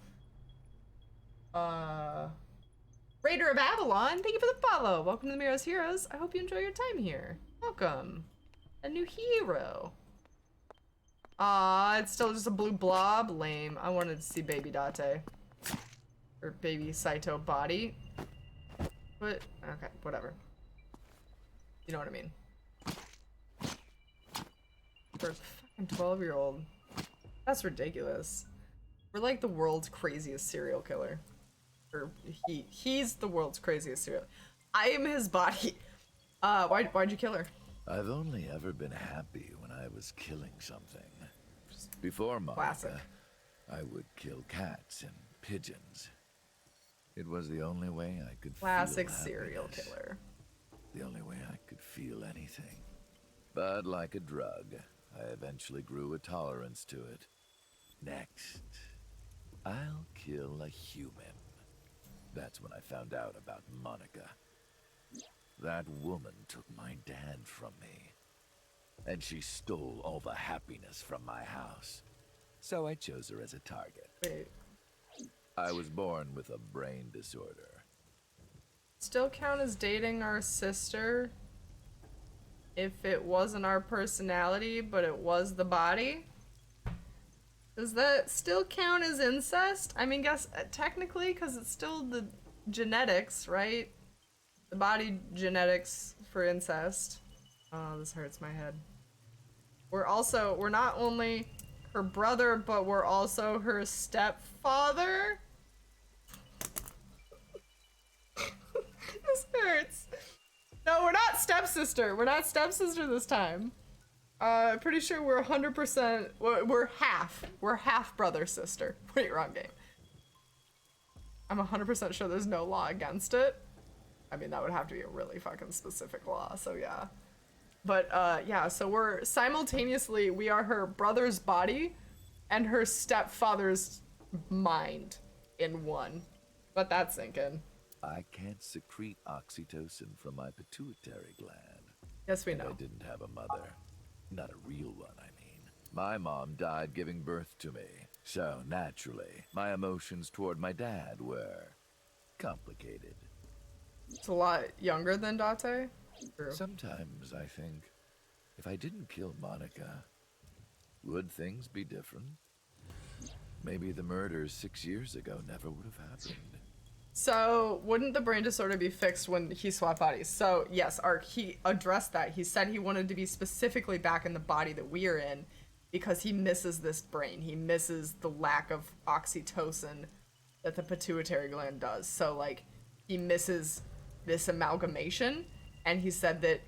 [SPEAKER 1] Raider of Avalon, thank you for the follow. Welcome to the Mirror's Heroes. I hope you enjoy your time here. Welcome. A new hero. It's still just a blue blob. Lame. I wanted to see baby Date. Or baby Saito body. But, okay, whatever. You know what I mean. For a fucking 12-year-old. That's ridiculous. We're like the world's craziest serial killer. Or he's the world's craziest serial. I am his body. Why'd you kill her?
[SPEAKER 8] I've only ever been happy when I was killing something. Before Monica,
[SPEAKER 1] Classic.
[SPEAKER 8] I would kill cats and pigeons. It was the only way I could
[SPEAKER 1] Classic
[SPEAKER 8] feel
[SPEAKER 1] serial
[SPEAKER 8] happiness.
[SPEAKER 1] killer.
[SPEAKER 8] The only way I could feel anything. But like a drug, I eventually grew a tolerance to it. Next, I'll kill a human. That's when I found out about Monica. That woman took my dad from me. And she stole all the happiness from my house. So I chose her as a target.
[SPEAKER 1] Wait.
[SPEAKER 8] I was born with a brain disorder.
[SPEAKER 1] Still count as dating our sister if it wasn't our personality, but it was the body? Does that still count as incest? I mean, guess technically, because it's still the genetics, right? The body genetics for incest. Oh, this hurts my head. We're not only her brother, but we're also her stepfather. This hurts. No, we're not stepsister. We're not stepsister this time. Pretty sure we're 100%. We're half. We're half brother sister. Wait, wrong game. I'm 100% sure there's no law against it. I mean, that would have to be a really fucking specific law. So yeah. But yeah. So we're simultaneously we are her brother's body, and her stepfather's mind in one. Let that sink in.
[SPEAKER 8] I can't secrete oxytocin from my pituitary gland.
[SPEAKER 1] Yes, we
[SPEAKER 8] And
[SPEAKER 1] know.
[SPEAKER 8] I didn't have a mother. Not a real one, I mean. My mom died giving birth to me. So, naturally, my emotions toward my dad were complicated.
[SPEAKER 1] It's a lot younger than Date. True.
[SPEAKER 8] Sometimes I think, if I didn't kill Monica, would things be different? Maybe the murders 6 years ago never would have happened.
[SPEAKER 1] So, wouldn't the brain disorder be fixed when he swapped bodies? So, yes, he addressed that. He said he wanted to be specifically back in the body that we are in because he misses this brain. He misses the lack of oxytocin that the pituitary gland does. So, like, he misses this amalgamation, and he said that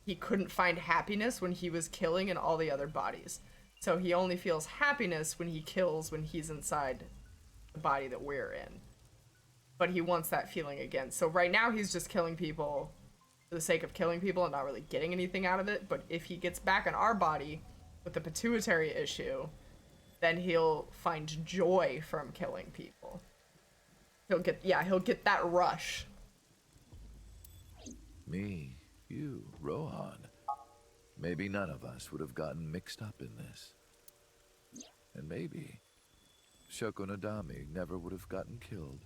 [SPEAKER 1] he couldn't find happiness when he was killing in all the other bodies. So he only feels happiness when he kills when he's inside the body that we're in. But he wants that feeling again. So right now he's just killing people for the sake of killing people and not really getting anything out of it. But if he gets back in our body with the pituitary issue, then he'll find joy from killing people. He'll get that rush.
[SPEAKER 8] Me, you, Rohan. Maybe none of us would have gotten mixed up in this. And maybe Shoko Nadami never would have gotten killed.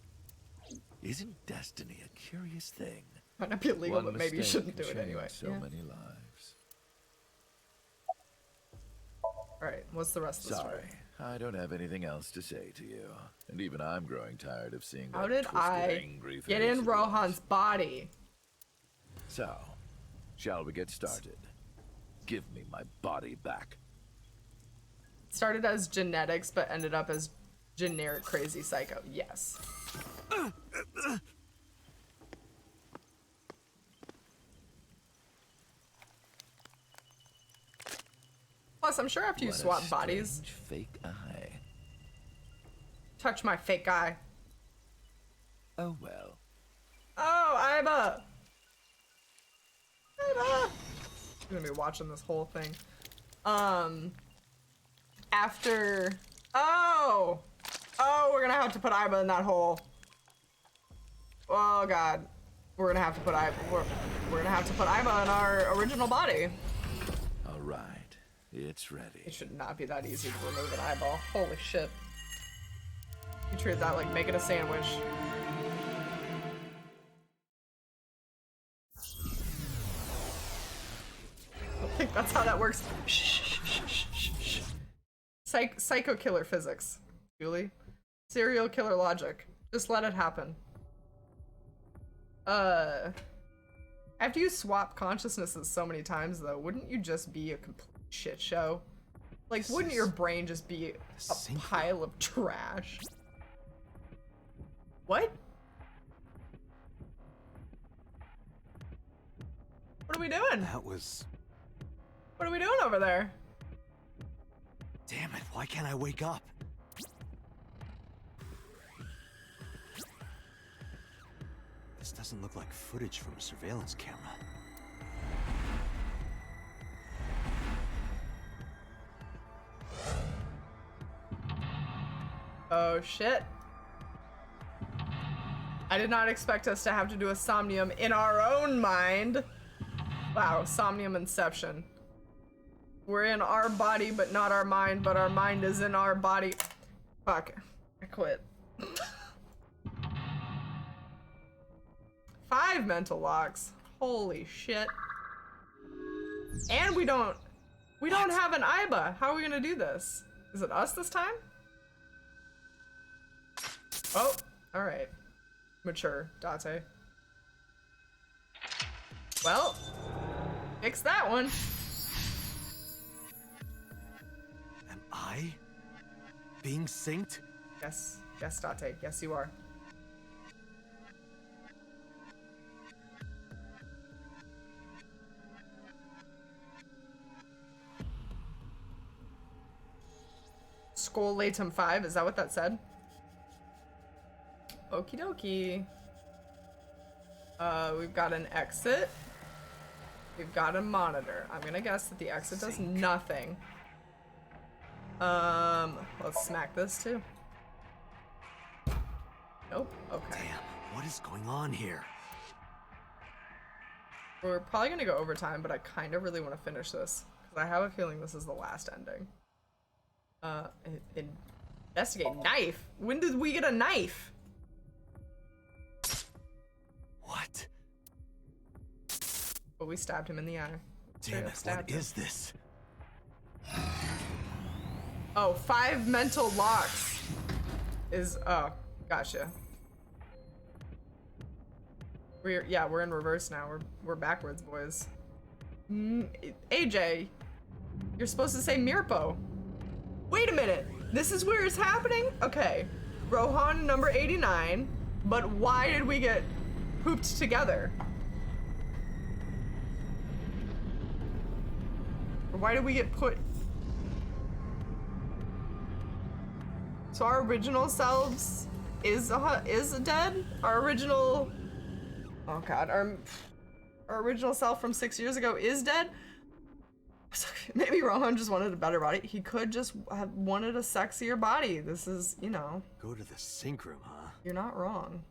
[SPEAKER 8] Isn't destiny a curious thing?
[SPEAKER 1] Might not be illegal,
[SPEAKER 8] One
[SPEAKER 1] but maybe you
[SPEAKER 8] mistake
[SPEAKER 1] shouldn't
[SPEAKER 8] can
[SPEAKER 1] do it
[SPEAKER 8] change
[SPEAKER 1] anyway.
[SPEAKER 8] So many lives.
[SPEAKER 1] Alright, what's the rest of the story?
[SPEAKER 8] Sorry, I don't have anything else to say to you. And even I'm growing tired of seeing
[SPEAKER 1] How
[SPEAKER 8] that
[SPEAKER 1] did
[SPEAKER 8] twisted,
[SPEAKER 1] I
[SPEAKER 8] angry
[SPEAKER 1] get
[SPEAKER 8] face
[SPEAKER 1] in
[SPEAKER 8] of
[SPEAKER 1] Rohan's
[SPEAKER 8] yours.
[SPEAKER 1] body?
[SPEAKER 8] So, shall we get started? Give me my body back.
[SPEAKER 1] Started as genetics, but ended up as generic crazy psycho. Yes. Plus, I'm sure after you
[SPEAKER 8] What a
[SPEAKER 1] swap bodies,
[SPEAKER 8] strange fake eye.
[SPEAKER 1] touch my fake eye.
[SPEAKER 8] Oh well.
[SPEAKER 1] Oh, Iba! Iba! I'm gonna be watching this whole thing. After... Oh! Oh, we're gonna have to put Iba in that hole. Oh god. We're gonna have to put Iba... We're gonna have to put Iba in our original body.
[SPEAKER 8] Alright, it's ready.
[SPEAKER 1] It should not be that easy to remove an eyeball. Holy shit. You treat that like making a sandwich. I think that's how that works. Psycho killer physics, Julie. Serial killer logic. Just let it happen. After you swap consciousnesses so many times, though, wouldn't you just be a complete shit show? Like, wouldn't your brain just be a pile of trash? What? What are we doing?
[SPEAKER 3] That was...
[SPEAKER 1] What are we doing over there?
[SPEAKER 3] Damn it, why can't I wake up? This doesn't look like footage from a surveillance camera.
[SPEAKER 1] Oh shit. I did not expect us to have to do a Somnium in our own mind. Wow, Somnium Inception. We're in our body, but not our mind, but our mind is in our body. Fuck. I quit. 5 mental locks. Holy shit. And we don't have an Iba. How are we gonna do this? Is it us this time? Oh, alright. Mature, Date. Well, fix that one.
[SPEAKER 3] Am I being synced?
[SPEAKER 1] Yes, yes, Date. Yes, you are. Skull Latum 5, is that what that said? Okie dokie. We've got an exit. We've got a monitor. I'm gonna guess that the exit does nothing. Let's smack this too. Nope, okay.
[SPEAKER 3] Damn, what is going on here?
[SPEAKER 1] We're probably gonna go overtime, but I kind of really want to finish this because I have a feeling this is the last ending. Investigate knife? When did we get a knife?
[SPEAKER 3] What?
[SPEAKER 1] But we stabbed him in the eye.
[SPEAKER 3] Damn it, what is this?
[SPEAKER 1] Oh, 5 mental locks is, oh, gotcha. We're in reverse now. We're backwards, boys. AJ, you're supposed to say Mirpo. Wait a minute. This is where it's happening? Okay. Rohan number 89, but why did we get pooped together? Or why did we get put... So our original selves is dead? Our original... Oh god, our original self from 6 years ago is dead? Maybe Rohan just wanted a better body. He could just have wanted a sexier body. This is, you know...
[SPEAKER 3] Go to the sink room, huh?
[SPEAKER 1] You're not wrong.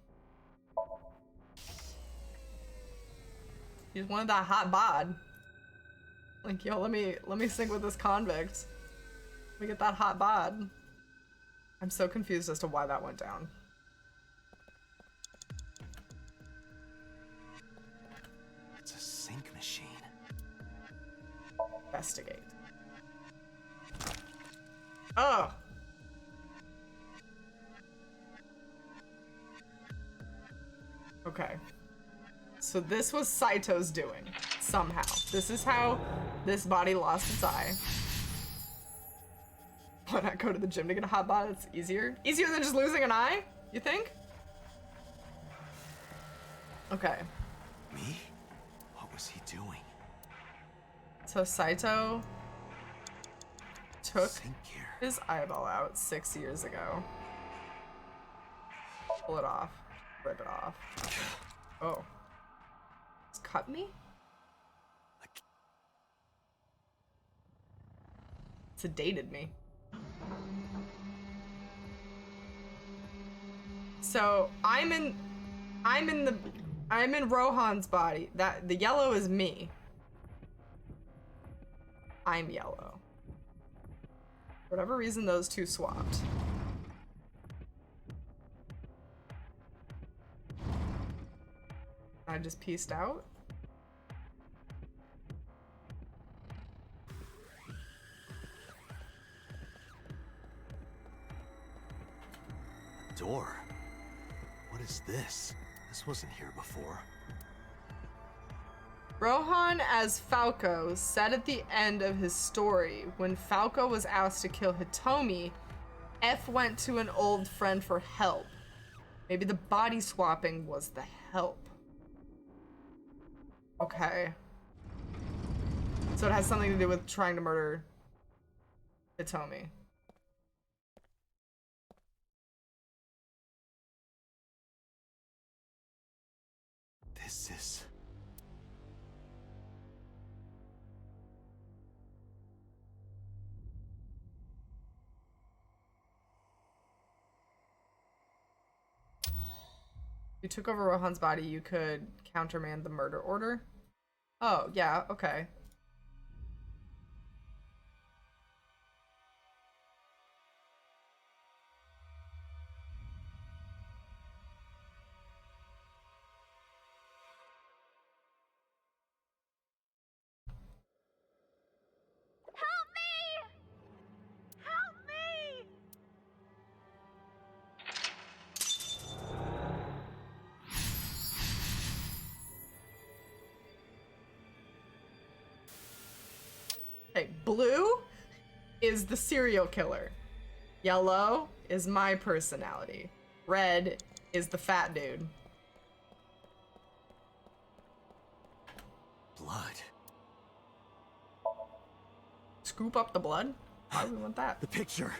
[SPEAKER 1] He just wanted that hot bod. Like, yo, let me sink with this convict. Let me get that hot bod. I'm so confused as to why that went down. Investigate. Oh! Okay. So this was Saito's doing, somehow. This is how this body lost its eye. Why not go to the gym to get a hot bod? It's easier. Easier than just losing an eye, you think? Okay.
[SPEAKER 3] Me? What was he doing?
[SPEAKER 1] So Saito took his eyeball out 6 years ago. Pull it off. Rip it off. Oh. It's cut me? Sedated me. So I'm in Rohan's body. That the yellow is me. I'm yellow. For whatever reason, those two swapped. I just pieced out.
[SPEAKER 3] Door. What is this? This wasn't here before.
[SPEAKER 1] Rohan as Falco said at the end of his story, when Falco was asked to kill Hitomi, F went to an old friend for help. Maybe the body swapping was the help. Okay. So it has something to do with trying to murder Hitomi.
[SPEAKER 3] This is...
[SPEAKER 1] If you took over Rohan's body, you could countermand the murder order. Oh, yeah, okay.
[SPEAKER 5] Help me! Help me!
[SPEAKER 1] Hey, blue is the serial killer. Yellow is my personality. Red is the fat dude.
[SPEAKER 3] Blood.
[SPEAKER 1] Scoop up the blood? Why do we want that?
[SPEAKER 3] The picture.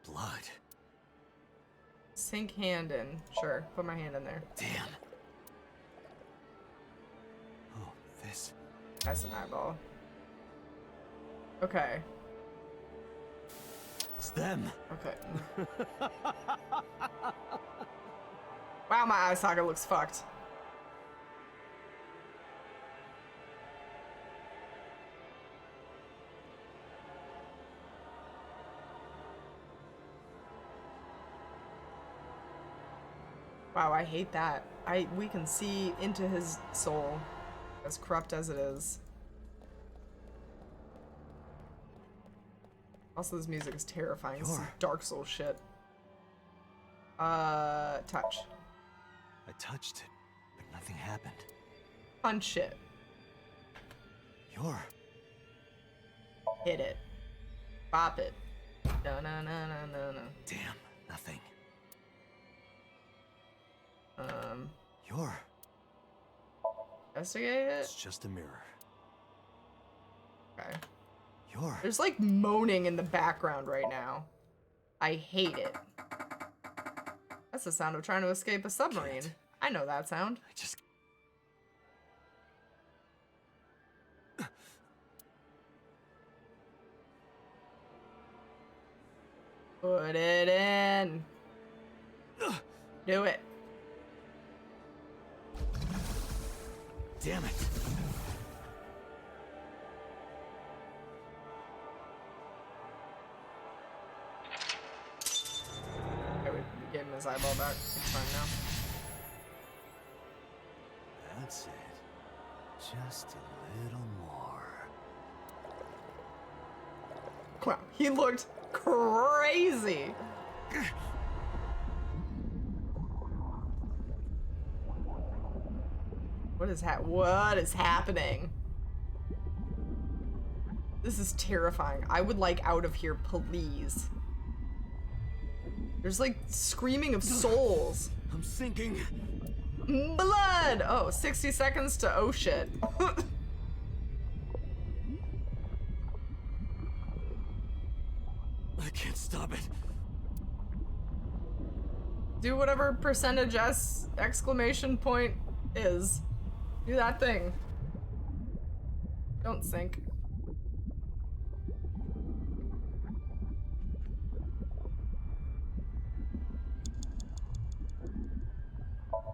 [SPEAKER 3] Blood.
[SPEAKER 1] Sink hand in. Sure, put my hand in there.
[SPEAKER 3] Damn. Oh, this.
[SPEAKER 1] That's an eyeball. Okay.
[SPEAKER 3] It's them.
[SPEAKER 1] Okay. Wow, my eye socket looks fucked. Wow, I hate that. We can see into his soul, as corrupt as it is. Also, this music is terrifying. This is some Dark Souls shit. Touch.
[SPEAKER 3] I touched it, but nothing happened.
[SPEAKER 1] Punch it.
[SPEAKER 3] Hit
[SPEAKER 1] it. Bop it. No, no, no, no, no, no.
[SPEAKER 3] Damn, nothing.
[SPEAKER 1] Investigate it?
[SPEAKER 3] It's just a mirror.
[SPEAKER 1] Okay. There's like moaning in the background right now. I hate it. That's the sound of trying to escape a submarine. I know that sound.
[SPEAKER 3] I just...
[SPEAKER 1] Put it in. Do it.
[SPEAKER 3] Damn it.
[SPEAKER 1] his eyeball back. It's fine now.
[SPEAKER 3] That's it. Just a little more.
[SPEAKER 1] Wow, he looked crazy. What is happening? This is terrifying. I would like out of here, please. There's like screaming of souls.
[SPEAKER 3] I'm sinking.
[SPEAKER 1] Blood! Oh, 60 seconds to oh shit.
[SPEAKER 3] I can't stop it.
[SPEAKER 1] Do whatever percentage S exclamation point is. Do that thing. Don't sink.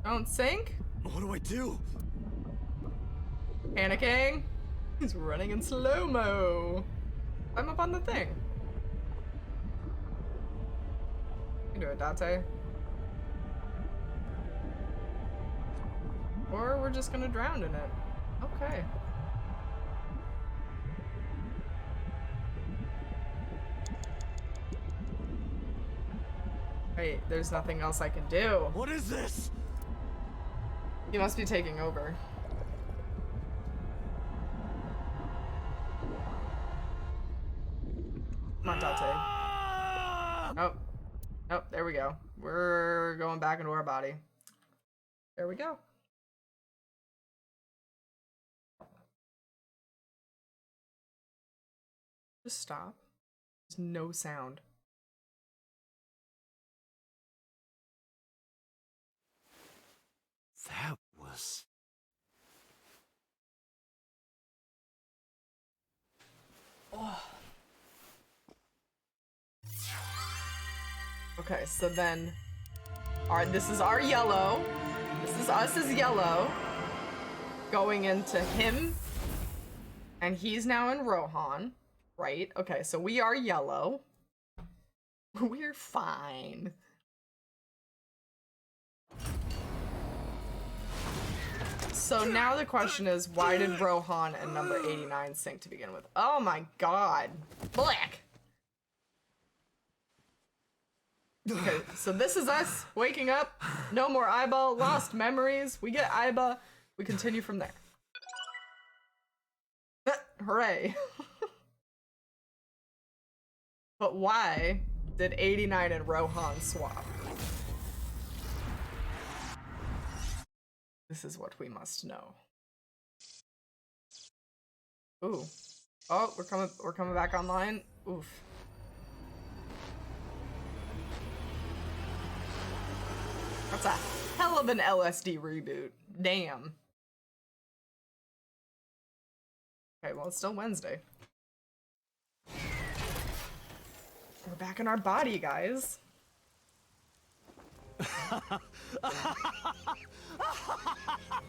[SPEAKER 1] Don't sink?
[SPEAKER 3] What do I do?
[SPEAKER 1] Panicking? He's running in slow-mo. I'm up on the thing. You can do it, Date. Or we're just gonna drown in it. Okay. Wait, there's nothing else I can do.
[SPEAKER 3] What is this?
[SPEAKER 1] He must be taking over. Come on, Date. Nope. Nope, there we go. We're going back into our body. There we go. Just stop. There's no sound.
[SPEAKER 3] That was...
[SPEAKER 1] Oh. Okay, so then this is our yellow. This is us as yellow. Going into him. And he's now in Rohan. Right? Okay, so we are yellow. We're fine. So now the question is, why did Rohan and number 89 sync to begin with? Oh my god. Black! Okay, so this is us waking up. No more Aiba, lost memories. We get Aiba. We continue from there. Hooray. But why did 89 and Rohan swap? This is what we must know. Ooh. Oh, we're coming back online. Oof. That's a hell of an LSD reboot. Damn. Okay, well, it's still Wednesday. We're back in our body, guys. It's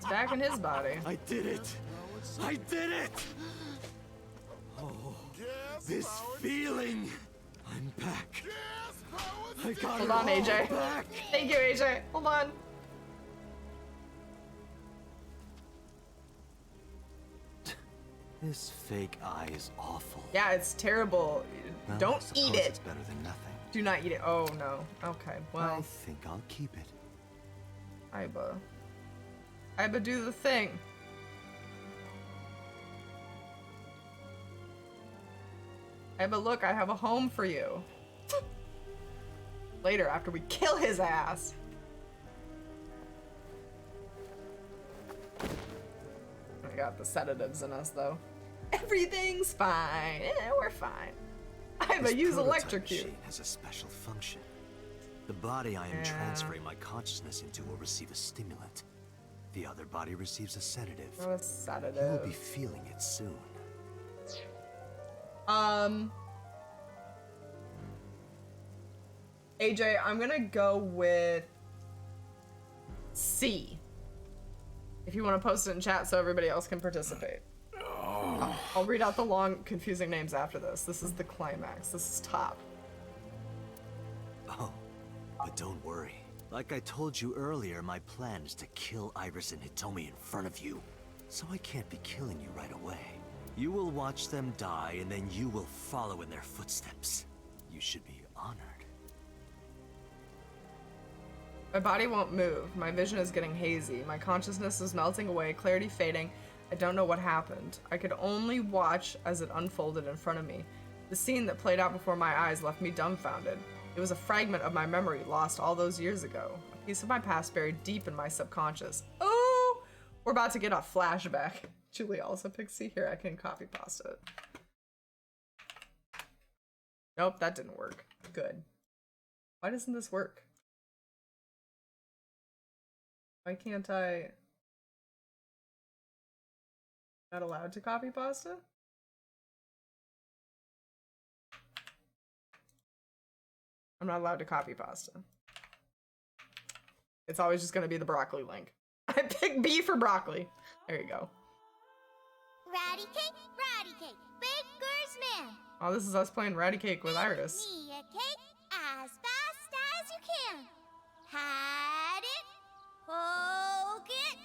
[SPEAKER 1] back in his body.
[SPEAKER 3] I did it! I did it! Oh, this feeling! I'm back. I got
[SPEAKER 1] Hold on, AJ.
[SPEAKER 3] back.
[SPEAKER 1] Thank you, AJ. Hold on.
[SPEAKER 3] This fake eye is awful.
[SPEAKER 1] Yeah, it's terrible.
[SPEAKER 3] Well,
[SPEAKER 1] Don't
[SPEAKER 3] I suppose
[SPEAKER 1] eat it.
[SPEAKER 3] It's better than nothing.
[SPEAKER 1] Do not eat it. Oh, no. Okay,
[SPEAKER 3] I
[SPEAKER 1] well.
[SPEAKER 3] think I'll keep it.
[SPEAKER 1] Aiba. Aiba, do the thing. Aiba, look, I have a home for you. Later, after we kill his ass. I got the sedatives in us, though. Everything's fine. We're fine. Aiba,
[SPEAKER 3] This
[SPEAKER 1] use
[SPEAKER 3] prototype
[SPEAKER 1] electrocute.
[SPEAKER 3] machine has a special function. The body I am transferring my consciousness into will receive a stimulant. The other body receives a sedative.
[SPEAKER 1] Oh, a
[SPEAKER 3] You
[SPEAKER 1] sedative.
[SPEAKER 3] will be feeling it soon.
[SPEAKER 1] AJ, I'm gonna go with C. If you want to post it in chat so everybody else can participate. I'll read out the long, confusing names after this. This is the climax. This is top.
[SPEAKER 3] Oh, but don't worry. Like I told you earlier, my plan is to kill Iris and Hitomi in front of you. So I can't be killing you right away. You will watch them die, and then you will follow in their footsteps. You should be honored.
[SPEAKER 1] My body won't move. My vision is getting hazy. My consciousness is melting away, clarity fading. I don't know what happened. I could only watch as it unfolded in front of me. The scene that played out before my eyes left me dumbfounded. It was a fragment of my memory lost all those years ago. A piece of my past buried deep in my subconscious. Oh! We're about to get a flashback. Julie also picked C. Here, I can copy pasta it. Nope, that didn't work. Good. Why doesn't this work? Why can't I... Not allowed to copy pasta? I'm not allowed to copy pasta. It's always just gonna be the broccoli link. I picked B for broccoli. There you go.
[SPEAKER 5] Ratty cake, baker's man.
[SPEAKER 1] Oh, this is us playing Ratty Cake with Iris.
[SPEAKER 5] Me a cake as fast as you can. Had it, poke it,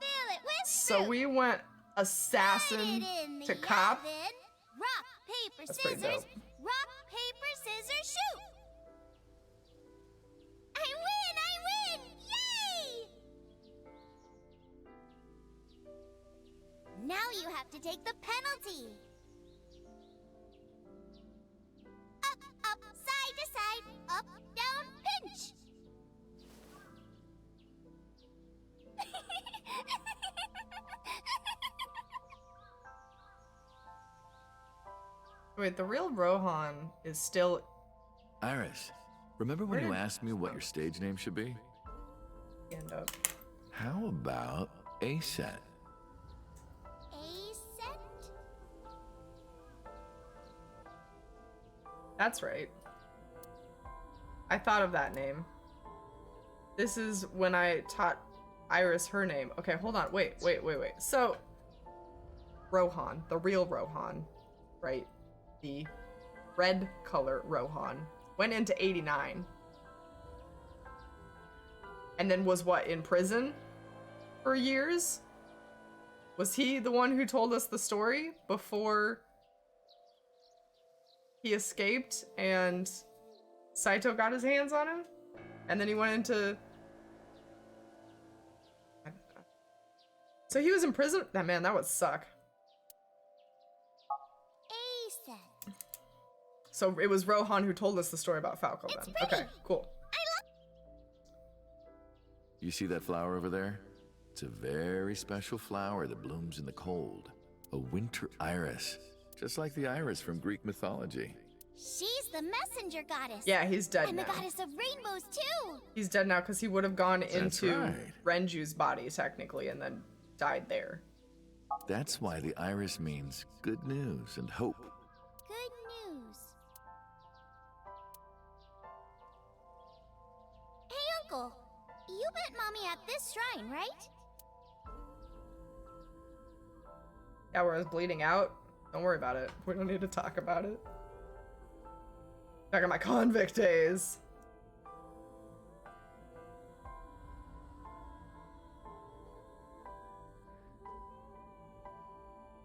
[SPEAKER 5] fill it with
[SPEAKER 1] So
[SPEAKER 5] fruit.
[SPEAKER 1] we went
[SPEAKER 5] Hide
[SPEAKER 1] assassin
[SPEAKER 5] it in the
[SPEAKER 1] to cop.
[SPEAKER 5] oven. Rock, paper,
[SPEAKER 1] That's pretty
[SPEAKER 5] scissors.
[SPEAKER 1] dope.
[SPEAKER 5] Rock, paper, scissors, shoot. I win! Yay! Now you have to take the penalty. Up, side to side, up, down, pinch.
[SPEAKER 1] Wait, the real Rohan is still...
[SPEAKER 8] Iris, remember when
[SPEAKER 1] Where
[SPEAKER 8] you
[SPEAKER 1] did-
[SPEAKER 8] asked me what your stage name should be?
[SPEAKER 1] End up.
[SPEAKER 8] How about A-Set?
[SPEAKER 5] A set?
[SPEAKER 1] That's right. I thought of that name. This is when I taught Iris her name. Okay, hold on. Wait. So, Rohan, the real Rohan, right? The red color Rohan went into 89. And then was what, in prison for years? Was he the one who told us the story before he escaped and Saito got his hands on him? And then he went into... So he was in prison? That man, that would suck.
[SPEAKER 5] A set.
[SPEAKER 1] So it was Rohan who told us the story about Falco
[SPEAKER 5] It's
[SPEAKER 1] then.
[SPEAKER 5] pretty.
[SPEAKER 1] Okay, cool.
[SPEAKER 8] You see that flower over there? It's a very special flower that blooms in the cold. A winter iris. Just like the iris from Greek mythology.
[SPEAKER 5] She's the messenger goddess.
[SPEAKER 1] Yeah, he's dead
[SPEAKER 5] And
[SPEAKER 1] now.
[SPEAKER 5] the goddess of rainbows, too.
[SPEAKER 1] He's dead now because he would have gone into
[SPEAKER 8] right.
[SPEAKER 1] Renju's body, technically, and then died there.
[SPEAKER 8] That's why the iris means good news and hope.
[SPEAKER 5] Good news. Hey, Uncle. You met Mommy at this shrine, right?
[SPEAKER 1] Yeah, where I was bleeding out. Don't worry about it. We don't need to talk about it. Back in my convict days.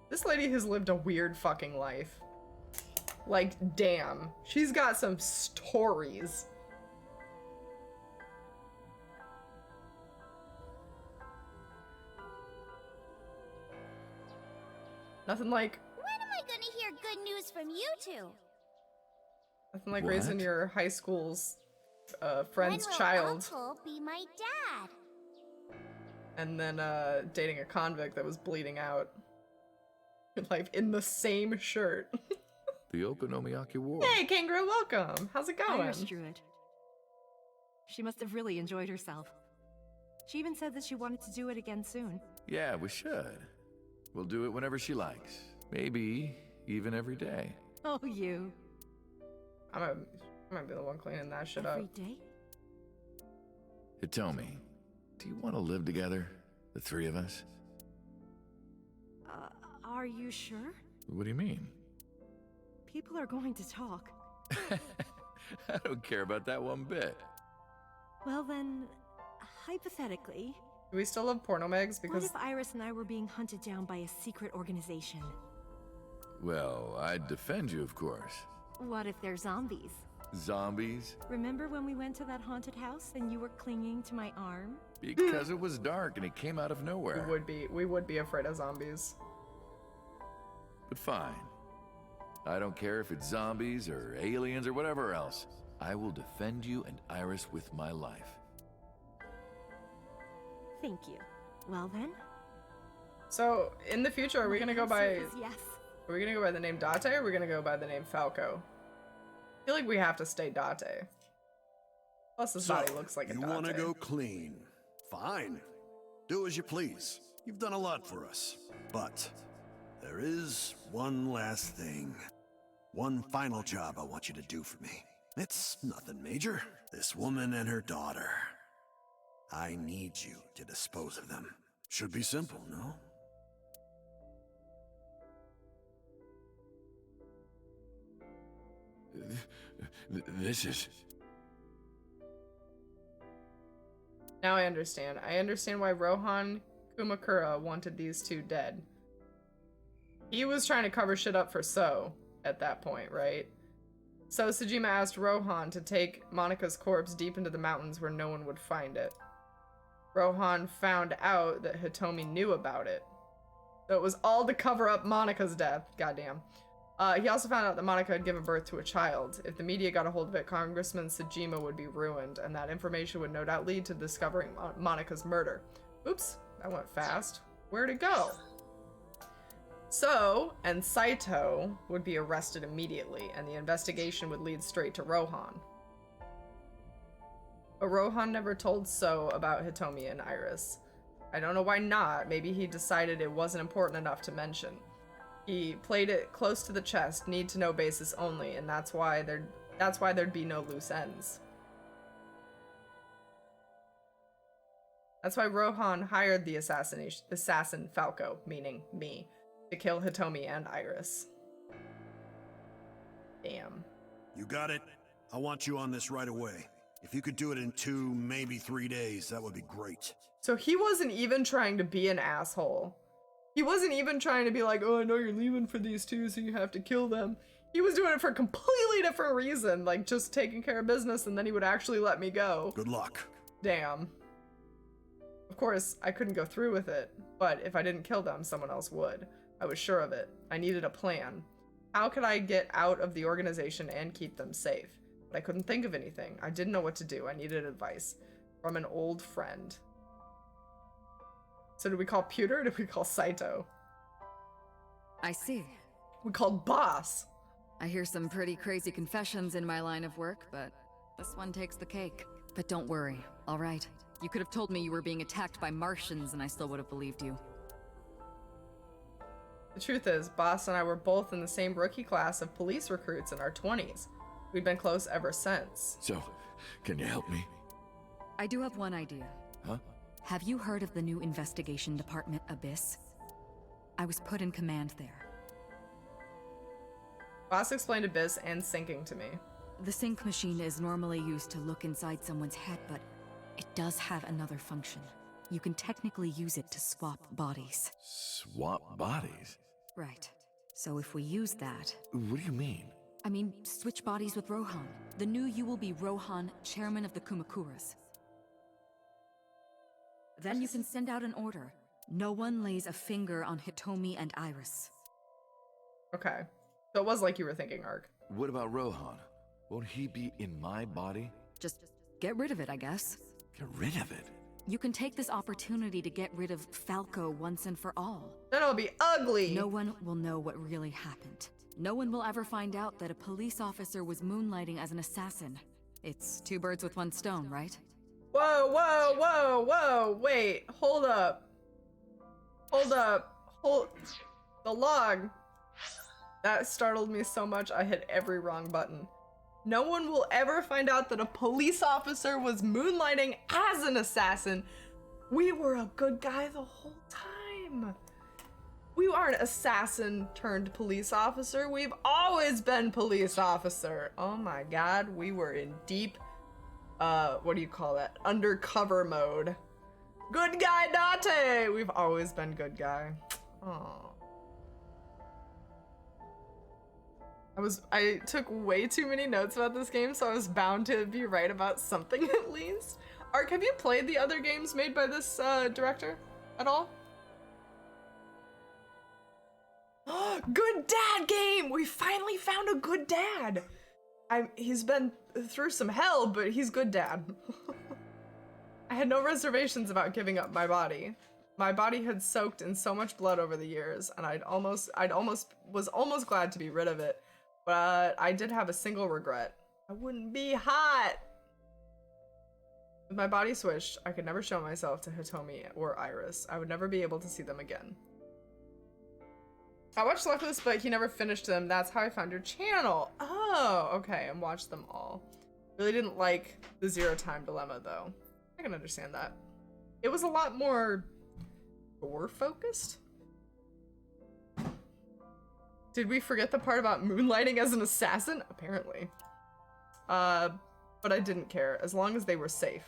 [SPEAKER 1] This lady has lived a weird fucking life. Like, damn. She's got some stories. Nothing like
[SPEAKER 5] When am I gonna hear good news from you two?
[SPEAKER 1] Nothing like
[SPEAKER 8] What?
[SPEAKER 1] raising your high school's friend's
[SPEAKER 5] When will
[SPEAKER 1] child
[SPEAKER 5] Uncle be my dad?
[SPEAKER 1] and then dating a convict that was bleeding out. Like in the same shirt.
[SPEAKER 8] The Okonomiyaki War.
[SPEAKER 1] Hey, Kangaroo, welcome. How's it going?
[SPEAKER 10] Iris Druid. She must have really enjoyed herself. She even said that she wanted to do it again soon.
[SPEAKER 8] Yeah, we should. We'll do it whenever she likes. Maybe even every day.
[SPEAKER 10] Oh, you.
[SPEAKER 1] I might be the one cleaning that shit
[SPEAKER 10] Every
[SPEAKER 1] up.
[SPEAKER 10] day?
[SPEAKER 8] Hitomi, do you want to live together? The three of us?
[SPEAKER 10] Are you sure?
[SPEAKER 8] What do you mean?
[SPEAKER 10] People are going to talk.
[SPEAKER 8] I don't care about that one bit.
[SPEAKER 10] Well then, hypothetically,
[SPEAKER 1] Do we still have porno megs?
[SPEAKER 10] what
[SPEAKER 1] Because
[SPEAKER 10] if Iris and I were being hunted down by a secret organization?
[SPEAKER 8] Well, I'd defend you, of course.
[SPEAKER 10] What if they're zombies?
[SPEAKER 8] Zombies?
[SPEAKER 10] Remember when we went to that haunted house and you were clinging to my arm?
[SPEAKER 8] Because it was dark and it came out of nowhere.
[SPEAKER 1] we would be afraid of zombies.
[SPEAKER 8] But fine. I don't care if it's zombies or aliens or whatever else. I will defend you and Iris with my life.
[SPEAKER 10] Thank you. Well then,
[SPEAKER 1] So in the future, are we gonna go
[SPEAKER 10] answer
[SPEAKER 1] by?
[SPEAKER 10] is yes.
[SPEAKER 1] Are we gonna go by the name Date, or are we gonna go by the name Falco? I feel like we have to stay Date. Plus, his body looks like a
[SPEAKER 11] you
[SPEAKER 1] Date.
[SPEAKER 11] want to go clean? Fine. Do as you please. You've done a lot for us. But there is one last thing. One final job I want you to do for me. It's nothing major. This woman and her daughter. I need you to dispose of them. Should be simple, no?
[SPEAKER 8] This is...
[SPEAKER 1] Now I understand. I understand why Rohan Kumakura wanted these two dead. He was trying to cover shit up for So at that point, right? So Sejima asked Rohan to take Monika's corpse deep into the mountains where no one would find it. Rohan found out that Hitomi knew about it. So it was all to cover up Monika's death. Goddamn. He also found out that Monika had given birth to a child. If the media got a hold of it, Congressman Sejima would be ruined, and that information would no doubt lead to discovering Monika's murder. Oops, that went fast. Where'd it go? So, and Saito would be arrested immediately, and the investigation would lead straight to Rohan. But Rohan never told So about Hitomi and Iris. I don't know why not. Maybe he decided it wasn't important enough to mention. He played it close to the chest, need-to-know basis only, and that's why there'd be no loose ends. That's why Rohan hired the assassin Falco, meaning me, to kill Hitomi and Iris. Damn.
[SPEAKER 11] You got it? I want you on this right away. If you could do it in 2, maybe 3 days, that would be great.
[SPEAKER 1] So he wasn't even trying to be an asshole. He wasn't even trying to be like, oh, I know you're leaving for these two, so you have to kill them. He was doing it for a completely different reason, like just taking care of business, and then he would actually let me go.
[SPEAKER 11] Good luck.
[SPEAKER 1] Damn. Of course, I couldn't go through with it, but if I didn't kill them, someone else would. I was sure of it. I needed a plan. How could I get out of the organization and keep them safe? But I couldn't think of anything. I didn't know what to do. I needed advice from an old friend. So did we call Pewter or did we call Saito?
[SPEAKER 6] I see.
[SPEAKER 1] We called Boss.
[SPEAKER 6] I hear some pretty crazy confessions in my line of work, but this one takes the cake. But don't worry, all right? You could have told me you were being attacked by Martians and I still would have believed you.
[SPEAKER 1] The truth is, Boss and I were both in the same rookie class of police recruits in our 20s. We'd been close ever since.
[SPEAKER 8] So, can you help me?
[SPEAKER 6] I do have one idea.
[SPEAKER 8] Huh?
[SPEAKER 6] Have you heard of the new investigation department, Abyss? I was put in command there.
[SPEAKER 1] Boss explained Abyss and syncing to me.
[SPEAKER 6] The sync machine is normally used to look inside someone's head, but it does have another function. You can technically use it to swap bodies.
[SPEAKER 8] Swap bodies?
[SPEAKER 6] Right. So if we use that...
[SPEAKER 8] What do you mean?
[SPEAKER 6] I mean, switch bodies with Rohan. The new you will be Rohan, chairman of the Kumakuras. Then you can send out an order. No one lays a finger on Hitomi and Iris.
[SPEAKER 1] Okay. So it was like you were thinking, Ark.
[SPEAKER 8] What about Rohan? Won't he be in my body?
[SPEAKER 6] Just get rid of it, I guess.
[SPEAKER 8] Get rid of it?
[SPEAKER 6] You can take this opportunity to get rid of Falco once and for all.
[SPEAKER 1] Then it'll be ugly!
[SPEAKER 6] No one will know what really happened. No one will ever find out that a police officer was moonlighting as an assassin. It's 2 birds with 1 stone, right?
[SPEAKER 1] Whoa, whoa, whoa, whoa! Wait, hold up. Hold up. Hold... The log. That startled me so much I hit every wrong button. No one will ever find out that a police officer was moonlighting as an assassin. We were a good guy the whole time. We aren't assassin turned police officer. We've always been police officer. Oh my god, we were in deep, what do you call that? Undercover mode. Good guy Date! We've always been good guy. Aww. I took way too many notes about this game, so I was bound to be right about something at least. Ark, have you played the other games made by this director at all? Good dad game! We finally found a good dad! He's been through some hell, but he's good dad. I had no reservations about giving up my body. My body had soaked in so much blood over the years, and was almost glad to be rid of it. But I did have a single regret. I wouldn't be hot! With my body switched, I could never show myself to Hitomi or Iris. I would never be able to see them again. I watched Sleuth, but he never finished them. That's how I found your channel. Oh, okay, and watched them all. Really didn't like the Zero Time Dilemma, though. I can understand that. It was a lot more gore-focused. Did we forget the part about moonlighting as an assassin? Apparently. But I didn't care, as long as they were safe.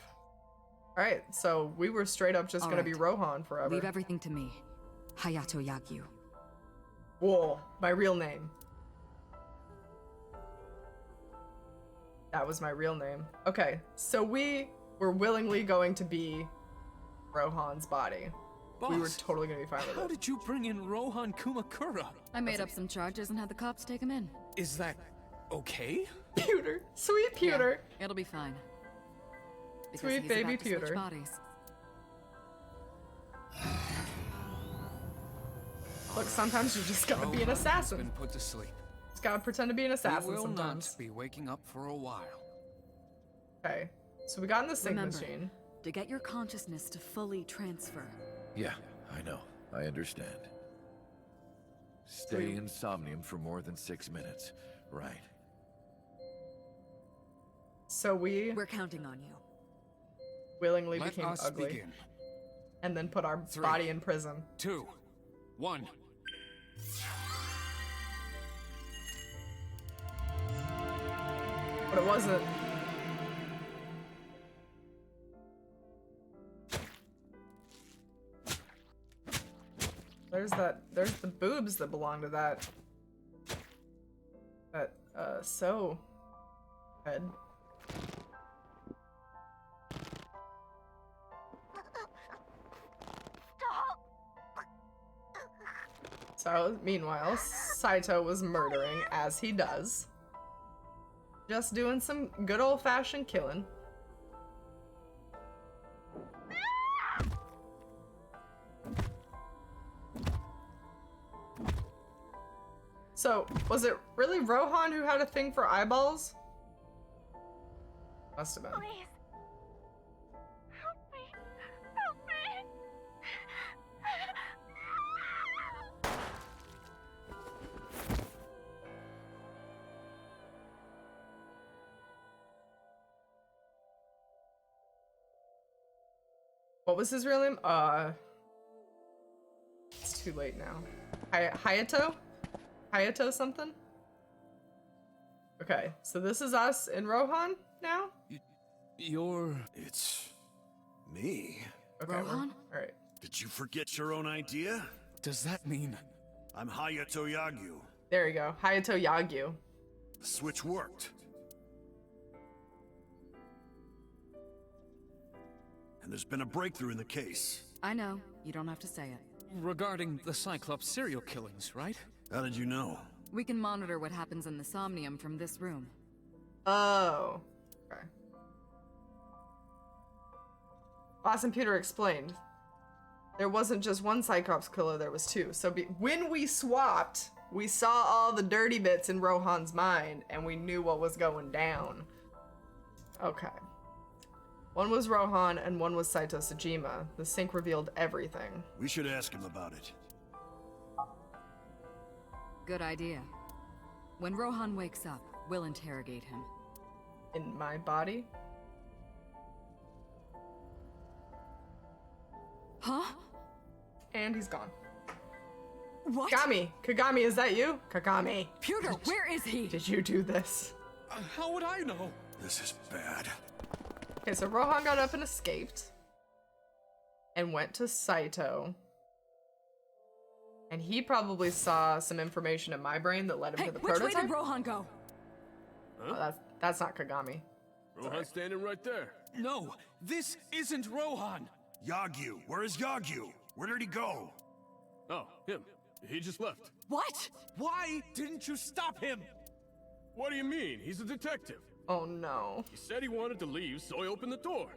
[SPEAKER 1] Alright, so we were straight up just gonna be Rohan forever.
[SPEAKER 6] Leave everything to me. Hayato Yagyu.
[SPEAKER 1] Whoa, my real name. That was my real name. Okay, so we were willingly going to be Rohan's body.
[SPEAKER 7] Boss,
[SPEAKER 1] we were totally gonna be fine with it.
[SPEAKER 7] How did you bring in Rohan Kumakura?
[SPEAKER 6] I made up some charges and had the cops take him in.
[SPEAKER 7] Is that okay?
[SPEAKER 1] Pewter, sweet Pewter.
[SPEAKER 6] Yeah, it'll be fine. Because
[SPEAKER 1] Sweet
[SPEAKER 6] he's
[SPEAKER 1] baby
[SPEAKER 6] about to switch
[SPEAKER 1] Pewter.
[SPEAKER 6] bodies.
[SPEAKER 1] Look, sometimes you just gotta be an
[SPEAKER 7] Rohan's
[SPEAKER 1] assassin.
[SPEAKER 7] been put to sleep.
[SPEAKER 1] Just gotta pretend to be an assassin
[SPEAKER 7] He will
[SPEAKER 1] sometimes.
[SPEAKER 7] not be waking up for a while.
[SPEAKER 1] Okay, so we got in the sync
[SPEAKER 6] Remember,
[SPEAKER 1] machine.
[SPEAKER 6] to get your consciousness to fully transfer.
[SPEAKER 8] Yeah, I know. I understand. Stay in Somnium for more than 6 minutes. Right.
[SPEAKER 1] So
[SPEAKER 6] We're counting on you.
[SPEAKER 1] willingly
[SPEAKER 7] Let
[SPEAKER 1] became
[SPEAKER 7] us
[SPEAKER 1] ugly.
[SPEAKER 7] begin.
[SPEAKER 1] And then put our
[SPEAKER 7] 3,
[SPEAKER 1] body in prison.
[SPEAKER 7] 2, 1.
[SPEAKER 1] But it wasn't. There's the boobs that belong to that so head. So, meanwhile, Saito was murdering, as he does. Just doing some good old-fashioned killing. So, was it really Rohan who had a thing for eyeballs? Must have been.
[SPEAKER 5] Please. Help me. Help me.
[SPEAKER 1] What was his real name? It's too late now. Hayato? Hayato something? Okay, so this is us in Rohan now?
[SPEAKER 7] You're...
[SPEAKER 11] It's me.
[SPEAKER 1] Okay,
[SPEAKER 6] Rohan?
[SPEAKER 1] Alright.
[SPEAKER 11] Did you forget your own idea?
[SPEAKER 7] Does that mean...
[SPEAKER 11] I'm Hayato Yagyu.
[SPEAKER 1] There you go. Hayato Yagyu.
[SPEAKER 11] The switch worked. And there's been a breakthrough in the case.
[SPEAKER 6] I know. You don't have to say it.
[SPEAKER 7] regarding the Cyclops serial killings, right?
[SPEAKER 11] How did you know?
[SPEAKER 6] We can monitor what happens in the Somnium from this room.
[SPEAKER 1] Oh. Okay. Boss and Peter explained. There wasn't just one Cyclops killer, there was two. So when we swapped, we saw all the dirty bits in Rohan's mind, and we knew what was going down. Okay. One was Rohan, and one was Saito Sajima. The sync revealed everything.
[SPEAKER 11] We should ask him about it.
[SPEAKER 6] Good idea. When Rohan wakes up, we'll interrogate him.
[SPEAKER 1] In my body?
[SPEAKER 6] Huh?
[SPEAKER 1] And he's gone.
[SPEAKER 6] What?
[SPEAKER 1] Kagami, is that you? Kagami.
[SPEAKER 6] Pewter, where is he?
[SPEAKER 1] Did you do this?
[SPEAKER 7] How would I know?
[SPEAKER 11] This is bad.
[SPEAKER 1] Okay, so Rohan got up and escaped. And went to Saito. And he probably saw some information in my brain that led him to the prototype.
[SPEAKER 6] Which way did Rohan go?
[SPEAKER 1] Oh, that's not Kagami.
[SPEAKER 12] Rohan's standing right there.
[SPEAKER 7] No, this isn't Rohan.
[SPEAKER 11] Yagyu, where is Yagyu? Where did he go?
[SPEAKER 12] Oh, him. He just left.
[SPEAKER 6] What?
[SPEAKER 7] Why didn't you stop him?
[SPEAKER 12] What do you mean? He's a detective.
[SPEAKER 1] Oh no.
[SPEAKER 12] He said he wanted to leave, so I opened the door.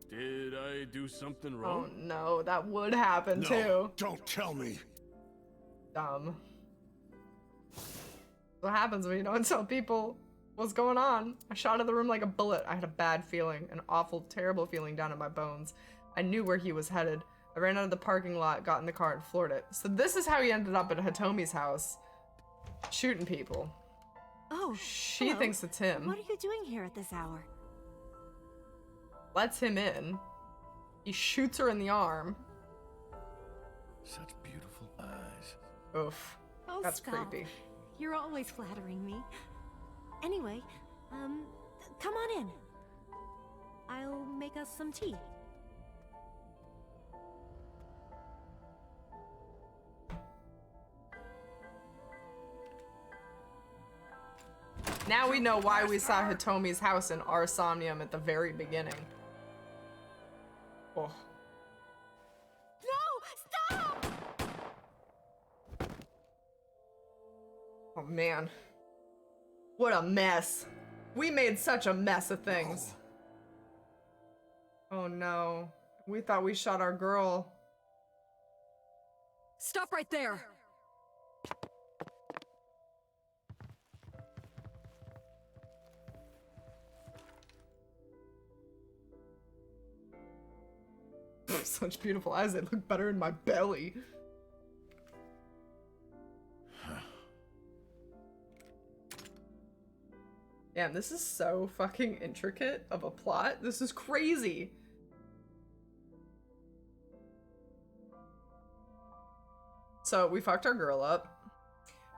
[SPEAKER 12] Did I do something
[SPEAKER 1] Oh
[SPEAKER 12] wrong?
[SPEAKER 1] no, that would happen
[SPEAKER 11] No,
[SPEAKER 1] too.
[SPEAKER 11] don't tell me.
[SPEAKER 1] Dumb. What happens when you don't tell people what's going on? I shot out of the room like a bullet. I had a bad feeling, an awful, terrible feeling down in my bones. I knew where he was headed. I ran out of the parking lot, got in the car, and floored it. So this is how he ended up at Hitomi's house, shooting people.
[SPEAKER 10] Oh,
[SPEAKER 1] She
[SPEAKER 10] hello.
[SPEAKER 1] thinks it's him.
[SPEAKER 10] What are you doing here at this hour?
[SPEAKER 1] Lets him in. He shoots her in the arm.
[SPEAKER 8] Such beautiful eyes.
[SPEAKER 1] Oof.
[SPEAKER 10] Oh,
[SPEAKER 1] That's
[SPEAKER 10] stop.
[SPEAKER 1] creepy.
[SPEAKER 10] You're always flattering me. Anyway, come on in. I'll make us some tea.
[SPEAKER 1] Now we know why we saw Hitomi's house in our Somnium at the very beginning. Oh.
[SPEAKER 10] No! Stop!
[SPEAKER 1] Oh man. What a mess. We made such a mess of things. Oh no. We thought we shot our girl.
[SPEAKER 6] Stop right there!
[SPEAKER 1] Such beautiful eyes, they look better in my belly. Damn, this is so fucking intricate of a plot. This is crazy. So we fucked our girl up.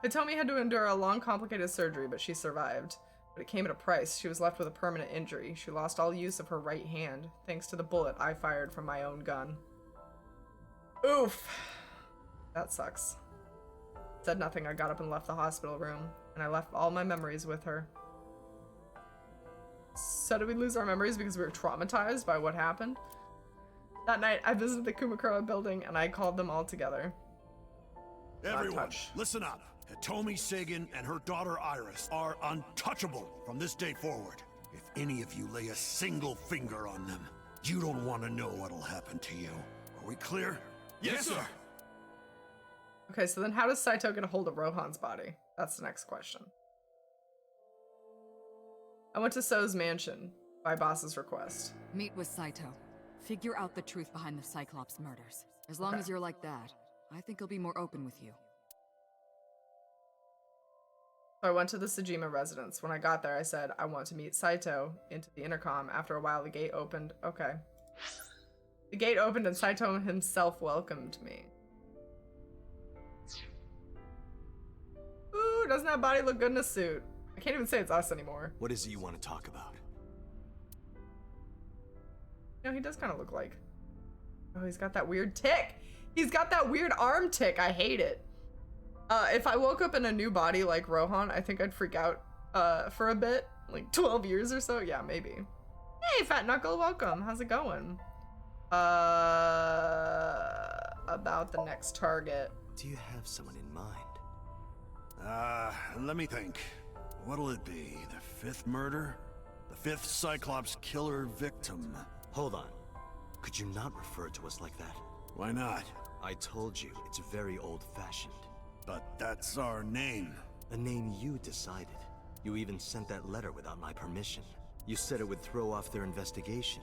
[SPEAKER 1] Hitomi had to endure a long, complicated surgery, but she survived. But it came at a price. She was left with a permanent injury. She lost all use of her right hand, thanks to the bullet I fired from my own gun. Oof. That sucks. Said nothing. I got up and left the hospital room, and I left all my memories with her. So did we lose our memories because we were traumatized by what happened? That night, I visited the Kumakura building, and I called them all together.
[SPEAKER 11] Everyone, listen up. Hitomi Sagan and her daughter Iris are untouchable from this day forward. If any of you lay a single finger on them, you don't want to know what'll happen to you. Are we clear?
[SPEAKER 12] Yes, sir.
[SPEAKER 1] Okay, so then how does Saito get a hold of Rohan's body? That's the next question. I went to So's mansion by boss's request.
[SPEAKER 6] Meet with Saito. Figure out the truth behind the Cyclops murders. As long as you're like that, I think he'll be more open with you.
[SPEAKER 1] So I went to the Sejima residence. When I got there, I said, I want to meet Saito into the intercom. After a while, the gate opened. Okay. The gate opened and Saito himself welcomed me. Ooh, doesn't that body look good in a suit? I can't even say it's us anymore.
[SPEAKER 3] What is it you want to talk about?
[SPEAKER 1] You know, he does kind of look like... Oh, he's got that weird tick. He's got that weird arm tick. I hate it. If I woke up in a new body like Rohan, I think I'd freak out for a bit. Like 12 years or so. Yeah, maybe. Hey, Fat Knuckle, welcome. How's it going? About the next target.
[SPEAKER 3] Do you have someone in mind?
[SPEAKER 11] Let me think. What'll it be? The fifth murder? The fifth Cyclops killer victim?
[SPEAKER 3] Hold on. Could you not refer to us like that?
[SPEAKER 11] Why not?
[SPEAKER 3] I told you, it's very old-fashioned.
[SPEAKER 11] But that's our name.
[SPEAKER 3] A name you decided. You even sent that letter without my permission. You said it would throw off their investigation.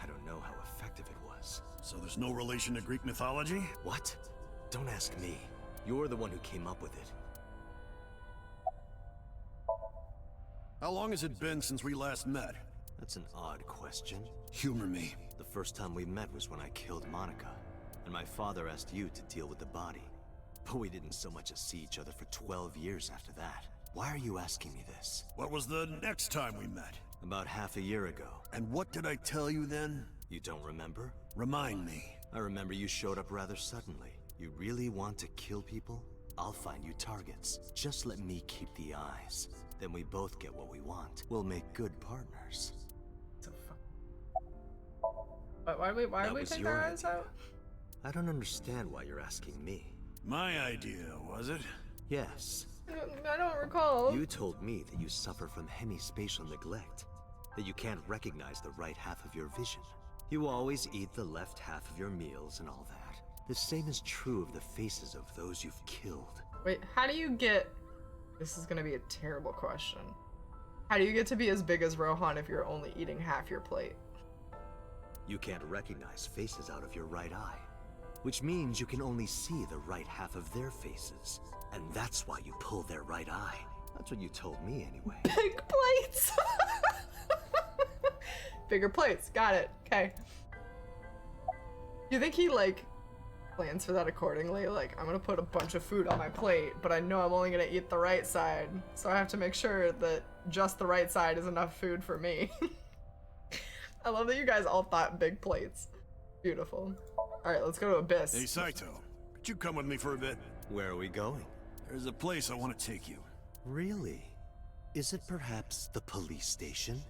[SPEAKER 3] I don't know how effective it was.
[SPEAKER 11] So there's no relation to Greek mythology?
[SPEAKER 3] What? Don't ask me. You're the one who came up with it.
[SPEAKER 11] How long has it been since we last met?
[SPEAKER 3] That's an odd question.
[SPEAKER 11] Humor me.
[SPEAKER 3] The first time we met was when I killed Monica, and my father asked you to deal with the body. But we didn't so much as see each other for 12 years after that. Why are you asking me this?
[SPEAKER 11] What was the next time we met?
[SPEAKER 3] About half a year ago.
[SPEAKER 11] And what did I tell you then?
[SPEAKER 3] You don't remember?
[SPEAKER 11] Remind me.
[SPEAKER 3] I remember you showed up rather suddenly. You really want to kill people? I'll find you targets. Just let me keep the eyes. Then we both get what we want. We'll make good partners.
[SPEAKER 1] Why do we take our eyes out?
[SPEAKER 3] I don't understand why you're asking me.
[SPEAKER 11] My idea, was it?
[SPEAKER 3] Yes.
[SPEAKER 1] I don't recall.
[SPEAKER 3] You told me that you suffer from hemispatial neglect. That you can't recognize the right half of your vision. You always eat the left half of your meals and all that. The same is true of the faces of those you've killed.
[SPEAKER 1] Wait, how do you get... This is gonna be a terrible question. How do you get to be as big as Rohan if you're only eating half your plate?
[SPEAKER 3] You can't recognize faces out of your right eye. Which means you can only see the right half of their faces. And that's why you pull their right eye. That's what you told me anyway.
[SPEAKER 1] Big plates! Bigger plates, got it. Okay. You think he, like, plans for that accordingly? Like, I'm gonna put a bunch of food on my plate, but I know I'm only gonna eat the right side, so I have to make sure that just the right side is enough food for me. I love that you guys all thought big plates. Beautiful. Alright, let's go to Abyss.
[SPEAKER 11] Hey, Saito. Could you come with me for a bit?
[SPEAKER 3] Where are we going?
[SPEAKER 11] There's a place I want to take you.
[SPEAKER 3] Really? Is it perhaps the police station?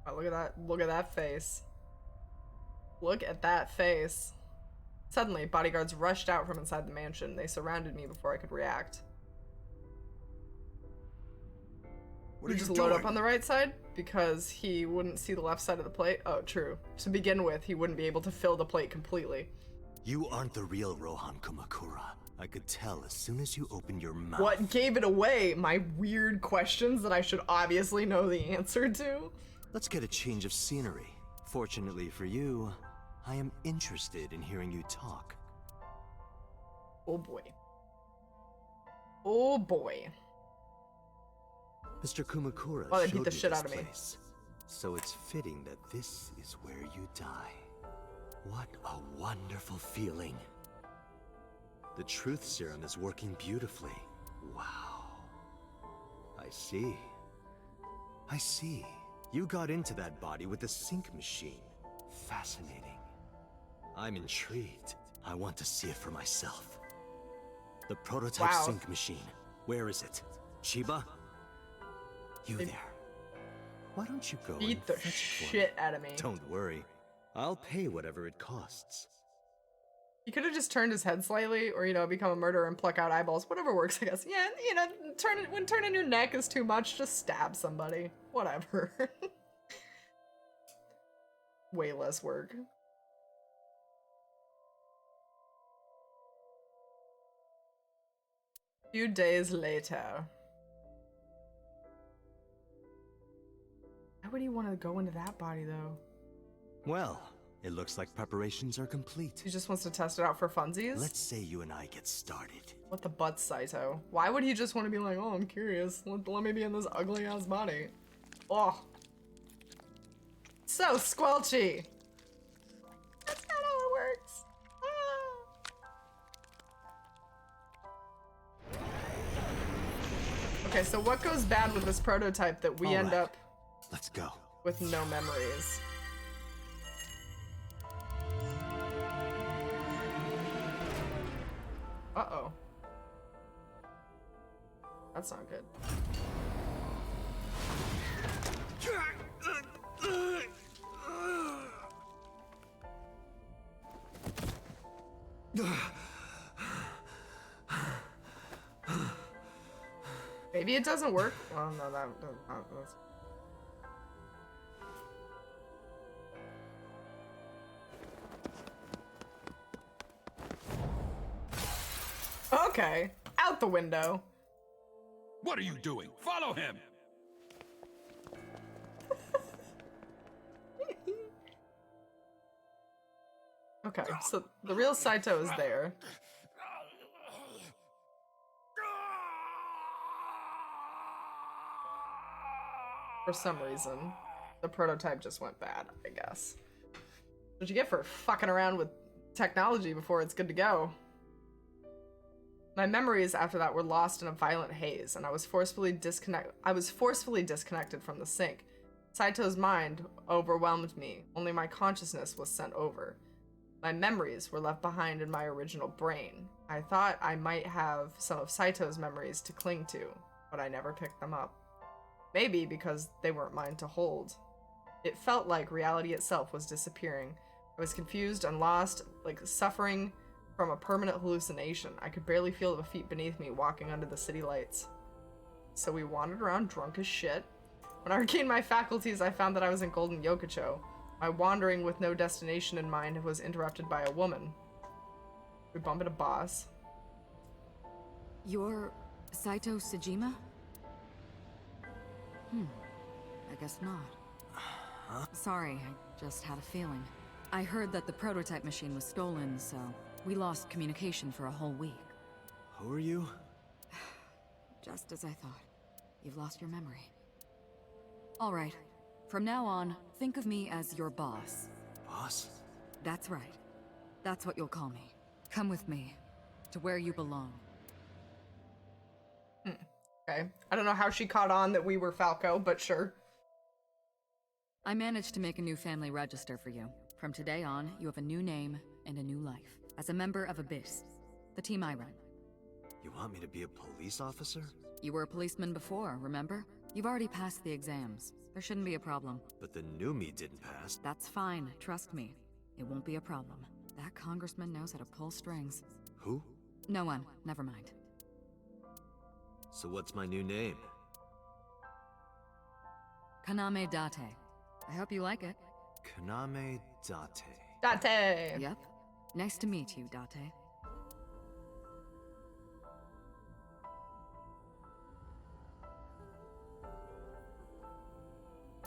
[SPEAKER 1] Oh, look at that. Look at that face. Look at that face. Suddenly, bodyguards rushed out from inside the mansion. They surrounded me before I could react.
[SPEAKER 11] What are you
[SPEAKER 1] just
[SPEAKER 11] doing?
[SPEAKER 1] load up on the right side? Because he wouldn't see the left side of the plate? Oh, true. To begin with, he wouldn't be able to fill the plate completely.
[SPEAKER 3] You aren't the real Rohan Kumakura. I could tell as soon as you opened your mouth.
[SPEAKER 1] What gave it away? My weird questions that I should obviously know the answer to?
[SPEAKER 3] Let's get a change of scenery. Fortunately for you, I am interested in hearing you talk.
[SPEAKER 1] Oh boy. Oh boy.
[SPEAKER 3] Mr. Kumakura
[SPEAKER 1] Oh, they
[SPEAKER 3] showed
[SPEAKER 1] beat the
[SPEAKER 3] me
[SPEAKER 1] shit
[SPEAKER 3] this
[SPEAKER 1] out of me.
[SPEAKER 3] place. So it's fitting that this is where you die. What a wonderful feeling. The truth serum is working beautifully. Wow. I see. I see. You got into that body with the sync machine. Fascinating. I'm intrigued. I want to see it for myself. The prototype sync machine. Where is it? Chiba? You there. Why don't you go
[SPEAKER 1] Beat
[SPEAKER 3] and
[SPEAKER 1] the
[SPEAKER 3] fetch it for
[SPEAKER 1] shit
[SPEAKER 3] me?
[SPEAKER 1] out of me.
[SPEAKER 3] Don't worry. I'll pay whatever it costs.
[SPEAKER 1] He could have just turned his head slightly, or, you know, become a murderer and pluck out eyeballs. Whatever works, I guess. Yeah, you know, when turning your neck is too much, just stab somebody. Whatever. Way less work. Few days later. Why would he want to go into that body, though?
[SPEAKER 3] Well, it looks like preparations are complete.
[SPEAKER 1] He just wants to test it out for funsies?
[SPEAKER 3] Let's say you and I get started.
[SPEAKER 1] What the butt, Saito? Why would he just want to be like, oh, I'm curious. Let me be in this ugly-ass body. Oh. So squelchy. That's not how it works. Ah. Okay, so what goes bad with this prototype that we end up...
[SPEAKER 3] Let's go.
[SPEAKER 1] With no memories? Uh-oh. That's not good. Maybe it doesn't work. Well, no, that's... Okay, out the window.
[SPEAKER 4] What are you doing? Follow him!
[SPEAKER 1] Okay, so the real Saito is there. For some reason, the prototype just went bad, I guess. What'd you get for fucking around with technology before it's good to go? My memories after that were lost in a violent haze, and I was forcefully disconnected from the sync. Saito's mind overwhelmed me. Only my consciousness was sent over. My memories were left behind in my original brain. I thought I might have some of Saito's memories to cling to, but I never picked them up. Maybe because they weren't mine to hold. It felt like reality itself was disappearing. I was confused and lost, like suffering from a permanent hallucination. I could barely feel the feet beneath me walking under the city lights. So we wandered around drunk as shit. When I regained my faculties, I found that I was in Golden Yokocho. My wandering with no destination in mind was interrupted by a woman. We bump into Boss.
[SPEAKER 6] You're Saito Sejima? I guess not. Sorry, I just had a feeling. I heard that the prototype machine was stolen, so we lost communication for a whole week.
[SPEAKER 3] Who are you?
[SPEAKER 6] Just as I thought. You've lost your memory. All right. From now on, think of me as your boss.
[SPEAKER 3] Boss?
[SPEAKER 6] That's right. That's what you'll call me. Come with me, to where you belong.
[SPEAKER 1] Okay. I don't know how she caught on that we were Falco, but sure.
[SPEAKER 6] I managed to make a new family register for you. From today on, you have a new name and a new life. As a member of Abyss, the team I run.
[SPEAKER 3] You want me to be a police officer?
[SPEAKER 6] You were a policeman before, remember? You've already passed the exams. There shouldn't be a problem.
[SPEAKER 3] But the new me didn't pass.
[SPEAKER 6] That's fine, trust me. It won't be a problem. That congressman knows how to pull strings.
[SPEAKER 3] Who?
[SPEAKER 6] No one, never mind.
[SPEAKER 3] So what's my new name?
[SPEAKER 6] Kaname Date. I hope you like it.
[SPEAKER 3] Kaname Date.
[SPEAKER 1] Date!
[SPEAKER 6] Yep. Nice to meet you, Date.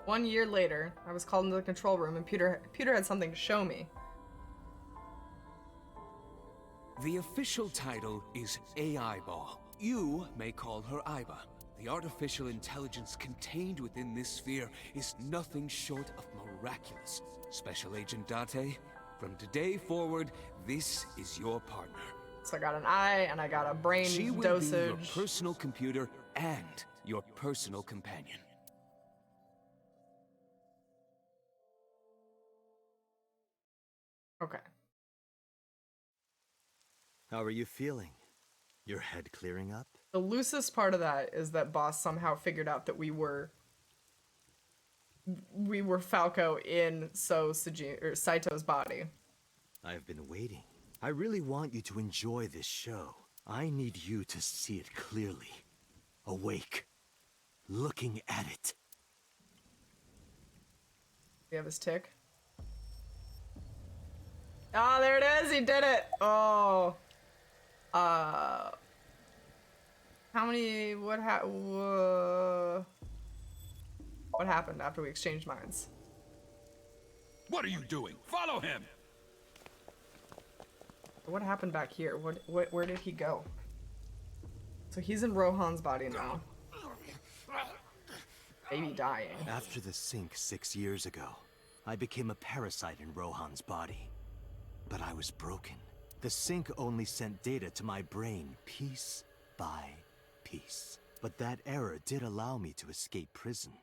[SPEAKER 1] One year later, I was called into the control room and Peter had something to show me.
[SPEAKER 7] The official title is AI Ball. You may call her Aiba. The artificial intelligence contained within this sphere is nothing short of miraculous. Special Agent Date, from today forward, this is your partner.
[SPEAKER 1] So I got an eye and I got a brain
[SPEAKER 7] She will
[SPEAKER 1] dosage.
[SPEAKER 7] be your personal computer and your personal companion.
[SPEAKER 1] Okay.
[SPEAKER 3] How are you feeling? Your head clearing up?
[SPEAKER 1] The loosest part of that is that Boss somehow figured out that we were Falco in Saito's body.
[SPEAKER 3] I've been waiting. I really want you to enjoy this show. I need you to see it clearly. Awake. Looking at it.
[SPEAKER 1] We have his tick. Oh, there it is. He did it. Oh. How many? What happened after we exchanged minds?
[SPEAKER 4] What are you doing? Follow him!
[SPEAKER 1] What happened back here? Where did he go? So he's in Rohan's body now. Baby dying.
[SPEAKER 3] After the sink 6 years ago, I became a parasite in Rohan's body. But I was broken. The sink only sent data to my brain piece by piece. But that error did allow me to escape prison.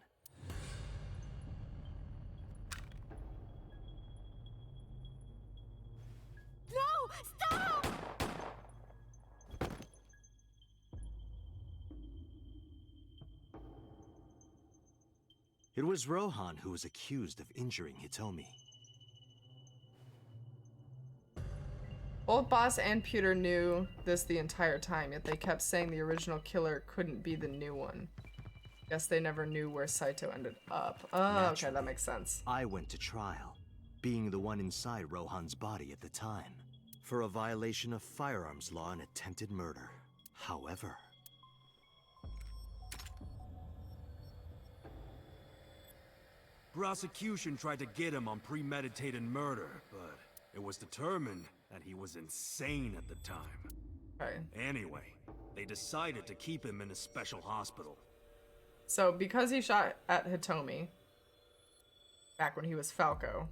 [SPEAKER 5] No! Stop!
[SPEAKER 3] It was Rohan who was accused of injuring Hitomi.
[SPEAKER 1] Both Boss and Pewter knew this the entire time, yet they kept saying the original killer couldn't be the new one. Guess they never knew where Saito ended up. Oh, okay, that makes sense.
[SPEAKER 3] I went to trial, being the one inside Rohan's body at the time, for a violation of firearms law and attempted murder. However...
[SPEAKER 12] Prosecution tried to get him on premeditated murder, but it was determined that he was insane at the time.
[SPEAKER 1] Okay.
[SPEAKER 12] Anyway, they decided to keep him in a special hospital.
[SPEAKER 1] So because he shot at Hitomi back when he was Falco,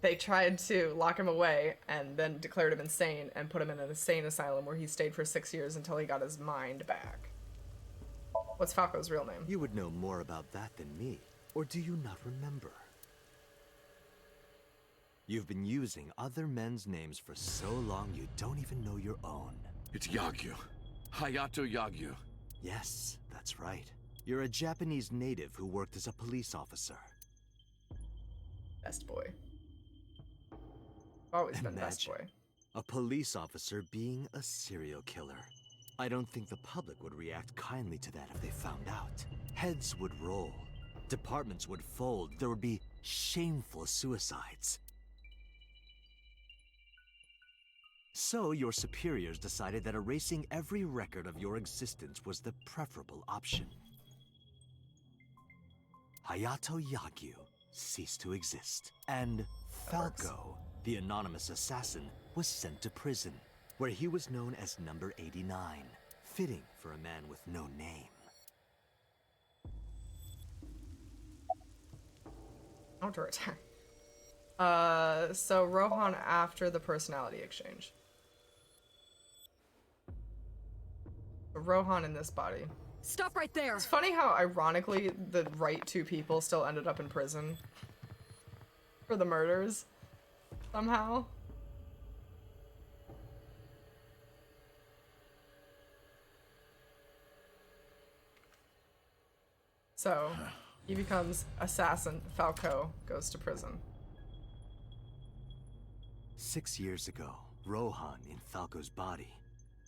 [SPEAKER 1] they tried to lock him away and then declared him insane and put him in an insane asylum where he stayed for 6 years until he got his mind back. What's Falco's real name?
[SPEAKER 3] You would know more about that than me. Or do you not remember? You've been using other men's names for so long you don't even know your own.
[SPEAKER 8] It's Yagyu. Hayato Yagyu.
[SPEAKER 3] Yes, that's right. You're a Japanese native who worked as a police officer.
[SPEAKER 1] Best boy. Always been best boy.
[SPEAKER 3] A police officer being a serial killer. I don't think the public would react kindly to that if they found out. Heads would roll. Departments would fold. There would be shameful suicides. So your superiors decided that erasing every record of your existence was the preferable option. Hayato Yagyu ceased to exist, and Falco, the anonymous assassin, was sent to prison, where he was known as Number 89, fitting for a man with no name.
[SPEAKER 1] Counterattack. So Rohan after the personality exchange. Rohan in this body.
[SPEAKER 6] Stop right there!
[SPEAKER 1] It's funny how, ironically, the right two people still ended up in prison for the murders, somehow. So, he becomes assassin. Falco goes to prison.
[SPEAKER 3] 6 years ago, Rohan, in Falco's body,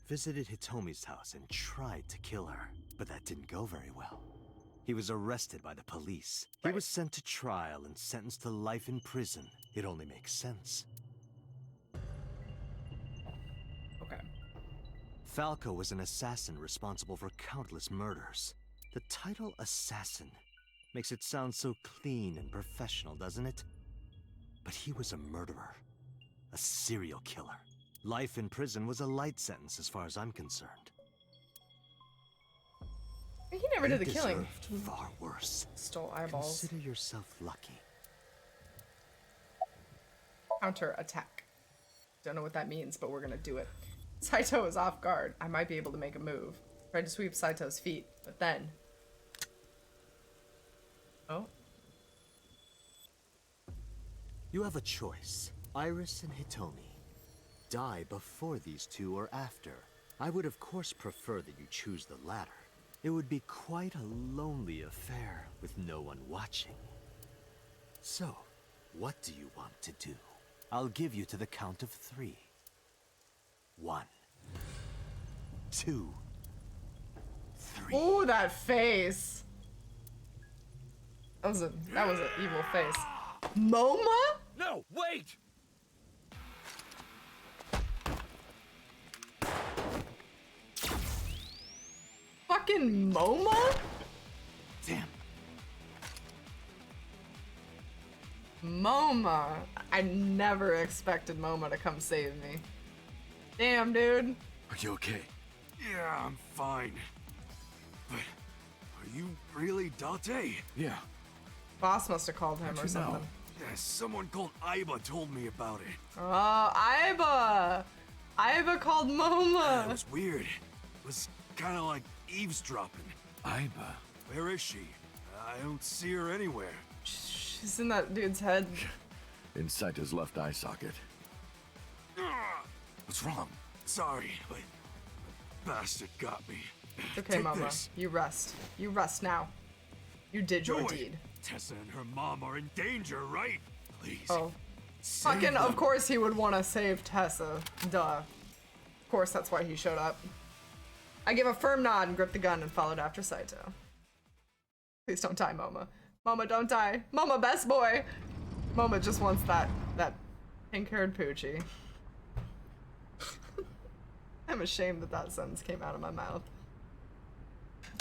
[SPEAKER 3] visited Hitomi's house and tried to kill her, but that didn't go very well. He was arrested by the police. He was sent to trial and sentenced to life in prison. It only makes sense.
[SPEAKER 1] Okay.
[SPEAKER 3] Falco was an assassin responsible for countless murders. The title assassin makes it sound so clean and professional, doesn't it? But he was a murderer. A serial killer. Life in prison was a light sentence as far as I'm concerned.
[SPEAKER 1] He never did the killing.
[SPEAKER 3] Deserved far worse.
[SPEAKER 1] Stole eyeballs.
[SPEAKER 3] Consider yourself lucky.
[SPEAKER 1] Counter attack. Don't know what that means, but we're gonna do it. Saito is off guard. I might be able to make a move. Tried to sweep Saito's feet, but then... Oh.
[SPEAKER 3] You have a choice. Iris and Hitomi. Die before these two or after. I would of course prefer that you choose the latter. It would be quite a lonely affair with no one watching. So, what do you want to do? I'll give you to the count of 3. 1, 2, 3.
[SPEAKER 1] Ooh, that face. That was an evil face. MoMA?
[SPEAKER 8] No, wait!
[SPEAKER 1] Fucking MoMA?
[SPEAKER 3] Damn.
[SPEAKER 1] MoMA. I never expected MoMA to come save me. Damn, dude.
[SPEAKER 8] Are you okay?
[SPEAKER 12] Yeah, I'm fine. But are you really Date?
[SPEAKER 8] Yeah.
[SPEAKER 1] Boss must have called him or something.
[SPEAKER 12] Yeah, someone called Aiba told me about it.
[SPEAKER 1] Oh, Aiba! Aiba called MoMA!
[SPEAKER 12] It was weird. It was kind of like eavesdropping.
[SPEAKER 8] Aiba?
[SPEAKER 12] Where is she? I don't see her anywhere.
[SPEAKER 1] She's in that dude's head.
[SPEAKER 8] In Saito's left eye socket. What's wrong?
[SPEAKER 12] Sorry, but the bastard got me.
[SPEAKER 1] It's okay,
[SPEAKER 12] Take
[SPEAKER 1] Mama.
[SPEAKER 12] this.
[SPEAKER 1] You rest. You rest now. You did your deed.
[SPEAKER 12] Tessa and her mom are in danger, right? Please.
[SPEAKER 1] Oh.
[SPEAKER 12] Save
[SPEAKER 1] Fucking,
[SPEAKER 12] them.
[SPEAKER 1] of course he would want to save Tessa. Duh. Of course that's why he showed up. I give a firm nod and gripped the gun and followed after Saito. Please don't die, Moma. Moma, don't die. Moma, best boy. Moma just wants that pink-haired poochie. I'm ashamed that that sentence came out of my mouth.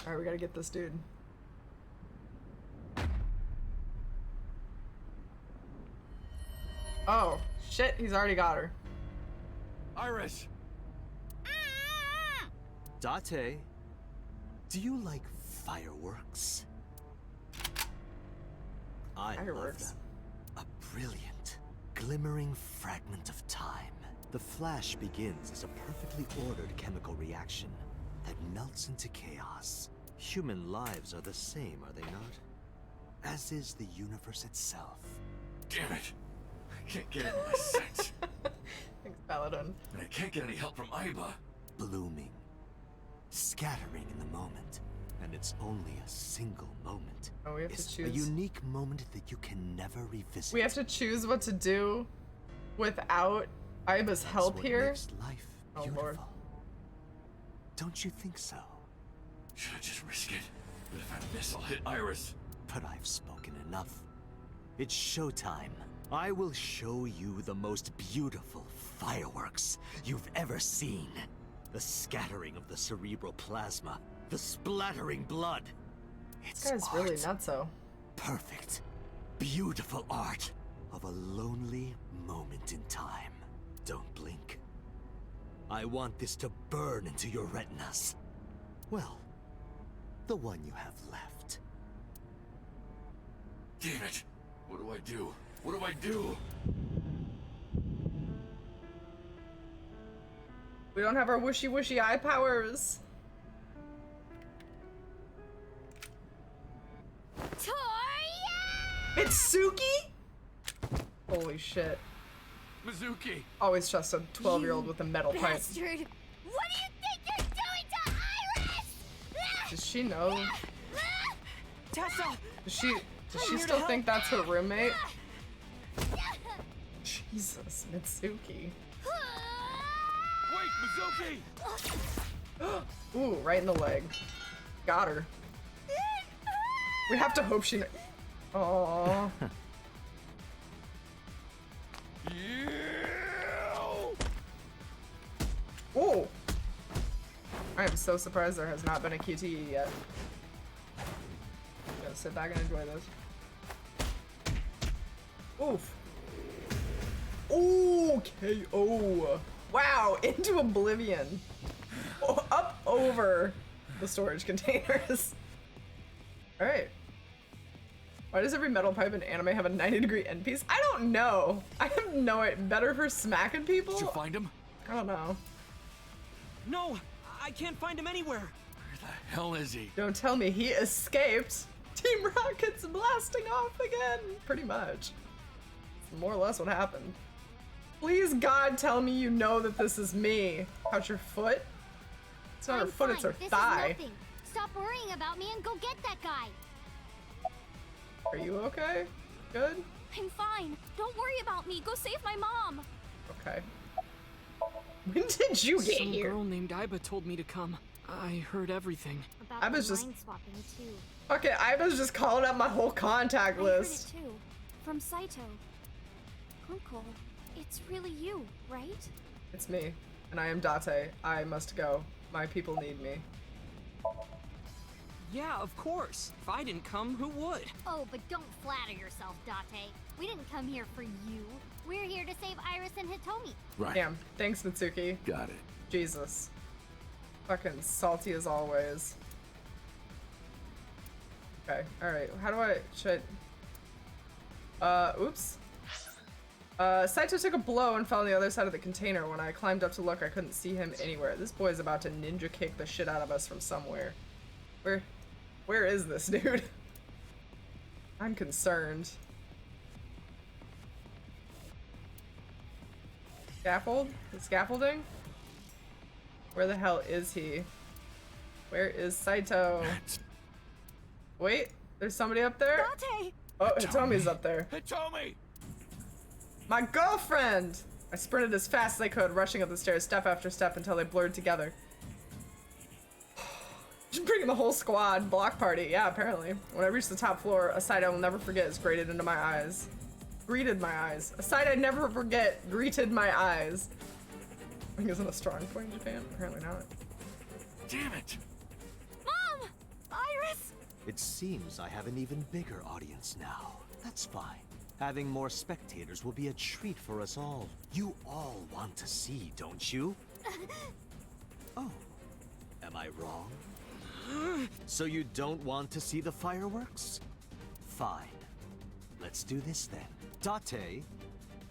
[SPEAKER 1] Alright, we gotta get this dude. Oh, shit, he's already got her.
[SPEAKER 8] Iris!
[SPEAKER 3] Date, do you like fireworks? I love them. A brilliant, glimmering fragment of time. The flash begins as a perfectly ordered chemical reaction that melts into chaos. Human lives are the same, are they not? As is the universe itself.
[SPEAKER 8] Damn it! I can't get it in my sights.
[SPEAKER 1] Thanks, Paladin.
[SPEAKER 8] And I can't get any help from Aiba.
[SPEAKER 3] Blooming. Scattering in the moment. And it's only a single moment.
[SPEAKER 1] Oh, we have to
[SPEAKER 3] It's
[SPEAKER 1] choose.
[SPEAKER 3] a unique moment that you can never revisit.
[SPEAKER 1] We have to choose what to do without Aiba's help
[SPEAKER 3] what
[SPEAKER 1] here.
[SPEAKER 3] makes life
[SPEAKER 1] Oh,
[SPEAKER 3] beautiful.
[SPEAKER 1] Lord.
[SPEAKER 3] Don't you think so?
[SPEAKER 8] Should I just risk it? But if I miss, I'll hit Iris.
[SPEAKER 3] But I've spoken enough. It's showtime. I will show you the most beautiful fireworks you've ever seen. The scattering of the cerebral plasma, the splattering blood. It's
[SPEAKER 1] This guy's
[SPEAKER 3] art.
[SPEAKER 1] really nutso.
[SPEAKER 3] Perfect, beautiful art of a lonely moment in time. Don't blink. I want this to burn into your retinas. Well, the one you have left.
[SPEAKER 8] Damn it! What do I do? What do I do?
[SPEAKER 1] We don't have our wishy eye powers.
[SPEAKER 5] Toria!
[SPEAKER 1] Mitsuki? Holy shit.
[SPEAKER 8] Mizuki!
[SPEAKER 1] Always trust a 12-year-old with a metal pipe.
[SPEAKER 5] Bastard! What do you think you're doing to Iris?
[SPEAKER 1] Does she know?
[SPEAKER 10] Tessa!
[SPEAKER 1] Does she
[SPEAKER 10] here to
[SPEAKER 1] still
[SPEAKER 10] help.
[SPEAKER 1] think that's her roommate? Jesus, Mitsuki.
[SPEAKER 4] Wait, Mizuki!
[SPEAKER 1] Ooh, right in the leg. Got her. We have to hope she. Aww. Ooh. I am so surprised there has not been a QTE yet. Gotta sit back and enjoy this. Oof. Ooh, KO. Wow, into oblivion. Oh, up over the storage containers. Alright. Why does every metal pipe in anime have a 90-degree end piece? I don't know. I have no idea. Better for smacking people?
[SPEAKER 4] Did you find him?
[SPEAKER 1] I don't know.
[SPEAKER 10] No, I can't find him anywhere.
[SPEAKER 8] Where the hell is he?
[SPEAKER 1] Don't tell me he escaped. Team Rocket's blasting off again. Pretty much. It's more or less what happened. Please, God, tell me you know that this is me. How's your foot? It's not her foot, it's her
[SPEAKER 5] This
[SPEAKER 1] thigh.
[SPEAKER 5] Is nothing. Stop worrying about me and go get that guy.
[SPEAKER 1] Are you okay? Good?
[SPEAKER 5] I'm fine. Don't worry about me. Go save my mom.
[SPEAKER 1] Okay. When did you get
[SPEAKER 10] Some
[SPEAKER 1] here?
[SPEAKER 10] girl named Aiba told me to come. I heard everything.
[SPEAKER 5] About
[SPEAKER 1] I
[SPEAKER 5] the
[SPEAKER 1] was just-
[SPEAKER 5] mind swapping too.
[SPEAKER 1] Okay, I was just calling up my whole contact
[SPEAKER 5] I heard
[SPEAKER 1] list.
[SPEAKER 5] it too. From Saito. Uncle, it's really you, right?
[SPEAKER 1] It's me, and I am Date. I must go. My people need me.
[SPEAKER 10] Yeah, of course. If I didn't come, who would?
[SPEAKER 5] Oh, but don't flatter yourself, Date. We didn't come here for you. We're here to save Iris and Hitomi.
[SPEAKER 8] Right.
[SPEAKER 1] Damn. Thanks, Mitsuki.
[SPEAKER 8] Got it.
[SPEAKER 1] Jesus. Fucking salty as always. Okay, alright. How do I... should I... oops. Saito took a blow and fell on the other side of the container. When I climbed up to look, I couldn't see him anywhere. This boy's about to ninja kick the shit out of us from somewhere. Where is this dude? I'm concerned. Scaffold? The scaffolding? Where the hell is he? Where is Saito? Wait, there's somebody up there?
[SPEAKER 10] Date!
[SPEAKER 1] Oh, Hitomi's up there.
[SPEAKER 4] Hitomi!
[SPEAKER 1] My girlfriend! I sprinted as fast as I could, rushing up the stairs step after step until they blurred together. Just bringing the whole squad. Block party. Yeah, apparently. When I reached the top floor, a sight I will never forget is grated into my eyes. Greeted my eyes. A sight I'd never forget greeted my eyes. I think isn't a strong point in Japan? Apparently not.
[SPEAKER 8] Damn it!
[SPEAKER 5] Mom! Iris!
[SPEAKER 3] It seems I have an even bigger audience now. That's fine. Having more spectators will be a treat for us all. You all want to see, don't you? Oh, am I wrong? So you don't want to see the fireworks? Fine. Let's do this then. Date,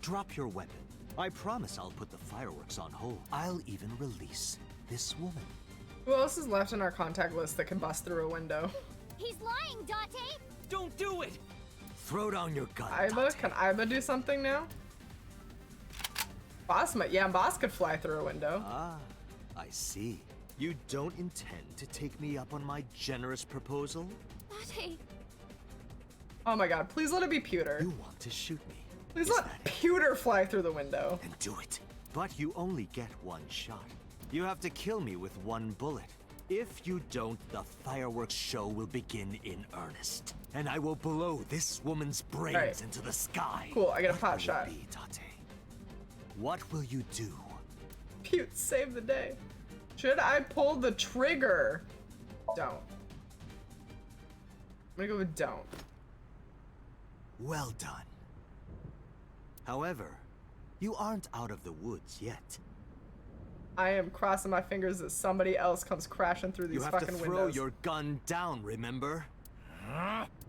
[SPEAKER 3] drop your weapon. I promise I'll put the fireworks on hold. I'll even release this woman.
[SPEAKER 1] Who else is left in our contact list that can bust through a window?
[SPEAKER 5] He's lying, Date!
[SPEAKER 12] Don't do it!
[SPEAKER 3] Throw down your gun,
[SPEAKER 1] Aiba?
[SPEAKER 3] Date.
[SPEAKER 1] Can Aiba do something now? Boss might. Yeah, Boss could fly through a window.
[SPEAKER 3] Ah, I see. You don't intend to take me up on my generous proposal?
[SPEAKER 5] Date!
[SPEAKER 1] Oh my god, please let it be Pewter.
[SPEAKER 3] You want to shoot me?
[SPEAKER 1] Please
[SPEAKER 3] Is
[SPEAKER 1] let
[SPEAKER 3] that it?
[SPEAKER 1] Pewter fly through the window.
[SPEAKER 3] Then do it. But you only get one shot. You have to kill me with one bullet. If you don't, the fireworks show will begin in earnest. And I will blow this woman's brains
[SPEAKER 1] Right.
[SPEAKER 3] into the sky.
[SPEAKER 1] Cool, I get a
[SPEAKER 3] What
[SPEAKER 1] pot
[SPEAKER 3] will it
[SPEAKER 1] shot.
[SPEAKER 3] be, Date? What will you do?
[SPEAKER 1] Pewt, save the day. Should I pull the trigger? Don't. I'm gonna go with don't.
[SPEAKER 3] Well done. However, you aren't out of the woods yet.
[SPEAKER 1] I am crossing my fingers that somebody else comes crashing through these
[SPEAKER 3] You have
[SPEAKER 1] fucking
[SPEAKER 3] to throw
[SPEAKER 1] windows.
[SPEAKER 3] your gun down, remember?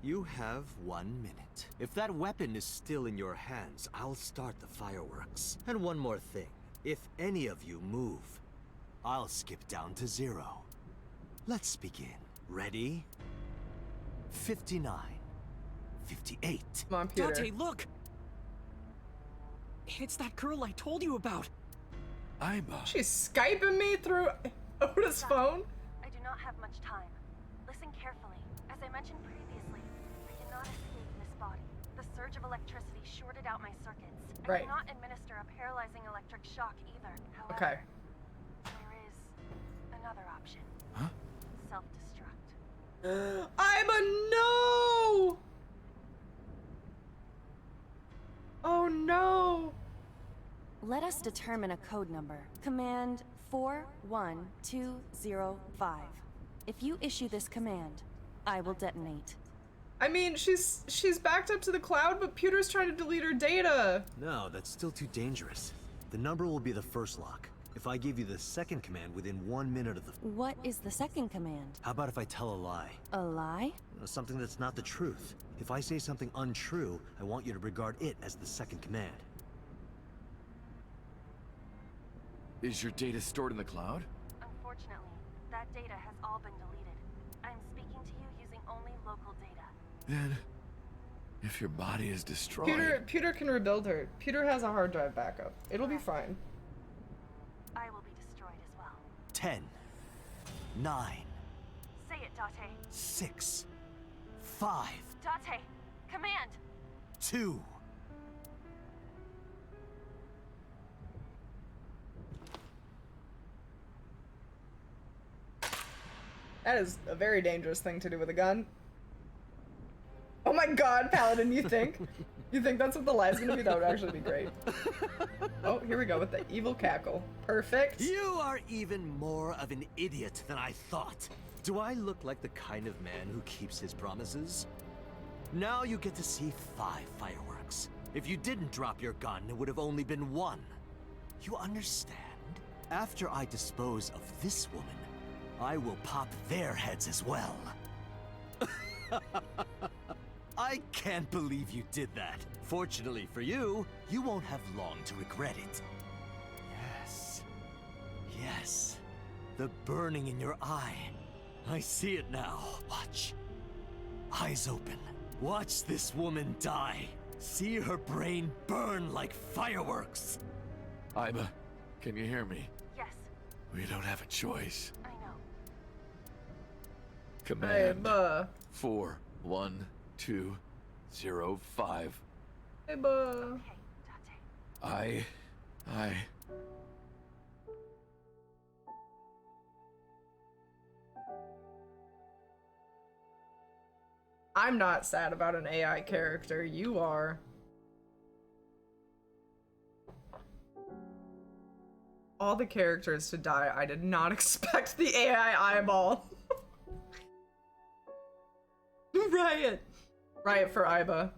[SPEAKER 3] You have 1 minute. If that weapon is still in your hands, I'll start the fireworks. And one more thing. If any of you move, I'll skip down to 0. Let's begin. Ready? 59. 58.
[SPEAKER 1] Come on, Pewter.
[SPEAKER 12] Date, look! It's that girl I told you about.
[SPEAKER 8] Aiba.
[SPEAKER 1] She's Skyping me through Oda's phone?
[SPEAKER 2] I do not have much time. Listen carefully. As I mentioned previously, I cannot escape this body. The surge of electricity shorted out my circuits.
[SPEAKER 1] Right.
[SPEAKER 2] I cannot administer a paralyzing electric shock either. However,
[SPEAKER 1] Okay.
[SPEAKER 2] there is another option.
[SPEAKER 8] Huh?
[SPEAKER 2] Self-destruct.
[SPEAKER 1] I'm a no! Oh no!
[SPEAKER 2] Let us determine a code number. Command 41205. If you issue this command, I will detonate.
[SPEAKER 1] I mean, she's backed up to the cloud, but Pewter's trying to delete her data.
[SPEAKER 3] No, that's still too dangerous. The number will be the first lock. If I give you the second command within 1 minute of the...
[SPEAKER 2] What is the second command?
[SPEAKER 3] How about if I tell a lie?
[SPEAKER 2] A lie?
[SPEAKER 3] Something that's not the truth. If I say something untrue, I want you to regard it as the second command.
[SPEAKER 8] Is your data stored in the cloud?
[SPEAKER 2] Unfortunately, that data has all been deleted. I'm speaking to you using only local data.
[SPEAKER 8] Then, if your body is destroyed...
[SPEAKER 1] Pewter can rebuild her. Pewter has a hard drive backup. It'll be fine.
[SPEAKER 2] I will be destroyed as well.
[SPEAKER 3] 10, 9,
[SPEAKER 2] Say it, Date.
[SPEAKER 3] 6, 5,
[SPEAKER 2] Date, command!
[SPEAKER 3] 2.
[SPEAKER 1] That is a very dangerous thing to do with a gun. Oh my god, Paladin, you think? You think that's what the lie's gonna be? That would actually be great. Oh, here we go with the evil cackle. Perfect.
[SPEAKER 3] You are even more of an idiot than I thought. Do I look like the kind of man who keeps his promises? Now you get to see 5 fireworks. If you didn't drop your gun, it would have only been 1. You understand? After I dispose of this woman, I will pop their heads as well. I can't believe you did that. Fortunately for you, you won't have long to regret it. Yes. Yes. The burning in your eye. I see it now. Watch. Eyes open. Watch this woman die. See her brain burn like fireworks.
[SPEAKER 8] Aiba, can you hear me?
[SPEAKER 2] Yes,
[SPEAKER 8] We don't have a choice.
[SPEAKER 2] I know.
[SPEAKER 8] Command
[SPEAKER 1] Aiba.
[SPEAKER 8] 41205.
[SPEAKER 1] Aiba.
[SPEAKER 2] Okay, Date.
[SPEAKER 8] I...
[SPEAKER 1] I'm not sad about an AI character. You are. All the characters to die. I did not expect the AI eyeball. Riot. Riot for Aiba.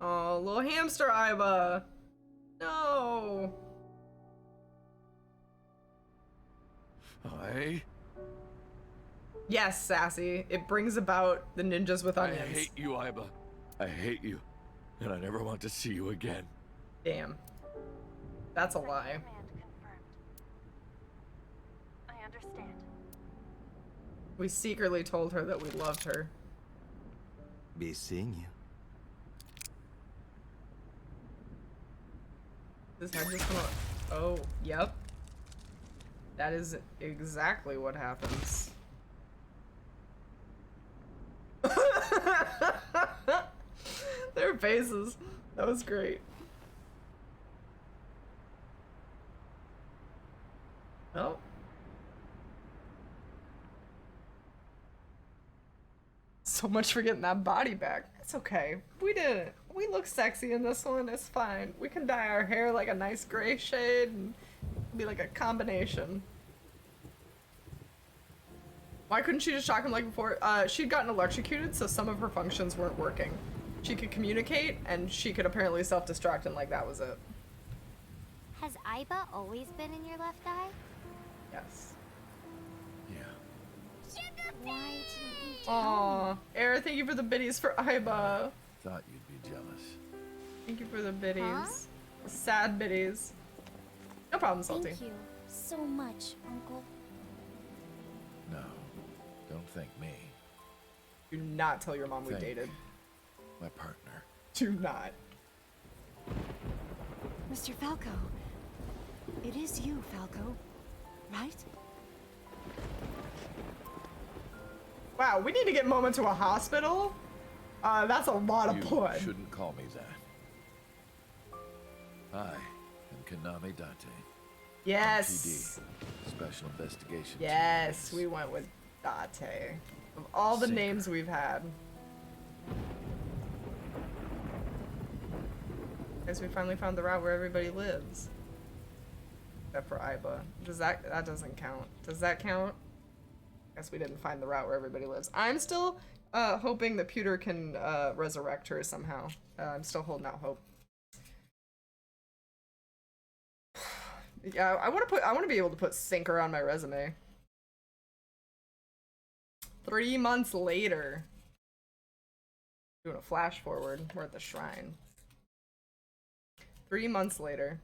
[SPEAKER 1] Oh, little hamster Aiba. No. Yes, Sassy. It brings about the ninjas with onions.
[SPEAKER 8] I hate you, Aiba. I hate you. And I never want to see you again.
[SPEAKER 1] Damn. That's a lie.
[SPEAKER 2] I understand.
[SPEAKER 1] We secretly told her that we loved her.
[SPEAKER 3] Be seeing you.
[SPEAKER 1] This head just come up. Oh, yep. That is exactly what happens. Their faces. That was great. Oh. So much for getting that body back. It's okay. We did it. We look sexy in this one. It's fine. We can dye our hair like a nice gray shade and be like a combination. Why couldn't she just shock him like before? She'd gotten electrocuted, so some of her functions weren't working. She could communicate, and she could apparently self-destruct, and like that was it.
[SPEAKER 5] Has Aiba always been in your left eye?
[SPEAKER 1] Yes.
[SPEAKER 8] Yeah.
[SPEAKER 5] Why didn't you tell
[SPEAKER 1] Aw, Era, thank you for the biddies for Aiba.
[SPEAKER 8] Thought you'd be jealous.
[SPEAKER 1] Thank you for the biddies. Sad biddies. No problem, Salty.
[SPEAKER 5] Thank you so much, Uncle.
[SPEAKER 8] No, don't thank me.
[SPEAKER 1] Do not tell your mom we
[SPEAKER 8] Thank
[SPEAKER 1] dated.
[SPEAKER 8] my partner.
[SPEAKER 1] Do not.
[SPEAKER 10] Mr. Falco. It is you, Falco. Right?
[SPEAKER 1] Wow, we need to get Moma to a hospital? That's a lot of
[SPEAKER 8] You
[SPEAKER 1] blood.
[SPEAKER 8] shouldn't call me that. I am Kaname Date.
[SPEAKER 1] Yes.
[SPEAKER 8] PD, Special Investigation Team.
[SPEAKER 1] Yes, we went with Date. Of all the
[SPEAKER 8] Sinker.
[SPEAKER 1] names we've had. Guess we finally found the route where everybody lives. Except for Aiba. That doesn't count. Does that count? Guess we didn't find the route where everybody lives. I'm still hoping that Pewter can resurrect her somehow. I'm still holding out hope. Yeah, I want to be able to put Sinker on my resume. 3 months later. Doing a flash forward. We're at the shrine. 3 months later.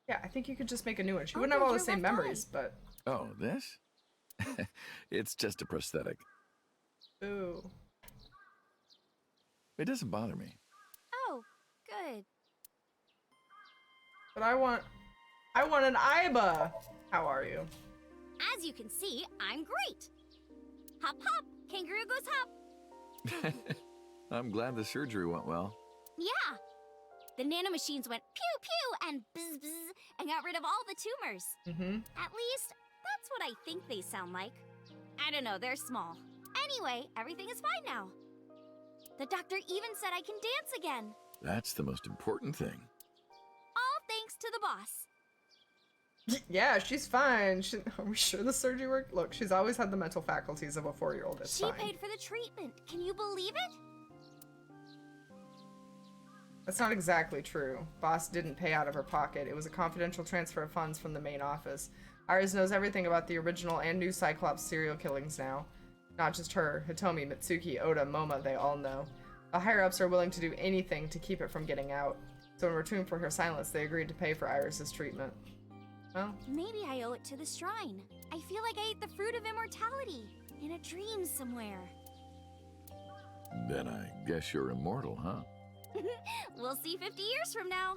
[SPEAKER 1] Yeah, I think you could just make a new one. She wouldn't have all the same memories, but...
[SPEAKER 8] Oh, this? It's just a prosthetic.
[SPEAKER 1] Ooh.
[SPEAKER 8] It doesn't bother me.
[SPEAKER 5] Oh, good.
[SPEAKER 1] But I want an Aiba! How are you?
[SPEAKER 5] As you can see, I'm great. Hop hop, kangaroo goes hop.
[SPEAKER 8] I'm glad the surgery went well.
[SPEAKER 5] Yeah. The nanomachines went pew pew and bzz bzz and got rid of all the tumors.
[SPEAKER 1] Mm-hmm.
[SPEAKER 5] At least, that's what I think they sound like. I don't know, they're small. Anyway, everything is fine now. The doctor even said I can dance again.
[SPEAKER 8] That's the most important thing.
[SPEAKER 5] All thanks to the boss.
[SPEAKER 1] Yeah, she's fine. Are we sure the surgery worked? Look, she's always had the mental faculties of a 4-year-old. It's
[SPEAKER 5] She
[SPEAKER 1] fine.
[SPEAKER 5] paid for the treatment. Can you believe it?
[SPEAKER 1] That's not exactly true. Boss didn't pay out of her pocket. It was a confidential transfer of funds from the main office. Iris knows everything about the original and new Cyclops serial killings now. Not just her. Hitomi, Mitsuki, Oda, Moma, they all know. The higher-ups are willing to do anything to keep it from getting out. So in return for her silence, they agreed to pay for Iris's treatment. Well,
[SPEAKER 5] maybe I owe it to the shrine. I feel like I ate the fruit of immortality in a dream somewhere.
[SPEAKER 8] Then I guess you're immortal, huh?
[SPEAKER 5] We'll see 50 years from now.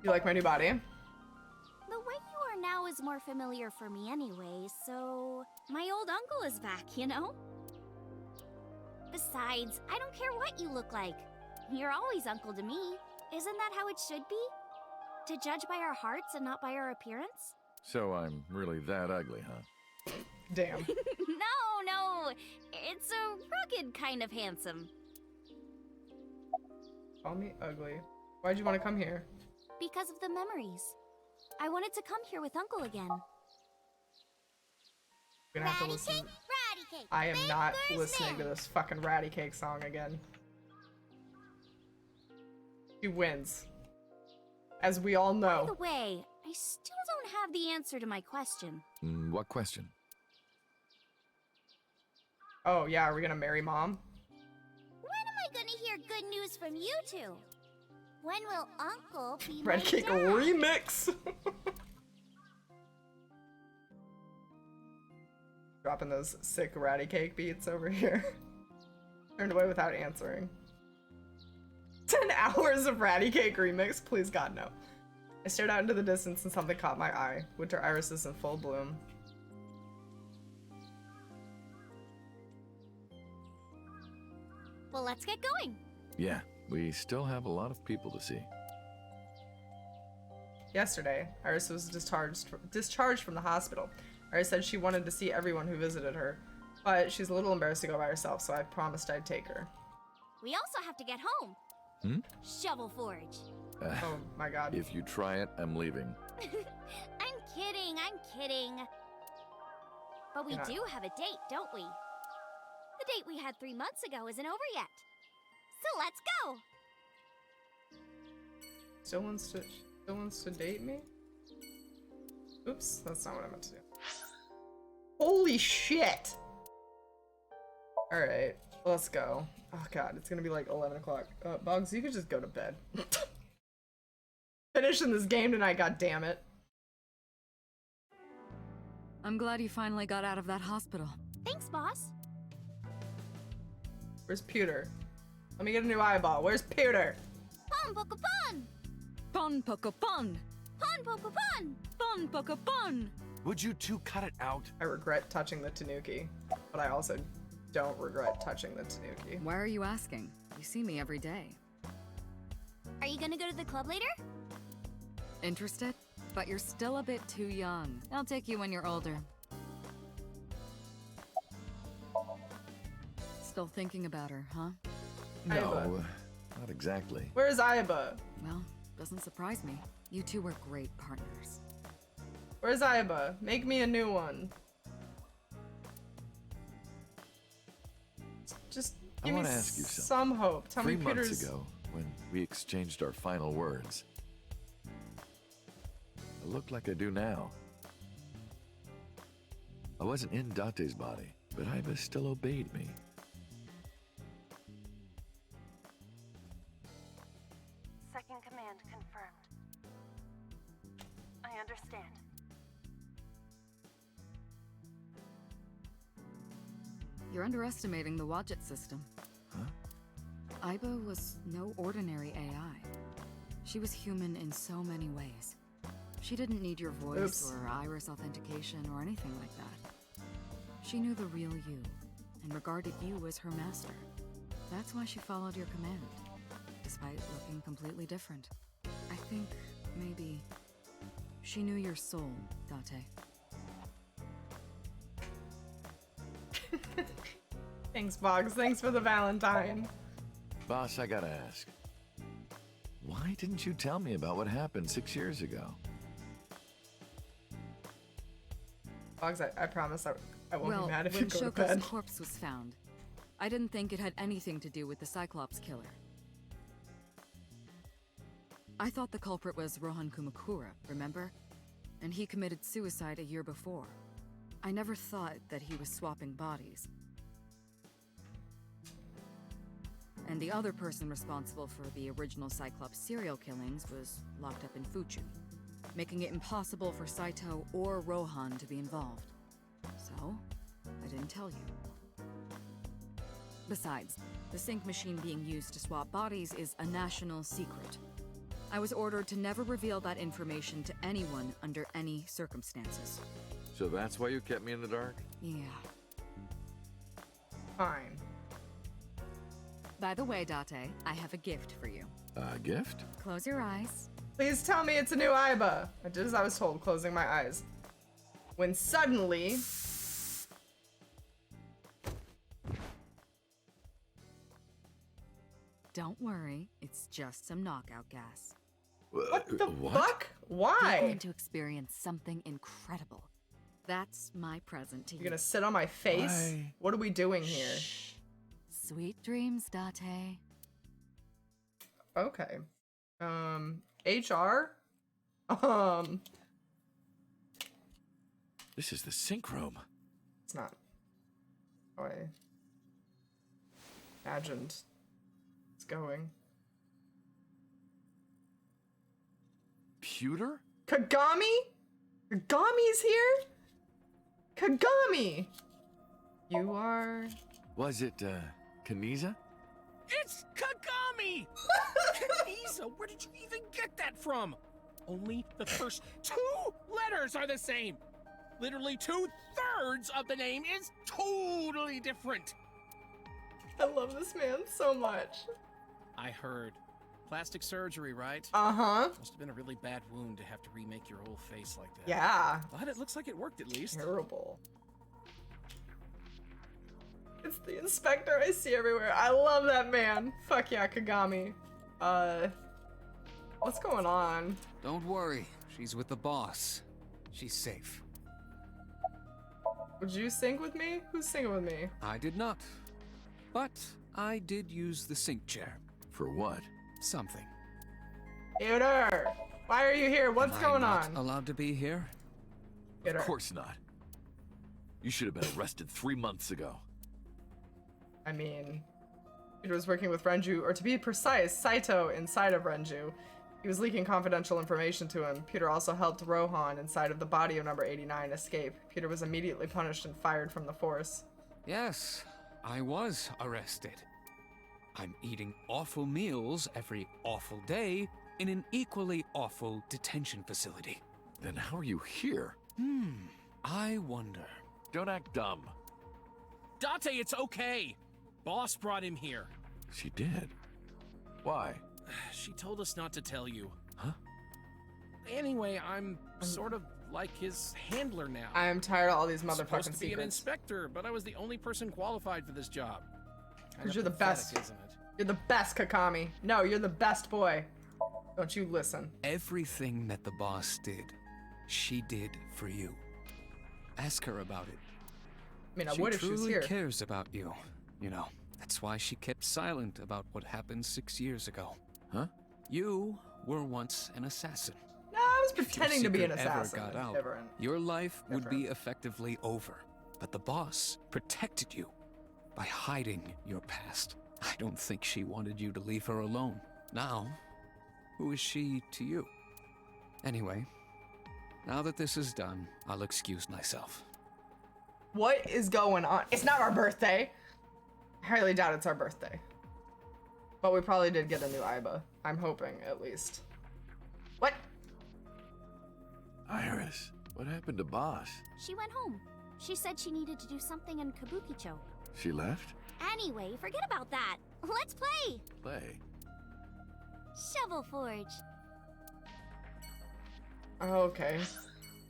[SPEAKER 1] You like my new body?
[SPEAKER 5] The way you are now is more familiar for me anyway, so... My old uncle is back, you know? Besides, I don't care what you look like. You're always uncle to me. Isn't that how it should be? To judge by our hearts and not by our appearance?
[SPEAKER 8] So I'm really that ugly, huh?
[SPEAKER 1] Damn.
[SPEAKER 5] No. It's a rugged kind of handsome.
[SPEAKER 1] Call me ugly. Why'd you want to come here?
[SPEAKER 5] Because of the memories. I wanted to come here with Uncle again.
[SPEAKER 1] We're gonna have to listen.
[SPEAKER 5] Ratty cake.
[SPEAKER 1] I am not listening to this fucking Ratty Cake song again. She wins. As we all know.
[SPEAKER 5] By the way, I still don't have the answer to my question.
[SPEAKER 8] What question?
[SPEAKER 1] Oh yeah, are we gonna marry mom?
[SPEAKER 5] When am I gonna hear good news from you two? When will Uncle be
[SPEAKER 1] Red
[SPEAKER 5] my
[SPEAKER 1] Cake
[SPEAKER 5] dad?
[SPEAKER 1] remix. Dropping those sick Ratty Cake beats over here. Turned away without answering. 10 hours of Ratty Cake remix? Please God, no. I stared out into the distance and something caught my eye. Winter irises in full bloom.
[SPEAKER 5] Well, let's get going.
[SPEAKER 8] Yeah, we still have a lot of people to see.
[SPEAKER 1] Yesterday, Iris was discharged from the hospital. Iris said she wanted to see everyone who visited her, but she's a little embarrassed to go by herself, so I promised I'd take her.
[SPEAKER 5] We also have to get home. Shovel Forge.
[SPEAKER 1] Oh my god.
[SPEAKER 8] If you try it, I'm leaving.
[SPEAKER 5] I'm kidding. But we do have a date, don't we? The date we had 3 months ago isn't over yet. So let's go.
[SPEAKER 1] Still wants to date me? Oops, that's not what I meant to do. Holy shit! Alright, let's go. Oh god, it's gonna be like 11 o'clock. Boggs, you could just go to bed. Finishing this game tonight, god damn it.
[SPEAKER 6] I'm glad you finally got out of that hospital.
[SPEAKER 5] Thanks, boss.
[SPEAKER 1] Where's Pewter? Let me get a new eyeball. Where's Pewter?
[SPEAKER 5] Pon poco pon!
[SPEAKER 6] Pon poco pon!
[SPEAKER 5] Pon poco pon!
[SPEAKER 6] Pon poco pon!
[SPEAKER 12] Would you two cut it out?
[SPEAKER 1] I regret touching the Tanuki, but I also don't regret touching the Tanuki.
[SPEAKER 6] Why are you asking? You see me every day.
[SPEAKER 5] Are you gonna go to the club later?
[SPEAKER 6] Interested? But you're still a bit too young. I'll take you when you're older. Still thinking about her, huh?
[SPEAKER 8] No, not exactly.
[SPEAKER 1] Where's Aiba?
[SPEAKER 6] Well, doesn't surprise me. You two were great partners.
[SPEAKER 1] Where's Aiba? Make me a new one. Just give me
[SPEAKER 8] I want to ask you something.
[SPEAKER 1] some hope. Tell me
[SPEAKER 8] 3
[SPEAKER 1] Peter's...
[SPEAKER 8] months ago, when we exchanged our final words, I looked like I do now. I wasn't in Date's body, but Aiba still obeyed me.
[SPEAKER 2] Second command confirmed. I understand.
[SPEAKER 6] You're underestimating the Wadjet system.
[SPEAKER 8] Huh?
[SPEAKER 6] Aiba was no ordinary AI. She was human in so many ways. She didn't need your voice
[SPEAKER 1] Oops.
[SPEAKER 6] or iris authentication or anything like that. She knew the real you and regarded you as her master. That's why she followed your command, despite looking completely different. I think maybe she knew your soul, Date.
[SPEAKER 1] Thanks, Boggs. Thanks for the Valentine.
[SPEAKER 8] Boss, I gotta ask. Why didn't you tell me about what happened 6 years ago?
[SPEAKER 1] Boggs, I promise I won't
[SPEAKER 6] Well,
[SPEAKER 1] be mad if you
[SPEAKER 6] when
[SPEAKER 1] go to
[SPEAKER 6] Shoko's
[SPEAKER 1] bed.
[SPEAKER 6] corpse was found, I didn't think it had anything to do with the Cyclops killer. I thought the culprit was Rohan Kumakura, remember? And he committed suicide a year before. I never thought that he was swapping bodies. And the other person responsible for the original Cyclops serial killings was locked up in Fuchu, making it impossible for Saito or Rohan to be involved. So, I didn't tell you. Besides, the sync machine being used to swap bodies is a national secret. I was ordered to never reveal that information to anyone under any circumstances.
[SPEAKER 8] So that's why you kept me in the dark?
[SPEAKER 6] Yeah.
[SPEAKER 1] Fine.
[SPEAKER 6] By the way, Date, I have a gift for you.
[SPEAKER 8] A gift?
[SPEAKER 6] Close your eyes.
[SPEAKER 1] Please tell me it's a new Aiba. I did as I was told, closing my eyes. When suddenly...
[SPEAKER 6] Don't worry, it's just some knockout gas.
[SPEAKER 1] What the fuck? Why?
[SPEAKER 6] You're going to experience something incredible. That's my present to you.
[SPEAKER 1] You're gonna sit on my face?
[SPEAKER 8] Why?
[SPEAKER 1] What are we doing here?
[SPEAKER 6] Sweet dreams, Date.
[SPEAKER 1] Okay. HR?
[SPEAKER 8] This is the sync room.
[SPEAKER 1] It's not. Oh, imagined it's going.
[SPEAKER 8] Pewter?
[SPEAKER 1] Kagami? Kagami's here? Kagami! You are...
[SPEAKER 8] Was it, Kaniza?
[SPEAKER 13] It's Kagami! Kanisa, where did you even get that from? Only the first 2 letters are the same. Literally 2/3 of the name is totally different.
[SPEAKER 1] I love this man so much.
[SPEAKER 13] I heard. Plastic surgery, right?
[SPEAKER 1] Uh-huh.
[SPEAKER 13] Must have been a really bad wound to have to remake your whole face like that.
[SPEAKER 1] Yeah.
[SPEAKER 13] But it looks like it worked at least.
[SPEAKER 1] Terrible. It's the inspector I see everywhere. I love that man. Fuck yeah, Kagami. What's going on?
[SPEAKER 7] Don't worry. She's with the boss. She's safe.
[SPEAKER 1] Would you sync with me? Who's syncing with me?
[SPEAKER 7] I did not. But I did use the sync chair.
[SPEAKER 8] For what?
[SPEAKER 7] Something.
[SPEAKER 1] Peter! Why are you here? What's going
[SPEAKER 7] Am I
[SPEAKER 1] on?
[SPEAKER 7] not allowed to be here?
[SPEAKER 1] Peter.
[SPEAKER 8] Of course not. You should have been arrested 3 months ago.
[SPEAKER 1] I mean, Peter was working with Renju, or to be precise, Saito inside of Renju. He was leaking confidential information to him. Peter also helped Rohan inside of the body of number 89 escape. Peter was immediately punished and fired from the force.
[SPEAKER 7] Yes, I was arrested. I'm eating awful meals every awful day in an equally awful detention facility.
[SPEAKER 8] Then how are you here?
[SPEAKER 7] I wonder.
[SPEAKER 8] Don't act dumb.
[SPEAKER 13] Date, it's okay. Boss brought him here.
[SPEAKER 8] She did. Why?
[SPEAKER 13] She told us not to tell you.
[SPEAKER 8] Huh?
[SPEAKER 13] Anyway, I'm sort of like his handler now.
[SPEAKER 1] I am tired of all these
[SPEAKER 13] Supposed
[SPEAKER 1] motherfucking
[SPEAKER 13] to be an
[SPEAKER 1] secrets.
[SPEAKER 13] inspector, but I was the only person qualified for this job.
[SPEAKER 1] Because you're the best.
[SPEAKER 13] Isn't it?
[SPEAKER 1] You're the best, Kakami. No, you're the best boy. Don't you listen.
[SPEAKER 7] Everything that the boss did, she did for you. Ask her about it.
[SPEAKER 1] I mean, I would if she was
[SPEAKER 7] truly
[SPEAKER 1] here.
[SPEAKER 7] cares about you, you know. That's why she kept silent about what happened 6 years ago.
[SPEAKER 8] Huh?
[SPEAKER 7] You were once an assassin.
[SPEAKER 1] No, I was
[SPEAKER 7] If your
[SPEAKER 1] pretending to be an
[SPEAKER 7] secret ever
[SPEAKER 1] assassin.
[SPEAKER 7] got out,
[SPEAKER 1] Different.
[SPEAKER 7] your life would be
[SPEAKER 1] Different.
[SPEAKER 7] effectively over. But the boss protected you by hiding your past. I don't think she wanted you to leave her alone. Now, who is she to you? Anyway, now that this is done, I'll excuse myself.
[SPEAKER 1] What is going on? It's not our birthday. I highly doubt it's our birthday. But we probably did get a new Aiba. I'm hoping, at least. What?
[SPEAKER 8] Iris, what happened to Boss?
[SPEAKER 5] She went home. She said she needed to do something in Kabukicho.
[SPEAKER 8] She left?
[SPEAKER 5] Anyway, forget about that. Let's play!
[SPEAKER 8] Play.
[SPEAKER 5] Shovel Forge.
[SPEAKER 1] Oh, okay.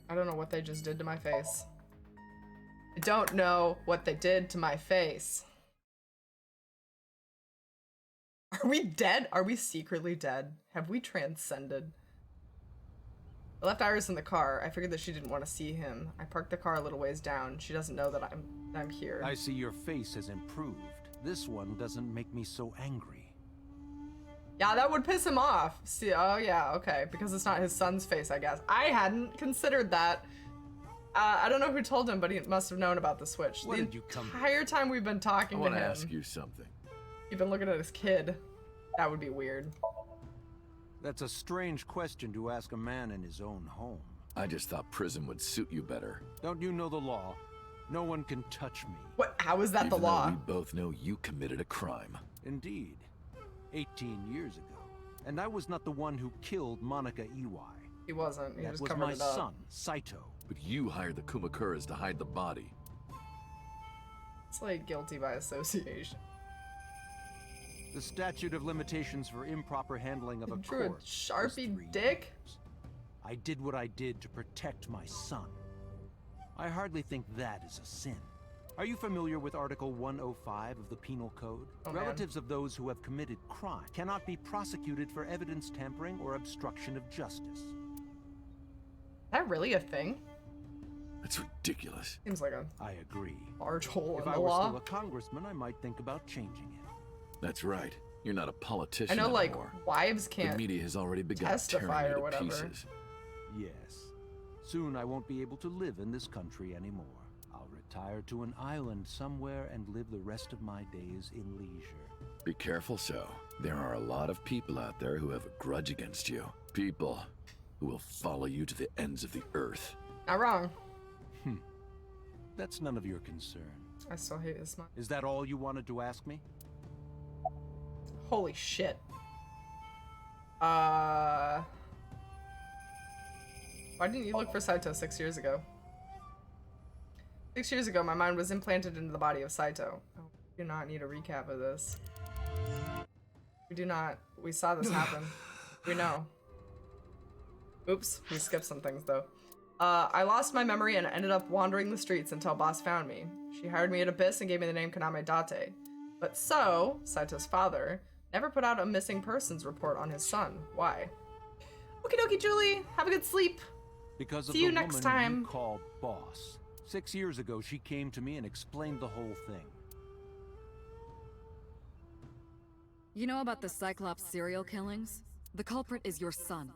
[SPEAKER 1] I don't know what they just did to my face. I don't know what they did to my face. Are we dead? Are we secretly dead? Have we transcended? I left Iris in the car. I figured that she didn't want to see him. I parked the car a little ways down. She doesn't know that I'm here.
[SPEAKER 12] I see your face has improved. This one doesn't make me so angry.
[SPEAKER 1] Yeah, that would piss him off. See, oh yeah, okay. Because it's not his son's face, I guess. I hadn't considered that. I don't know who told him, but he must have known about the Switch.
[SPEAKER 12] When
[SPEAKER 1] The
[SPEAKER 12] did you come
[SPEAKER 1] entire time we've been
[SPEAKER 8] I
[SPEAKER 1] talking to
[SPEAKER 8] want
[SPEAKER 1] him.
[SPEAKER 8] to ask you something.
[SPEAKER 1] You've been looking at his kid. That would be weird.
[SPEAKER 12] That's a strange question to ask a man in his own home.
[SPEAKER 8] I just thought prison would suit you better.
[SPEAKER 12] Don't you know the law? No one can touch me.
[SPEAKER 1] What? How is that the
[SPEAKER 8] Even though
[SPEAKER 1] law?
[SPEAKER 8] we both know you committed a crime.
[SPEAKER 12] Indeed. 18 years ago. And I was not the one who killed Monica Iwai.
[SPEAKER 1] He wasn't. He
[SPEAKER 12] That
[SPEAKER 1] just
[SPEAKER 12] was
[SPEAKER 1] covered
[SPEAKER 12] my
[SPEAKER 1] it up.
[SPEAKER 12] son, Saito.
[SPEAKER 8] But you hired the Kumakuras to hide the body.
[SPEAKER 1] It's like guilty by association.
[SPEAKER 12] The statute of limitations for improper handling of a
[SPEAKER 1] You drew a
[SPEAKER 12] corpse was
[SPEAKER 1] Sharpie
[SPEAKER 12] 3
[SPEAKER 1] dick?
[SPEAKER 12] years. I did what I did to protect my son. I hardly think that is a sin. Are you familiar with Article 105 of the Penal Code?
[SPEAKER 1] Oh, man.
[SPEAKER 12] Relatives of those who have committed crime cannot be prosecuted for evidence tampering or obstruction of justice.
[SPEAKER 1] Is that really a thing?
[SPEAKER 8] That's ridiculous.
[SPEAKER 1] Seems like a
[SPEAKER 12] I agree.
[SPEAKER 1] large hole
[SPEAKER 12] If
[SPEAKER 1] in
[SPEAKER 12] I
[SPEAKER 1] the
[SPEAKER 12] were
[SPEAKER 1] law.
[SPEAKER 12] still a congressman, I might think about changing it.
[SPEAKER 8] That's right. You're not a
[SPEAKER 1] I
[SPEAKER 8] politician
[SPEAKER 1] know, like,
[SPEAKER 8] anymore.
[SPEAKER 1] wives
[SPEAKER 8] The
[SPEAKER 1] can't
[SPEAKER 8] media has already begun
[SPEAKER 1] testify
[SPEAKER 8] tearing
[SPEAKER 1] or
[SPEAKER 8] you to
[SPEAKER 1] whatever.
[SPEAKER 8] pieces.
[SPEAKER 12] Yes. Soon I won't be able to live in this country anymore. I'll retire to an island somewhere and live the rest of my days in leisure.
[SPEAKER 8] Be careful, So. There are a lot of people out there who have a grudge against you. People who will follow you to the ends of the earth.
[SPEAKER 1] Not wrong.
[SPEAKER 12] That's none of your concern.
[SPEAKER 1] I still hate this much.
[SPEAKER 12] Is that all you wanted to ask me?
[SPEAKER 1] Holy shit. Why didn't you look for Saito 6 years ago? 6 years ago, my mind was implanted into the body of Saito. Oh, we do not need a recap of this. We do not. We saw this happen. We know. Oops, we skipped some things though. I lost my memory and ended up wandering the streets until Boss found me. She hired me at Abyss and gave me the name Kaname Date. But So, Saito's father, never put out a missing persons report on his son. Why? Okie dokie, Julie. Have a good sleep.
[SPEAKER 12] Because of
[SPEAKER 1] See you
[SPEAKER 12] the
[SPEAKER 1] next
[SPEAKER 12] woman
[SPEAKER 1] time.
[SPEAKER 12] you call Boss. 6 years ago, she came to me and explained the whole thing.
[SPEAKER 6] You know about the Cyclops serial killings? The culprit is your son,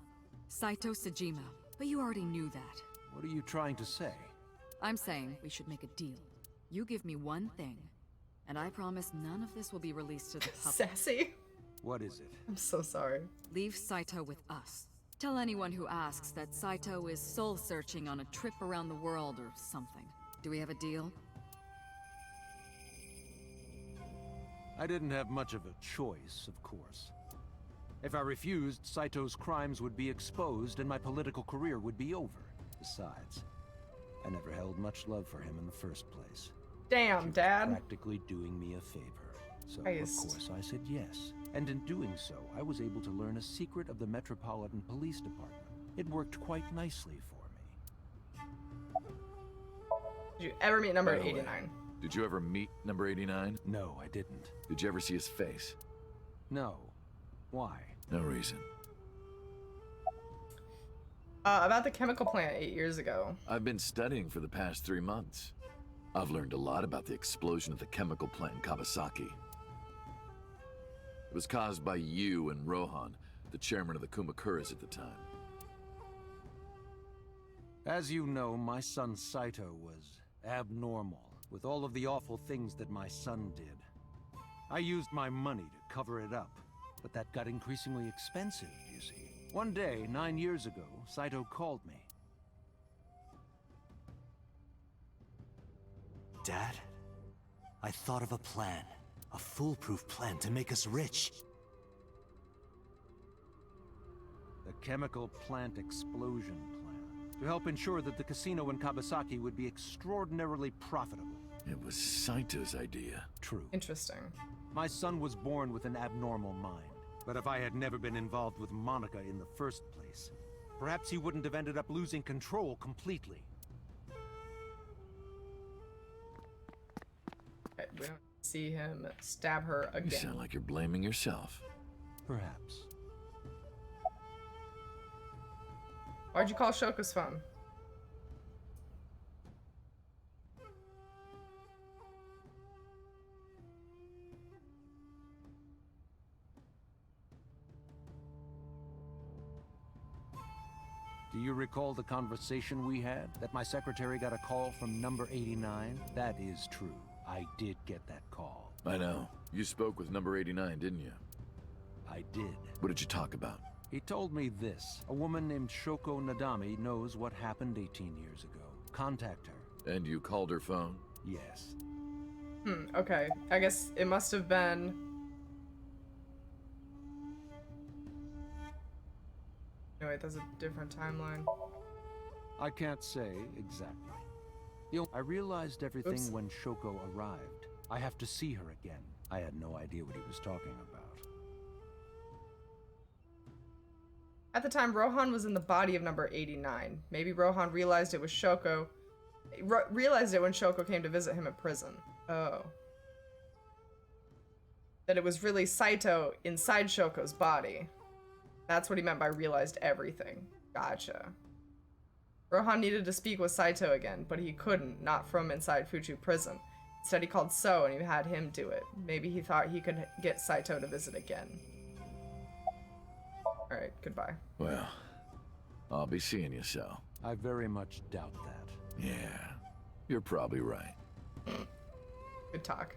[SPEAKER 6] Saito Sejima. But you already knew that.
[SPEAKER 12] What are you trying to say?
[SPEAKER 6] I'm saying we should make a deal. You give me one thing, and I promise none of this will be released to the public.
[SPEAKER 1] Sassy.
[SPEAKER 12] What is it?
[SPEAKER 1] I'm so sorry.
[SPEAKER 6] Leave Saito with us. Tell anyone who asks that Saito is soul-searching on a trip around the world or something. Do we have a deal?
[SPEAKER 12] I didn't have much of a choice, of course. If I refused, Saito's crimes would be exposed and my political career would be over. Besides, I never held much love for him in the first place.
[SPEAKER 1] Damn, Dad.
[SPEAKER 12] Practically doing me a favor. So, of course, I said yes. And in doing so, I was able to learn a secret of the Metropolitan Police Department. It worked quite nicely for me.
[SPEAKER 1] Did you ever meet number
[SPEAKER 8] By the way,
[SPEAKER 1] 89?
[SPEAKER 8] Did you ever meet number 89?
[SPEAKER 12] No, I didn't.
[SPEAKER 8] Did you ever see his face?
[SPEAKER 12] No. Why?
[SPEAKER 8] No reason.
[SPEAKER 1] About the chemical plant 8 years ago.
[SPEAKER 8] I've been studying for the past 3 months. I've learned a lot about the explosion of the chemical plant in Kawasaki. It was caused by you and Rohan, the chairman of the Kumakuras at the time.
[SPEAKER 12] As you know, my son Saito was abnormal, with all of the awful things that my son did. I used my money to cover it up, but that got increasingly expensive, you see. One day, 9 years ago, Saito called me.
[SPEAKER 3] Dad, I thought of a plan. A foolproof plan to make us rich.
[SPEAKER 12] The chemical plant explosion plan. To help ensure that the casino in Kawasaki would be extraordinarily profitable.
[SPEAKER 8] It was Saito's idea.
[SPEAKER 12] True.
[SPEAKER 1] Interesting.
[SPEAKER 12] My son was born with an abnormal mind. But if I had never been involved with Monica in the first place, perhaps he wouldn't have ended up losing control completely.
[SPEAKER 1] Okay, we don't see him stab her again.
[SPEAKER 8] You sound like you're blaming yourself.
[SPEAKER 12] Perhaps.
[SPEAKER 1] Why'd you call Shoko's phone?
[SPEAKER 12] Do you recall the conversation we had? That my secretary got a call from number 89? That is true. I did get that call.
[SPEAKER 8] I know. You spoke with number 89, didn't you?
[SPEAKER 12] I did.
[SPEAKER 8] What did you talk about?
[SPEAKER 12] He told me this. A woman named Shoko Nadami knows what happened 18 years ago. Contact her.
[SPEAKER 8] And you called her phone?
[SPEAKER 12] Yes.
[SPEAKER 1] Okay. I guess it must have been... No, wait, that's a different timeline.
[SPEAKER 12] I can't say exactly. I realized everything when Shoko arrived. I have to see her again. I had no idea what he was talking about.
[SPEAKER 1] At the time, Rohan was in the body of number 89. Maybe Rohan realized it was Shoko. Realized it when Shoko came to visit him at prison. Oh. That it was really Saito inside Shoko's body. That's what he meant by realized everything. Gotcha. Rohan needed to speak with Saito again, but he couldn't, not from inside Fuchu prison. Instead, he called So and he had him do it. Maybe he thought he could get Saito to visit again. Alright, goodbye.
[SPEAKER 8] Well, I'll be seeing you, So.
[SPEAKER 12] I very much doubt that.
[SPEAKER 8] Yeah, you're probably right.
[SPEAKER 1] Good talk.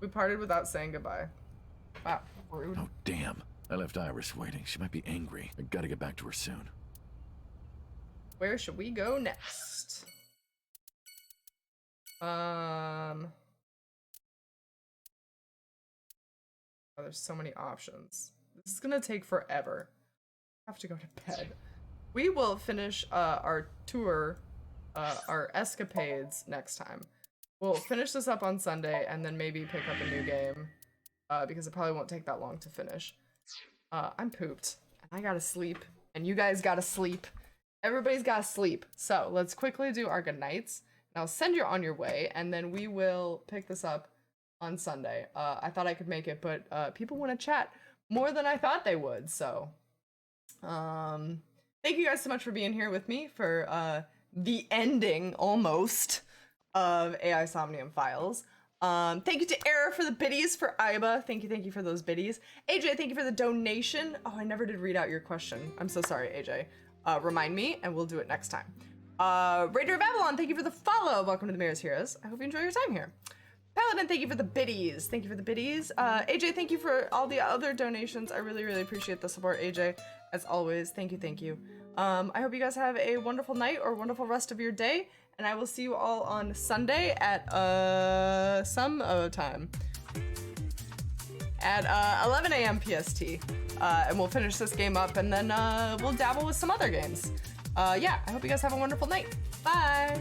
[SPEAKER 1] We parted without saying goodbye. Wow, rude.
[SPEAKER 8] Oh, damn. I left Iris waiting. She might be angry. I gotta get back to her soon.
[SPEAKER 1] Where should we go next? Oh, there's so many options. This is gonna take forever. I have to go to bed. We will finish our tour, our escapades next time. We'll finish this up on Sunday and then maybe pick up a new game because it probably won't take that long to finish. I'm pooped and I gotta sleep and you guys gotta sleep. Everybody's gotta sleep. So let's quickly do our goodnights and I'll send you on your way and then we will pick this up on Sunday. I thought I could make it, but people want to chat more than I thought they would. So thank you guys so much for being here with me for the ending almost of AI Somnium Files. Thank you to Era for the biddies, for Iba. Thank you for those biddies. AJ, thank you for the donation. Oh, I never did read out your question. I'm so sorry, AJ. Remind me and we'll do it next time. Raider of Avalon, thank you for the follow. Welcome to the Mirror's Heroes. I hope you enjoy your time here. Paladin, thank you for the biddies. Thank you for the biddies. AJ, thank you for all the other donations. I really, really appreciate the support, AJ. As always, thank you. I hope you guys have a wonderful night or wonderful rest of your day. And I will see you all on Sunday at some time. At 11 a.m. PST. And we'll finish this game up and then we'll dabble with some other games. Yeah, I hope you guys have a wonderful night. Bye!